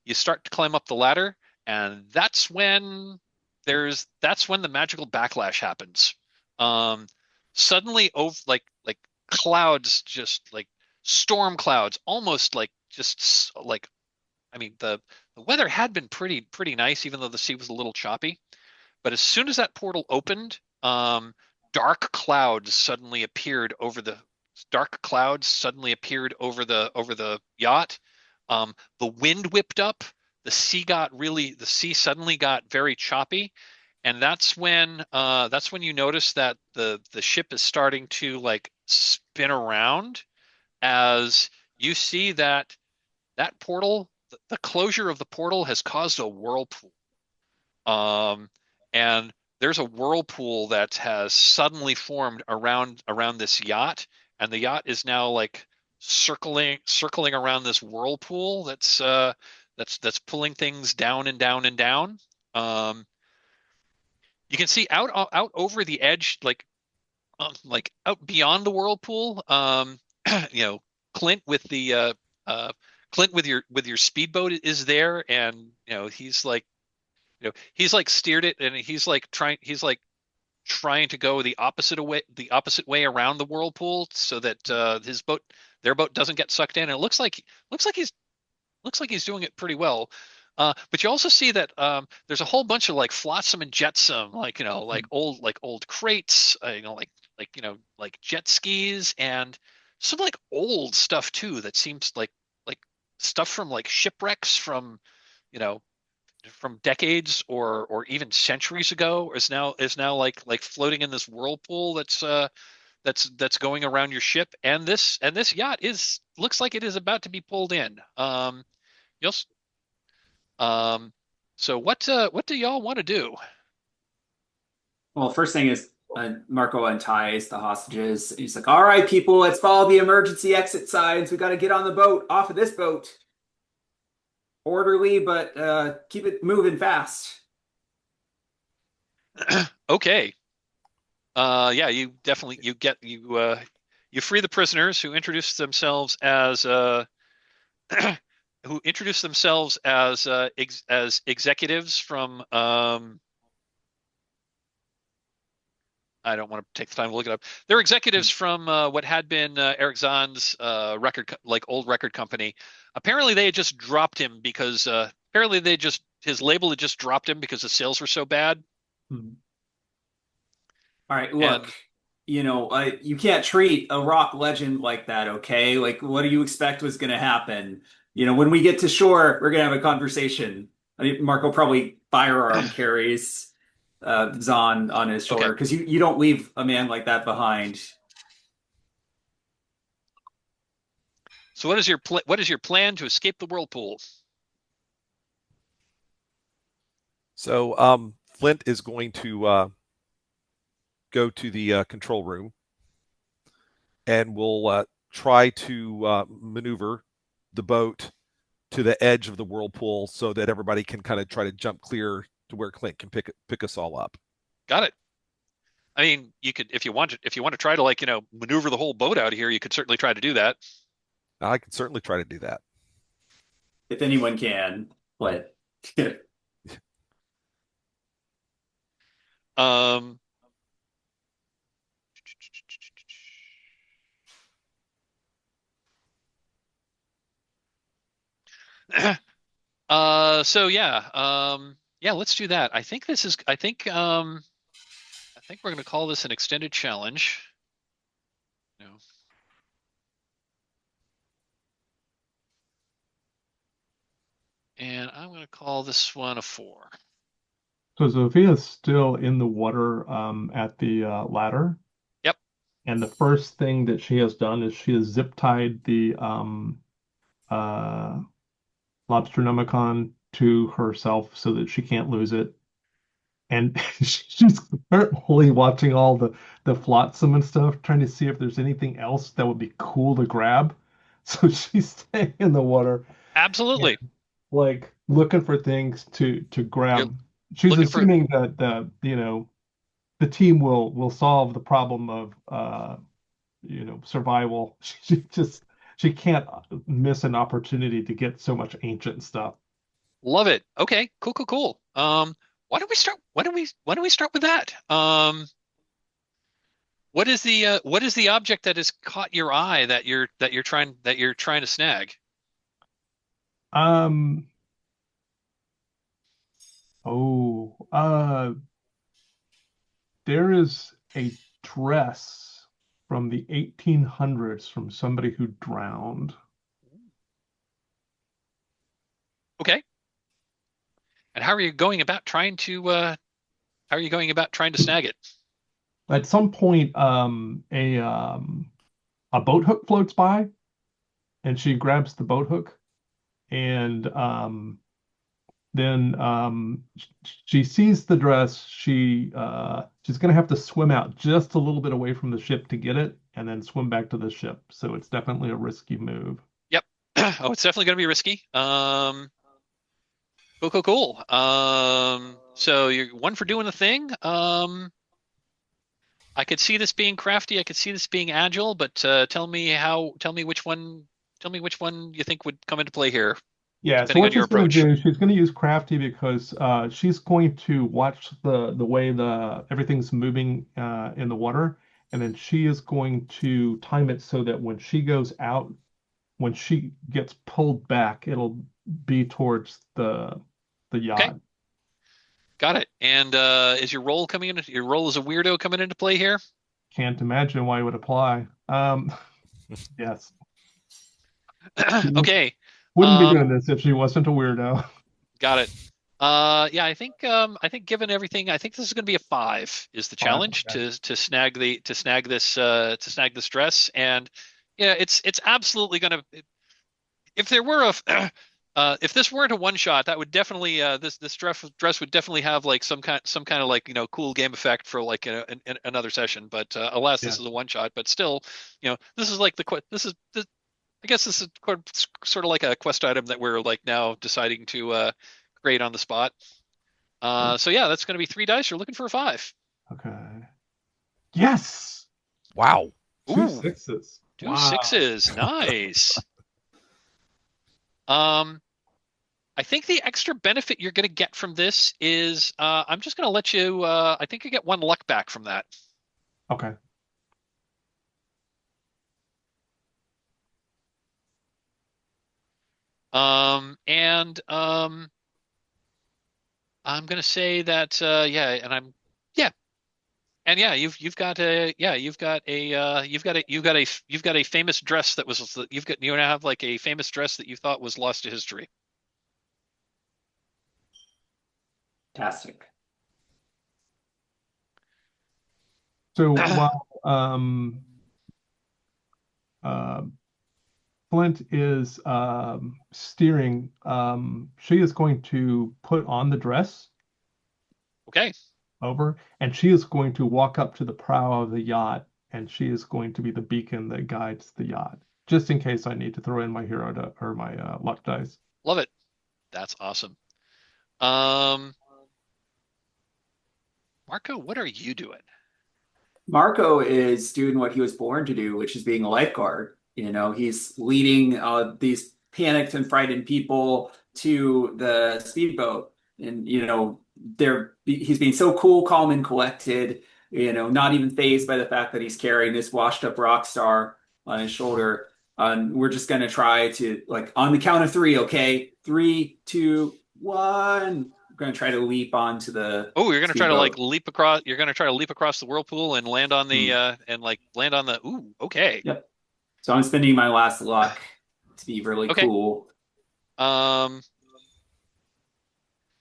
you start to climb up the ladder, and that's when the magical backlash happens. Um, Suddenly, over like clouds, just like storm clouds, almost like like I mean the weather had been pretty nice, even though the sea was a little choppy. But as soon as that portal opened, dark clouds suddenly appeared over the over the yacht. The wind whipped up. The sea suddenly got very choppy, and that's when you notice that the ship is starting to like spin around as you see that the closure of the portal has caused a whirlpool. Um, and there's a whirlpool that has suddenly formed around this yacht, and the yacht is now like circling around this whirlpool that's pulling things down and down and down. Um, you can see out over the edge, like out beyond the whirlpool. You know, Clint with the Clint with your speedboat is there, and he's like steered it, and he's like trying to go the opposite way around the whirlpool so that their boat doesn't get sucked in. And it looks like he's doing it pretty well. But you also see that there's a whole bunch of like flotsam and jetsam, like old crates, like jet skis, and some like old stuff too that seems like stuff from like shipwrecks you know from decades or even centuries ago is now like floating in this whirlpool that's going around your ship, and this yacht is looks like it is about to be pulled in. You'll um so what do y'all want to do? Well, first thing is Marco unties the hostages. He's like, "All right, people, let's follow the emergency exit signs. We got to get on the boat, off of this boat. Orderly, but keep it moving fast." Okay. Yeah, you definitely you free the prisoners who introduce themselves as as executives from I don't want to take the time to look it up. They're executives from what had been Eric Zahn's old record company. Apparently, they had just dropped him because apparently his label had just dropped him because the sales were so bad. Hmm. All right, And look, you can't treat a rock legend like that, okay? Like, what do you expect was going to happen? When we get to shore, we're going to have a conversation. I mean, Marco probably firearm carries Zahn on his okay, shoulder because you don't leave a man like that behind. so what is your plan to escape the whirlpool? So Flint is going to go to the control room, and we'll try to maneuver the boat to the edge of the whirlpool so that everybody can kind of try to jump clear to where Clint can pick us all up. Got it. I mean, you could if you want to try to maneuver the whole boat out of here, you could certainly try to do that. I can certainly try to do that. If anyone can, but Um, so yeah, yeah, let's do that. I think we're going to call this an extended challenge. No. And I'm going to call this one a 4. So Sophia's still in the water at the ladder. Yep. And the first thing that she has done is she has zip tied the Lobsternomicon to herself so that she can't lose it. and she's currently watching all the flotsam and stuff, trying to see if there's anything else that would be cool to grab. So she's staying in the water and Absolutely. like looking for things to You're grab. She's looking for assuming that the team will solve the problem of survival. She can't miss an opportunity to get so much ancient stuff. love it. Okay, cool, cool, cool. Why don't we start with that? What is the object that has caught your eye that you're trying to snag? Um, oh, there is a dress from the 1800s from somebody who drowned. Okay. And how are you going about trying to snag it? At some point, a boat hook floats by, and she grabs the boat hook, and then she sees the dress. She's gonna have to swim out just a little bit away from the ship to get it, and then swim back to the ship. So it's definitely a risky move. Yep. Oh, it's definitely going to be risky. Cool, cool, cool. So you're one for doing the thing. I could see this being crafty. I could see this being agile, but tell me which one you think would come into play here, Yeah, so depending on what your she's going to approach. do, she's going to use crafty because she's going to watch the way the everything's moving in the water, and then she is going to time it so that when she goes out, when she gets pulled back, it'll be towards the Okay, yacht. got it. And is your role coming in? Your role as a weirdo coming into play here? Can't imagine why it would apply. Yes, she Okay. wouldn't be doing Um, this if she wasn't a weirdo. got it. Yeah, I think given everything, I think this is going to be a five is the Five, challenge okay. to snag this dress. And yeah, it's absolutely going to, if there were a if this weren't a one shot, that would definitely this dress would definitely have like some kind of like cool game effect for like another session. But alas, Yeah. this is a one shot. But still, this is like I guess this is sort of like a quest item that we're like now deciding to create on the spot. So yeah, that's going to be three dice. You're looking for a five. Okay. Yes, Wow. two Ooh, sixes. two Wow. sixes. Nice. Um, I think the extra benefit you're going to get from this is I'm just going to let you. I think you get one luck back from that. Okay. And I'm going to say that yeah, and I'm yeah, and yeah, you've got a yeah, you've got a famous dress that was you now have like a famous dress that you thought was lost to history. Fantastic. So while uh, Flint is steering, she is going to put on the dress Okay, over, and she is going to walk up to the prow of the yacht, and she is going to be the beacon that guides the yacht, just in case I need to throw in my hero or my luck dice. love it. That's awesome. Um, Marco, what are you doing? Marco is doing what he was born to do, which is being a lifeguard. He's leading these panicked and frightened people to the speedboat, and he's being so cool, calm, and collected. Not even fazed by the fact that he's carrying this washed-up rock star on his shoulder. We're just gonna try to like on the count of three, okay? Three, two, one. We're gonna try to leap onto the Oh, you're gonna try to like speedboat. leap across. You're gonna try to leap across the whirlpool and land on the Hmm. land on the. Ooh, okay, Yep. So I'm spending my last luck to be really okay. cool. Um,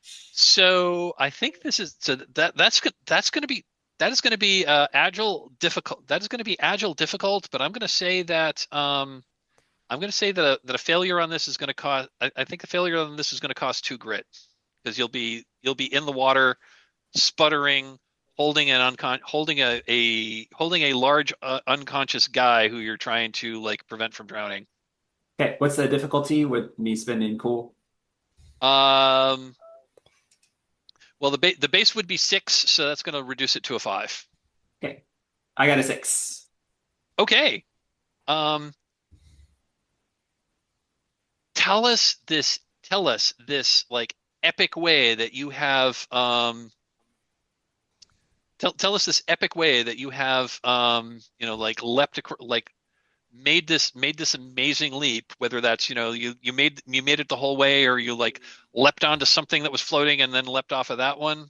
so I think this is so that's going to be that is going to be agile difficult. That is going to be agile difficult. But I'm going to say that a failure on this is going to cost. I think the failure on this is going to cost two grit because you'll be in the water sputtering, holding a large unconscious guy who you're trying to like prevent from drowning. Okay, what's the difficulty with me spending cool? Um, well, the base would be 6, so that's going to reduce it to a 5. Okay, I got a 6. Okay. Um, tell us this like epic way that you have tell us this epic way that you have like made this amazing leap, whether that's you made it the whole way, or you like leapt onto something that was floating and then leapt off of that one.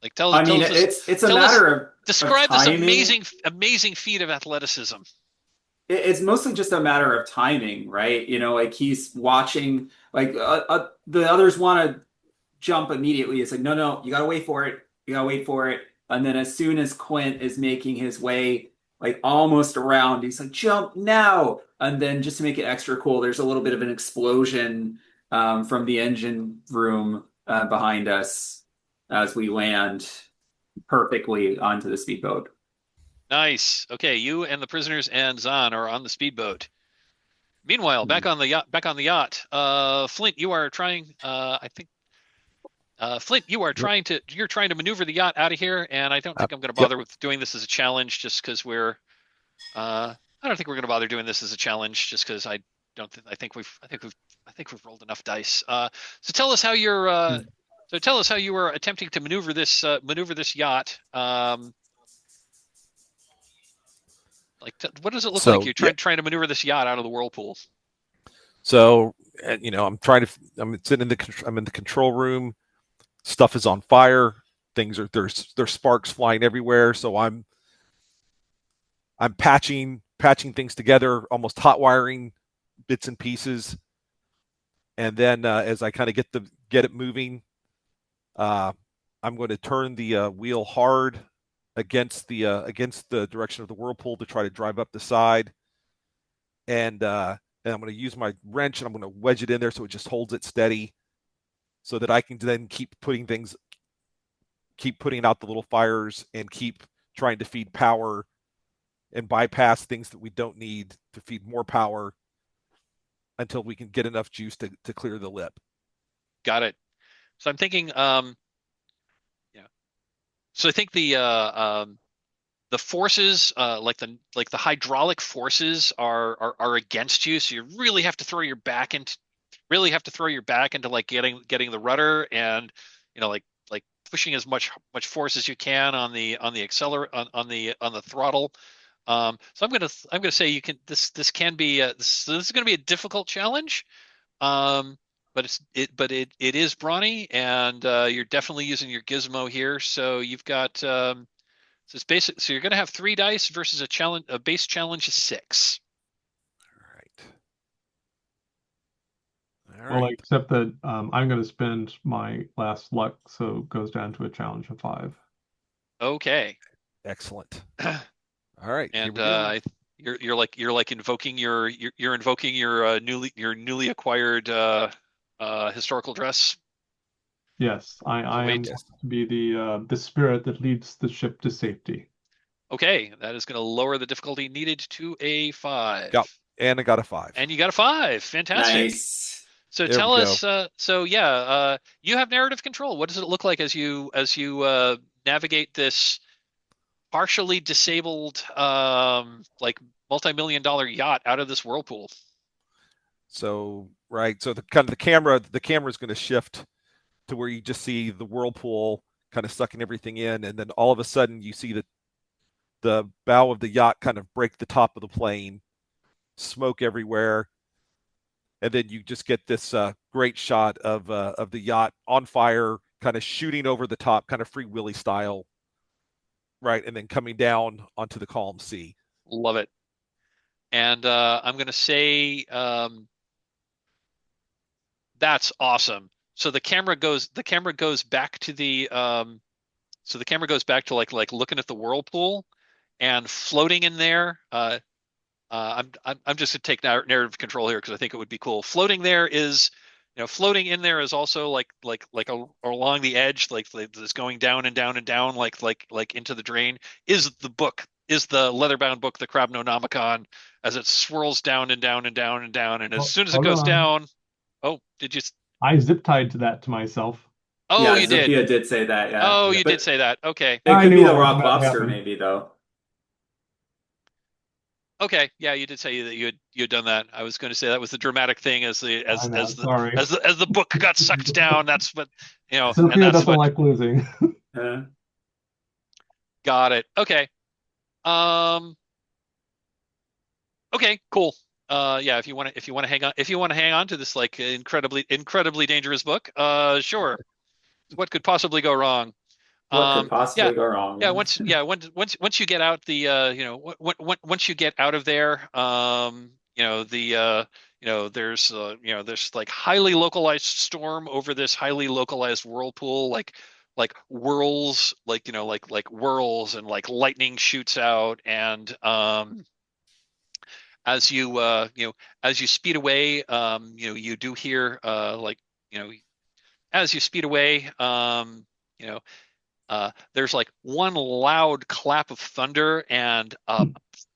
Like I tell mean, us this, it's a tell us matter of describe this timing. amazing feat of athleticism. It's mostly just a matter of timing, right? Like he's watching, like the others want to jump immediately. It's like, no, no, you gotta wait for it. You gotta wait for it. And then as soon as Quint is making his way like almost around, he's like, jump now. And then just to make it extra cool, there's a little bit of an explosion from the engine room behind us as we land perfectly onto the speedboat. Nice. Okay, you and the prisoners and Zahn are on the speedboat. Meanwhile, Hmm. back on the yacht. Flint, you are trying. I think Flint, Yep. you're trying to maneuver the yacht out of here, and I don't think I'm going to Yep. bother with doing this as a challenge, just because I don't think we're going to bother doing this as a challenge, just because I don't. I think we've rolled enough dice. So tell us how you're. So tell us how you were attempting to maneuver this yacht. What does it look like? So You're yeah. trying to maneuver this yacht out of the whirlpool. So I'm sitting in I'm in the control room. Stuff is on fire. There's sparks flying everywhere. So I'm patching things together, almost hot wiring bits and pieces. And then as I kind of get it moving, I'm going to turn the wheel hard against the direction of the whirlpool to try to drive up the side. And I'm going to use my wrench and I'm going to wedge it in there so it just holds it steady, so that I can then keep putting out the little fires and keep trying to feed power and bypass things that we don't need to feed more power until we can get enough juice to clear the lip. Got it. So I'm thinking, yeah. So I think the forces, like the hydraulic forces, are against you. So you really have to throw your back into like getting the rudder, and like pushing as much force as you can on the on the throttle. So I'm gonna say you can this can be this is gonna be a difficult challenge. Um, but it is brawny, and you're definitely using your gizmo here. So you've got so it's basic. So you're going to have 3 dice versus a base challenge is 6. All Well, right. except that I'm going to spend my last luck, so it goes down to a challenge of 5. Okay. Excellent. All right. Here And we go. you're like invoking you're invoking your newly acquired historical dress. Yes, I Wait. am going to be the spirit that leads the ship to safety. Okay, that is going to lower the difficulty needed to a 5. Yep. And I got a 5. And you got a 5. Fantastic. Nice. So There tell we us, you have narrative control. What does it look like as you navigate this partially disabled, like multi-million-dollar yacht out of this whirlpool? So so the camera is going to shift to where you just see the whirlpool kind of sucking everything in, and then all of a sudden you see the bow of the yacht kind of break the top of the plane, smoke everywhere, and then you just get this great shot of the yacht on fire, kind of shooting over the top, kind of Free Willy style, right, and then coming down onto the calm sea. Love it. And I'm going to say that's awesome. So the camera goes back to like looking at the whirlpool and floating in there. I'm just gonna take narrative control here because I think it would be cool. Floating there is, floating in there is also along the edge, like this going down and down and down, like into the drain, is the leather-bound book, the Crabnonomicon, as it swirls down and down and down and down, and as soon as it Hold goes on. down, oh, did you? I zip tied to that to myself. Oh, Yeah, you did. Zofia did say that. Yeah, Oh, Yeah. you did but say that. Okay. it I could be knew the what was rock about to lobster, happen. maybe though. Okay, yeah, you did say that you had done that. I was going to say that was the dramatic thing as the I know. Sorry. as the book got sucked down. That's what and Sophia that's doesn't what like losing. Uh, got it. Okay. Um. Okay. Cool. Yeah. If you want to hang on to this like incredibly dangerous book, sure. What could possibly go wrong? what could Yeah. possibly go wrong? Yeah. Once you get out the once you get out of there, there's like highly localized storm over this highly localized whirlpool, like whirls, like whirls, and like lightning shoots out, and as as you speed away, you do hear you know as you speed away, you know there's like one loud clap of thunder, and a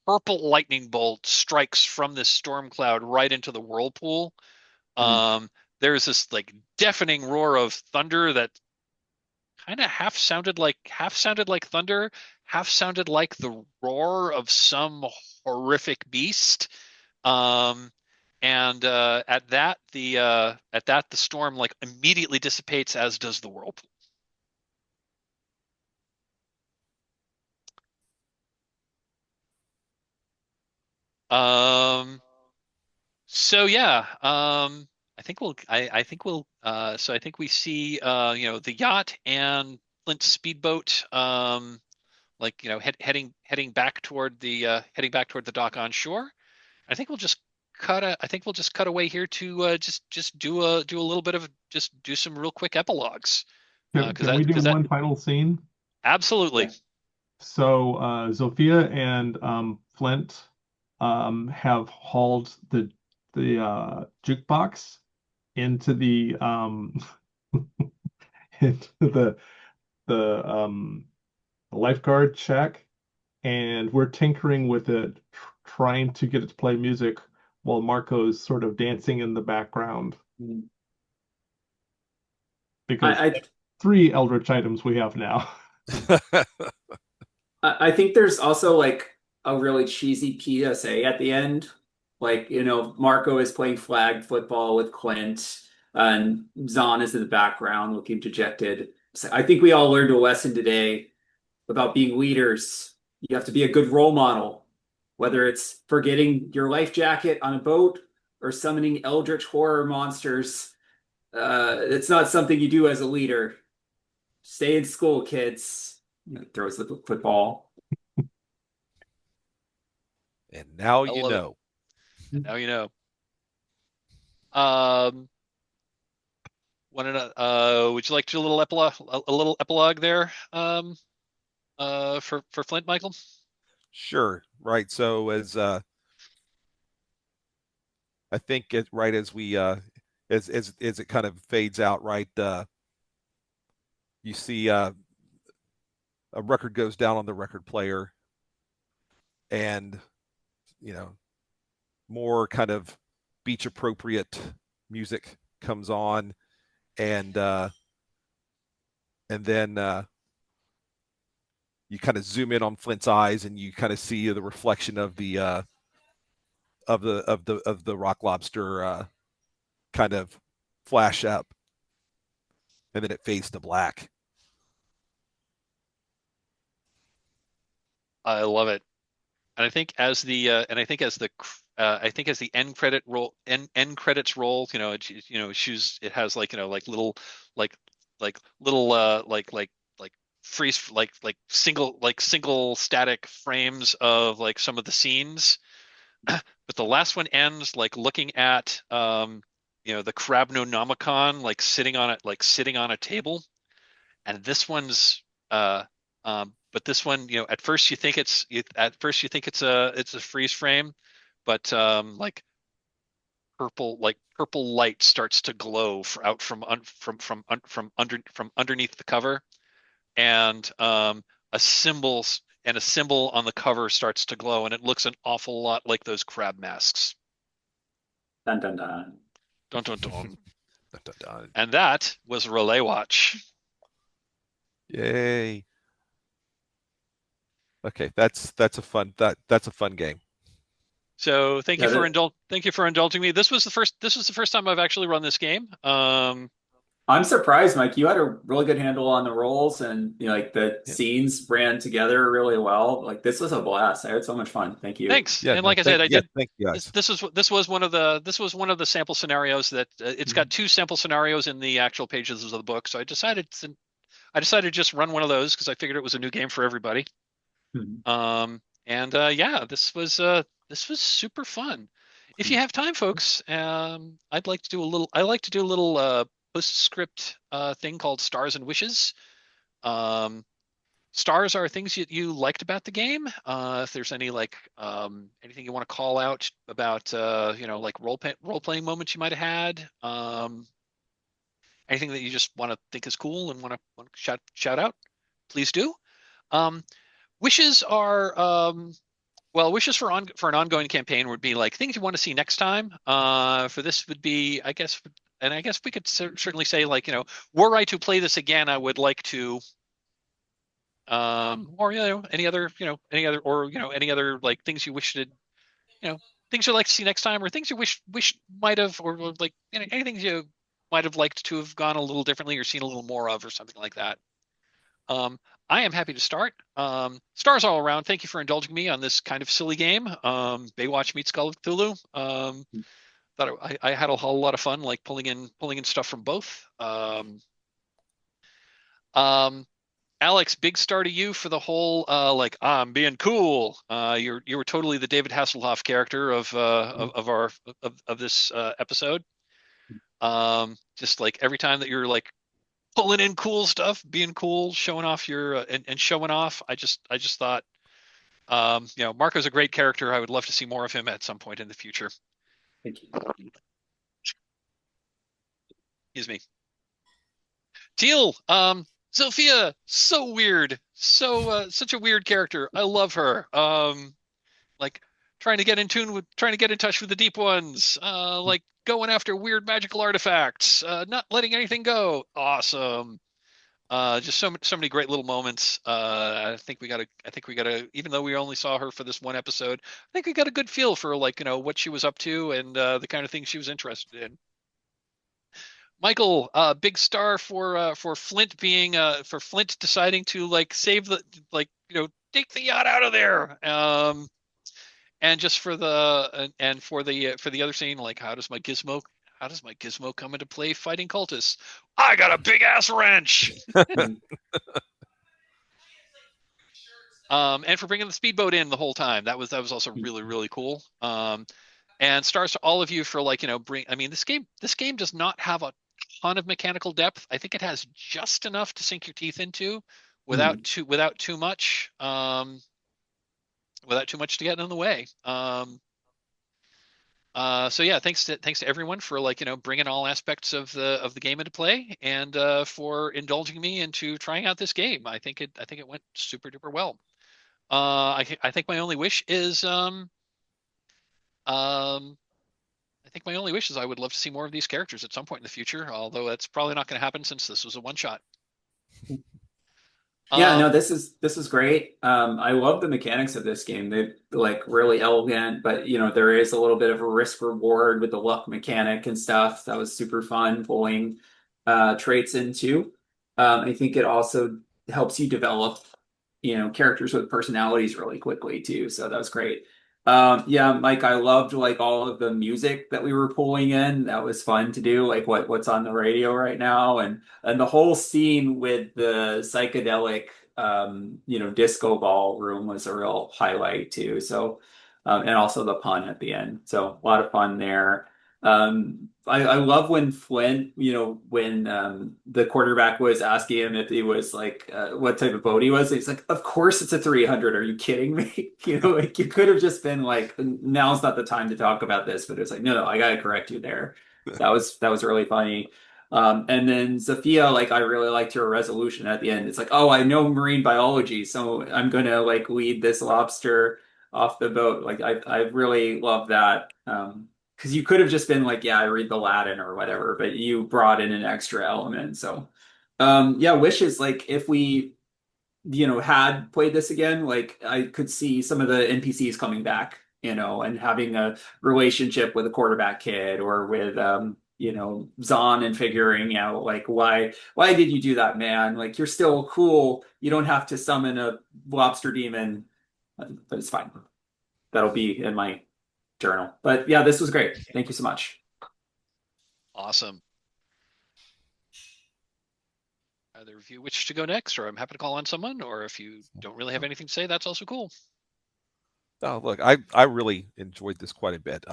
purple lightning bolt strikes from this storm cloud right into the whirlpool. Hmm. There's this like deafening roar of thunder that kind of half sounded like thunder, half sounded like the roar of some horrific beast. Um, and at that the storm like immediately dissipates, as does the whirlpool. Um, so yeah, I think we see the yacht and Flint's speedboat heading back toward the dock on shore. I think we'll just cut away here to just do a little bit of just do some real quick epilogues. Can we do Because that one final scene? absolutely. Yeah. So Zofia and Flint have hauled the jukebox into the into the lifeguard shack, and we're tinkering with it, trying to get it to play music while Marco's sort of dancing in the background Hmm. because I, I three Eldritch items we have now. I think there's also like a really cheesy PSA at the end. Like, Marco is playing flag football with Clint, and Zahn is in the background looking dejected. So I think we all learned a lesson today about being leaders. You have to be a good role model, whether it's forgetting your life jacket on a boat or summoning eldritch horror monsters. It's not something you do as a leader. Stay in school, kids. Throws the football. And now I you love it. know. And now you know. Um, would you like to do a little epilogue there, for Flint, Michael? Sure. Right. So as I think it right as we as it kind of fades out, right, you see a record goes down on the record player, and you know more kind of beach appropriate music comes on, and then you kind of zoom in on Flint's eyes, and you kind of see the reflection of the rock lobster kind of flash up, and then it fades to black. I love it. And I think as the end credits roll, it has like like little freeze single static frames of like some of the scenes. But the last one ends like looking at the Crabnonomicon sitting on a table, and this one's but this one, at first you think it's a freeze frame, but purple light starts to glow out from underneath the cover, and a symbol a symbol on the cover starts to glow, and it looks an awful lot like those crab masks. Dun dun dun. Dun dun dun. Dun, dun, dun. And that was Relay Watch. Yay. Okay, that's a fun game. So thank you Yeah, for indulging me. This was the first time I've actually run this game. I'm surprised, Mike. You had a really good handle on the roles, and like the Yeah. scenes ran together really well. Like this was a blast. I had so much fun. Thank you. Thanks. Yeah, And no, like I said, I did. thank you guys. This was one of the sample scenarios that it's got 2 sample scenarios in the actual pages of the book. So I decided to just run one of those because I figured it was a new game for everybody. Mhm. Yeah, this was super fun. If you have time, folks, I like to do a little postscript thing called Stars and Wishes. Stars are things you liked about the game. If there's any anything you want to call out about like role playing moments you might have had, anything that you just want to think is cool and want to shout out, please do. Wishes are well, wishes for an ongoing campaign would be like things you want to see next time. For this would be, I guess, and I guess we could certainly say were I to play this again, I would like to, or any other any other like things you wish to, things you'd like to see next time, or things you wish might have, or like anything you might have liked to have gone a little differently or seen a little more of, or something like that. I am happy to start. Stars all around. Thank you for indulging me on this kind of silly game. Baywatch meets Call of Cthulhu. Thought I had a whole lot of fun, like pulling in stuff from both. Alex, big star to you for the whole I'm being cool. You were totally the David Hasselhoff character of this episode. Just like every time that you're like pulling in cool stuff, being cool, showing off your and showing off. I just thought, Marco's a great character. I would love to see more of him at some point in the future. Thank you. Excuse me. Teal, Sophia, so weird, such a weird character. I love her. Like trying to get in touch with the deep ones. Like going after weird magical artifacts. Not letting anything go. Awesome. Just so many great little moments. I think we got to, even though we only saw her for this one episode, I think we got a good feel for what she was up to and the kind of things she was interested in. Michael, big star for Flint for Flint deciding to save the take the yacht out of there. And just for the for the other scene, how does my gizmo come into play fighting cultists? I got a big ass wrench. And for bringing the speedboat in the whole time, that was also really, really cool. And stars to all of you for this game does not have a ton of mechanical depth. I think it has just enough to sink your teeth into without too much to get in the way. So yeah, thanks to everyone for bringing all aspects of the game into play, and for indulging me into trying out this game. I think it went super duper well. I think my only wish is I would love to see more of these characters at some point in the future, although that's probably not going to happen since this was a one shot. Yeah, no, this is great. I love the mechanics of this game. They're really elegant, but there is a little bit of a risk reward with the luck mechanic and stuff. That was super fun pulling traits into. I think it also helps you develop, characters with personalities really quickly too. So that was great. Yeah, Mike, I loved all of the music that we were pulling in. That was fun to do, what's on the radio right now, and the whole scene with the psychedelic disco ball room was a real highlight too. So and also the pun at the end. So a lot of fun there. I love when Flint, when the quarterback was asking him if he was like what type of boat he was. He's like, "Of course it's a 300. Are you kidding me?" Like you could have just been like, "Now's not the time to talk about this," but it's like, "No, no, I gotta correct you there." That was really funny. And then Zafia, like I really liked your resolution at the end. It's like, "Oh, I know marine biology, so I'm gonna like lead this lobster off the boat." Like I really love that. Because you could have just been like, yeah, I read the Latin or whatever, but you brought in an extra element. So, yeah, wishes like if we, had played this again, like I could see some of the NPCs coming back, and having a relationship with a quarterback kid or with, Zahn and figuring out like why did you do that, man? Like you're still cool. You don't have to summon a lobster demon, but it's fine. That'll be in my journal. But yeah, this was great. Thank you so much. Awesome. Either of you wish to go next, or I'm happy to call on someone, or if you don't really have anything to say, that's also cool. Oh, look, I really enjoyed this quite a bit.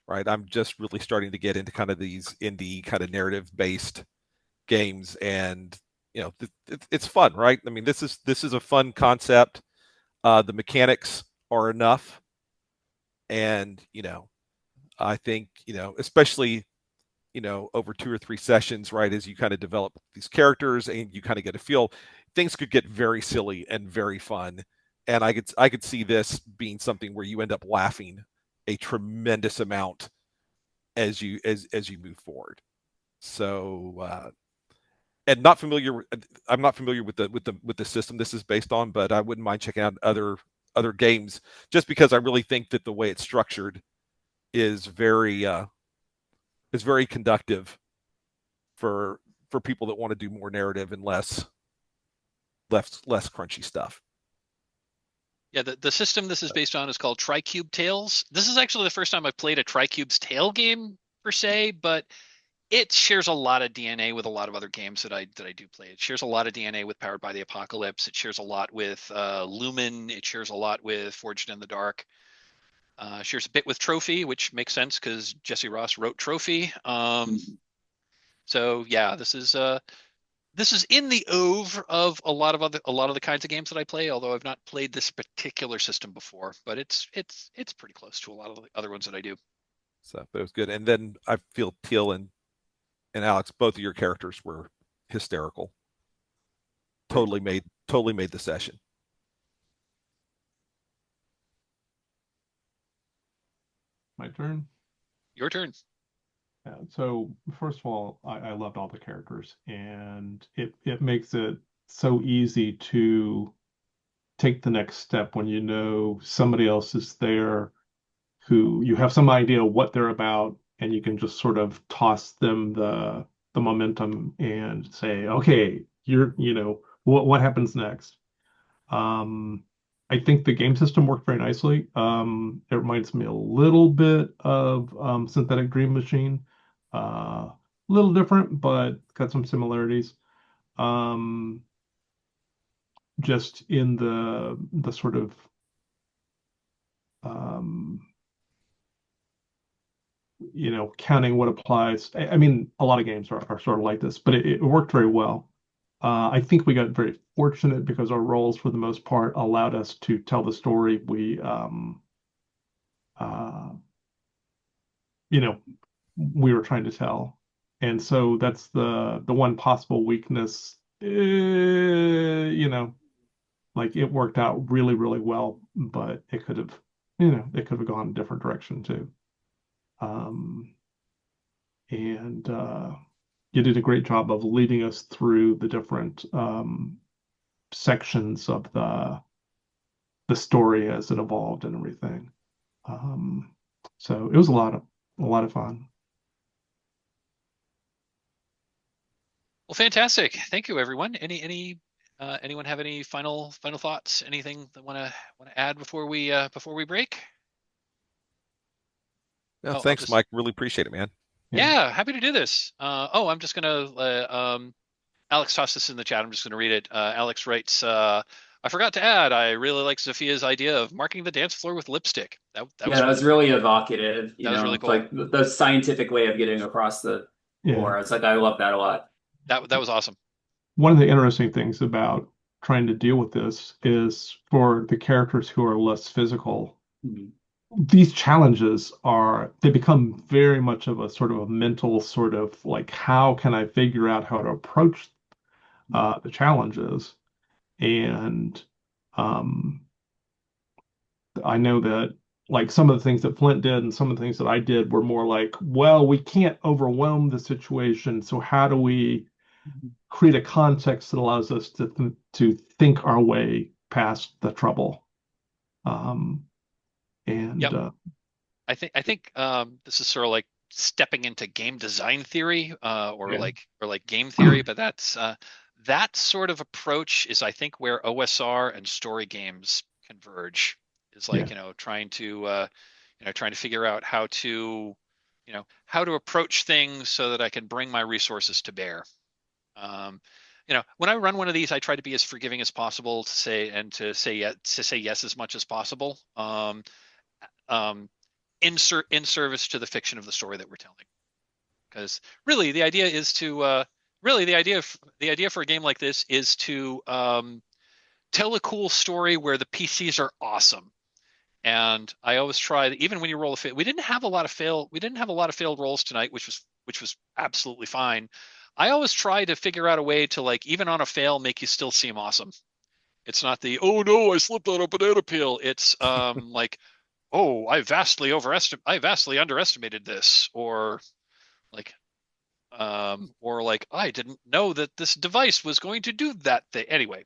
Right, I'm just really starting to get into kind of these indie kind of narrative based games, and it's fun, right? I mean, this is a fun concept. The mechanics are enough, and I think especially over 2 or 3 sessions, right, as you kind of develop these characters and you kind of get a feel, things could get very silly and very fun. And I could see this being something where you end up laughing a tremendous amount as you move forward. So and not familiar I'm not familiar with the system this is based on, but I wouldn't mind checking out other games, just because I really think that the way it's structured is very conductive for people that want to do more narrative and less crunchy stuff. Yeah, the system this is based on is called Tricube Tales. This is actually the first time I've played a Tricube's Tale game per se, but it shares a lot of DNA with a lot of other games that I do play. It shares a lot of DNA with Powered by the Apocalypse. It shares a lot with Lumen. It shares a lot with Forged in the Dark. Shares a bit with Trophy, which makes sense because Jesse Ross wrote Trophy. So yeah, this is in the oeuvre of a lot of the kinds of games that I play. Although I've not played this particular system before, but it's pretty close to a lot of the other ones that I do. So that was good. And then I feel Teal and Alex, both of your characters were hysterical. Totally made the session. My turn. Your turn. Yeah, so first of all, I loved all the characters, and it makes it so easy to take the next step when you know somebody else is there who you have some idea what they're about, and you can just sort of toss them the momentum and say, okay, what happens next? I think the game system worked very nicely. It reminds me a little bit of Synthetic Dream Machine. A little different, but got some similarities. Just in the sort of counting what applies. I mean, a lot of games are sort of like this, but it worked very well. I think we got very fortunate because our roles, for the most part, allowed us to tell the story uh, we were trying to tell. And so that's the one possible weakness. Like it worked out really, really well, but it could have gone a different direction too. And you did a great job of leading us through the different sections of the story as it evolved and everything. So it was a lot of fun. Well, fantastic. Thank you, everyone. Anyone have any final thoughts? Anything that want to add before we break? Yeah, thanks, Mike. Really appreciate it, man. Yeah, happy to do this. I'm just gonna Alex tossed this in the chat. I'm just gonna read it. Alex writes, I forgot to add, I really like Sophia's idea of marking the dance floor with lipstick. That Yeah, that was was really evocative, that was really it's cool. like the scientific way of getting across the Yeah. floor. It's like I love that a lot. That was awesome. One of the interesting things about trying to deal with this is for the characters who are less physical, Mhm. these challenges they become very much of a sort of a mental sort of like, how can I figure out how to approach the challenges? And um, I know that like some of the things that Flint did and some of the things that I did were more like, well, we can't overwhelm the situation, so how do we create a context that allows us to think our way past the trouble? Um, and Yep. I think this is sort of like stepping into game design theory, or yeah, like game theory, but that sort of approach is I think where OSR and story games converge. Is yeah, like trying to figure out how to approach things so that I can bring my resources to bear. Um, when I run one of these, I try to be as forgiving as possible to say yes as much as possible. Um, in service to the fiction of the story that we're telling. Because really, the idea is to really the idea for a game like this is to tell a cool story where the PCs are awesome. And I always try that even when you roll a fail, we didn't have a lot of failed rolls tonight, which was absolutely fine. I always try to figure out a way to like even on a fail make you still seem awesome. It's not the oh no I slipped on a banana peel. It's like oh I vastly underestimated this, like or like I didn't know that this device was going to do that thing. Anyway,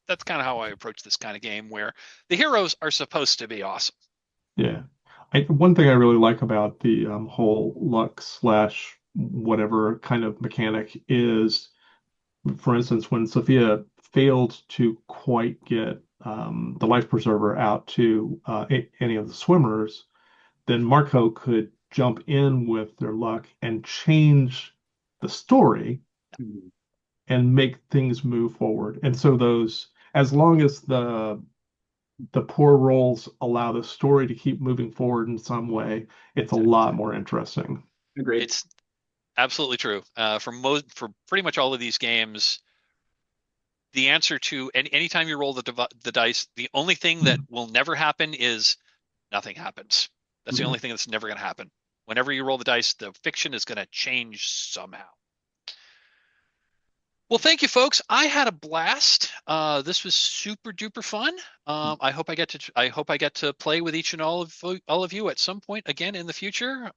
that's kind of how I approach this kind of game where the heroes are supposed to be awesome. yeah. One thing I really like about the whole luck slash whatever kind of mechanic is, for instance, when Sophia failed to quite get the life preserver out to any of the swimmers, then Marco could jump in with their luck and change the story Mhm. and make things move forward. And so as long as the poor rolls allow the story to keep moving forward in some way, it's a Exactly. lot more interesting. Agreed. It's absolutely true. For pretty much all of these games, the answer to anytime you roll the dice, the only thing that will never happen is nothing happens. That's the Yeah. only thing that's never going to happen. Whenever you roll the dice, the fiction is going to change somehow. Well, thank you, folks. I had a blast. This was super duper fun. I hope I get to play with each and all of you at some point again in the future.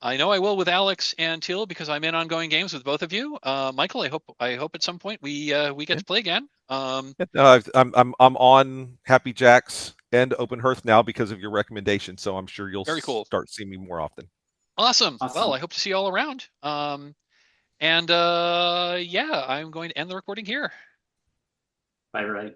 I know I will with Alex and Teal because I'm in ongoing games with both of you. Michael, I hope at some point we get Yeah. to play again. No, I'm on Happy Jacks and Open Hearth now because of your recommendation, so I'm sure you'll Very cool. start seeing me more often. Awesome. Well, I Awesome. hope to see you all around. And yeah, I'm going to end the recording here. Bye, everybody.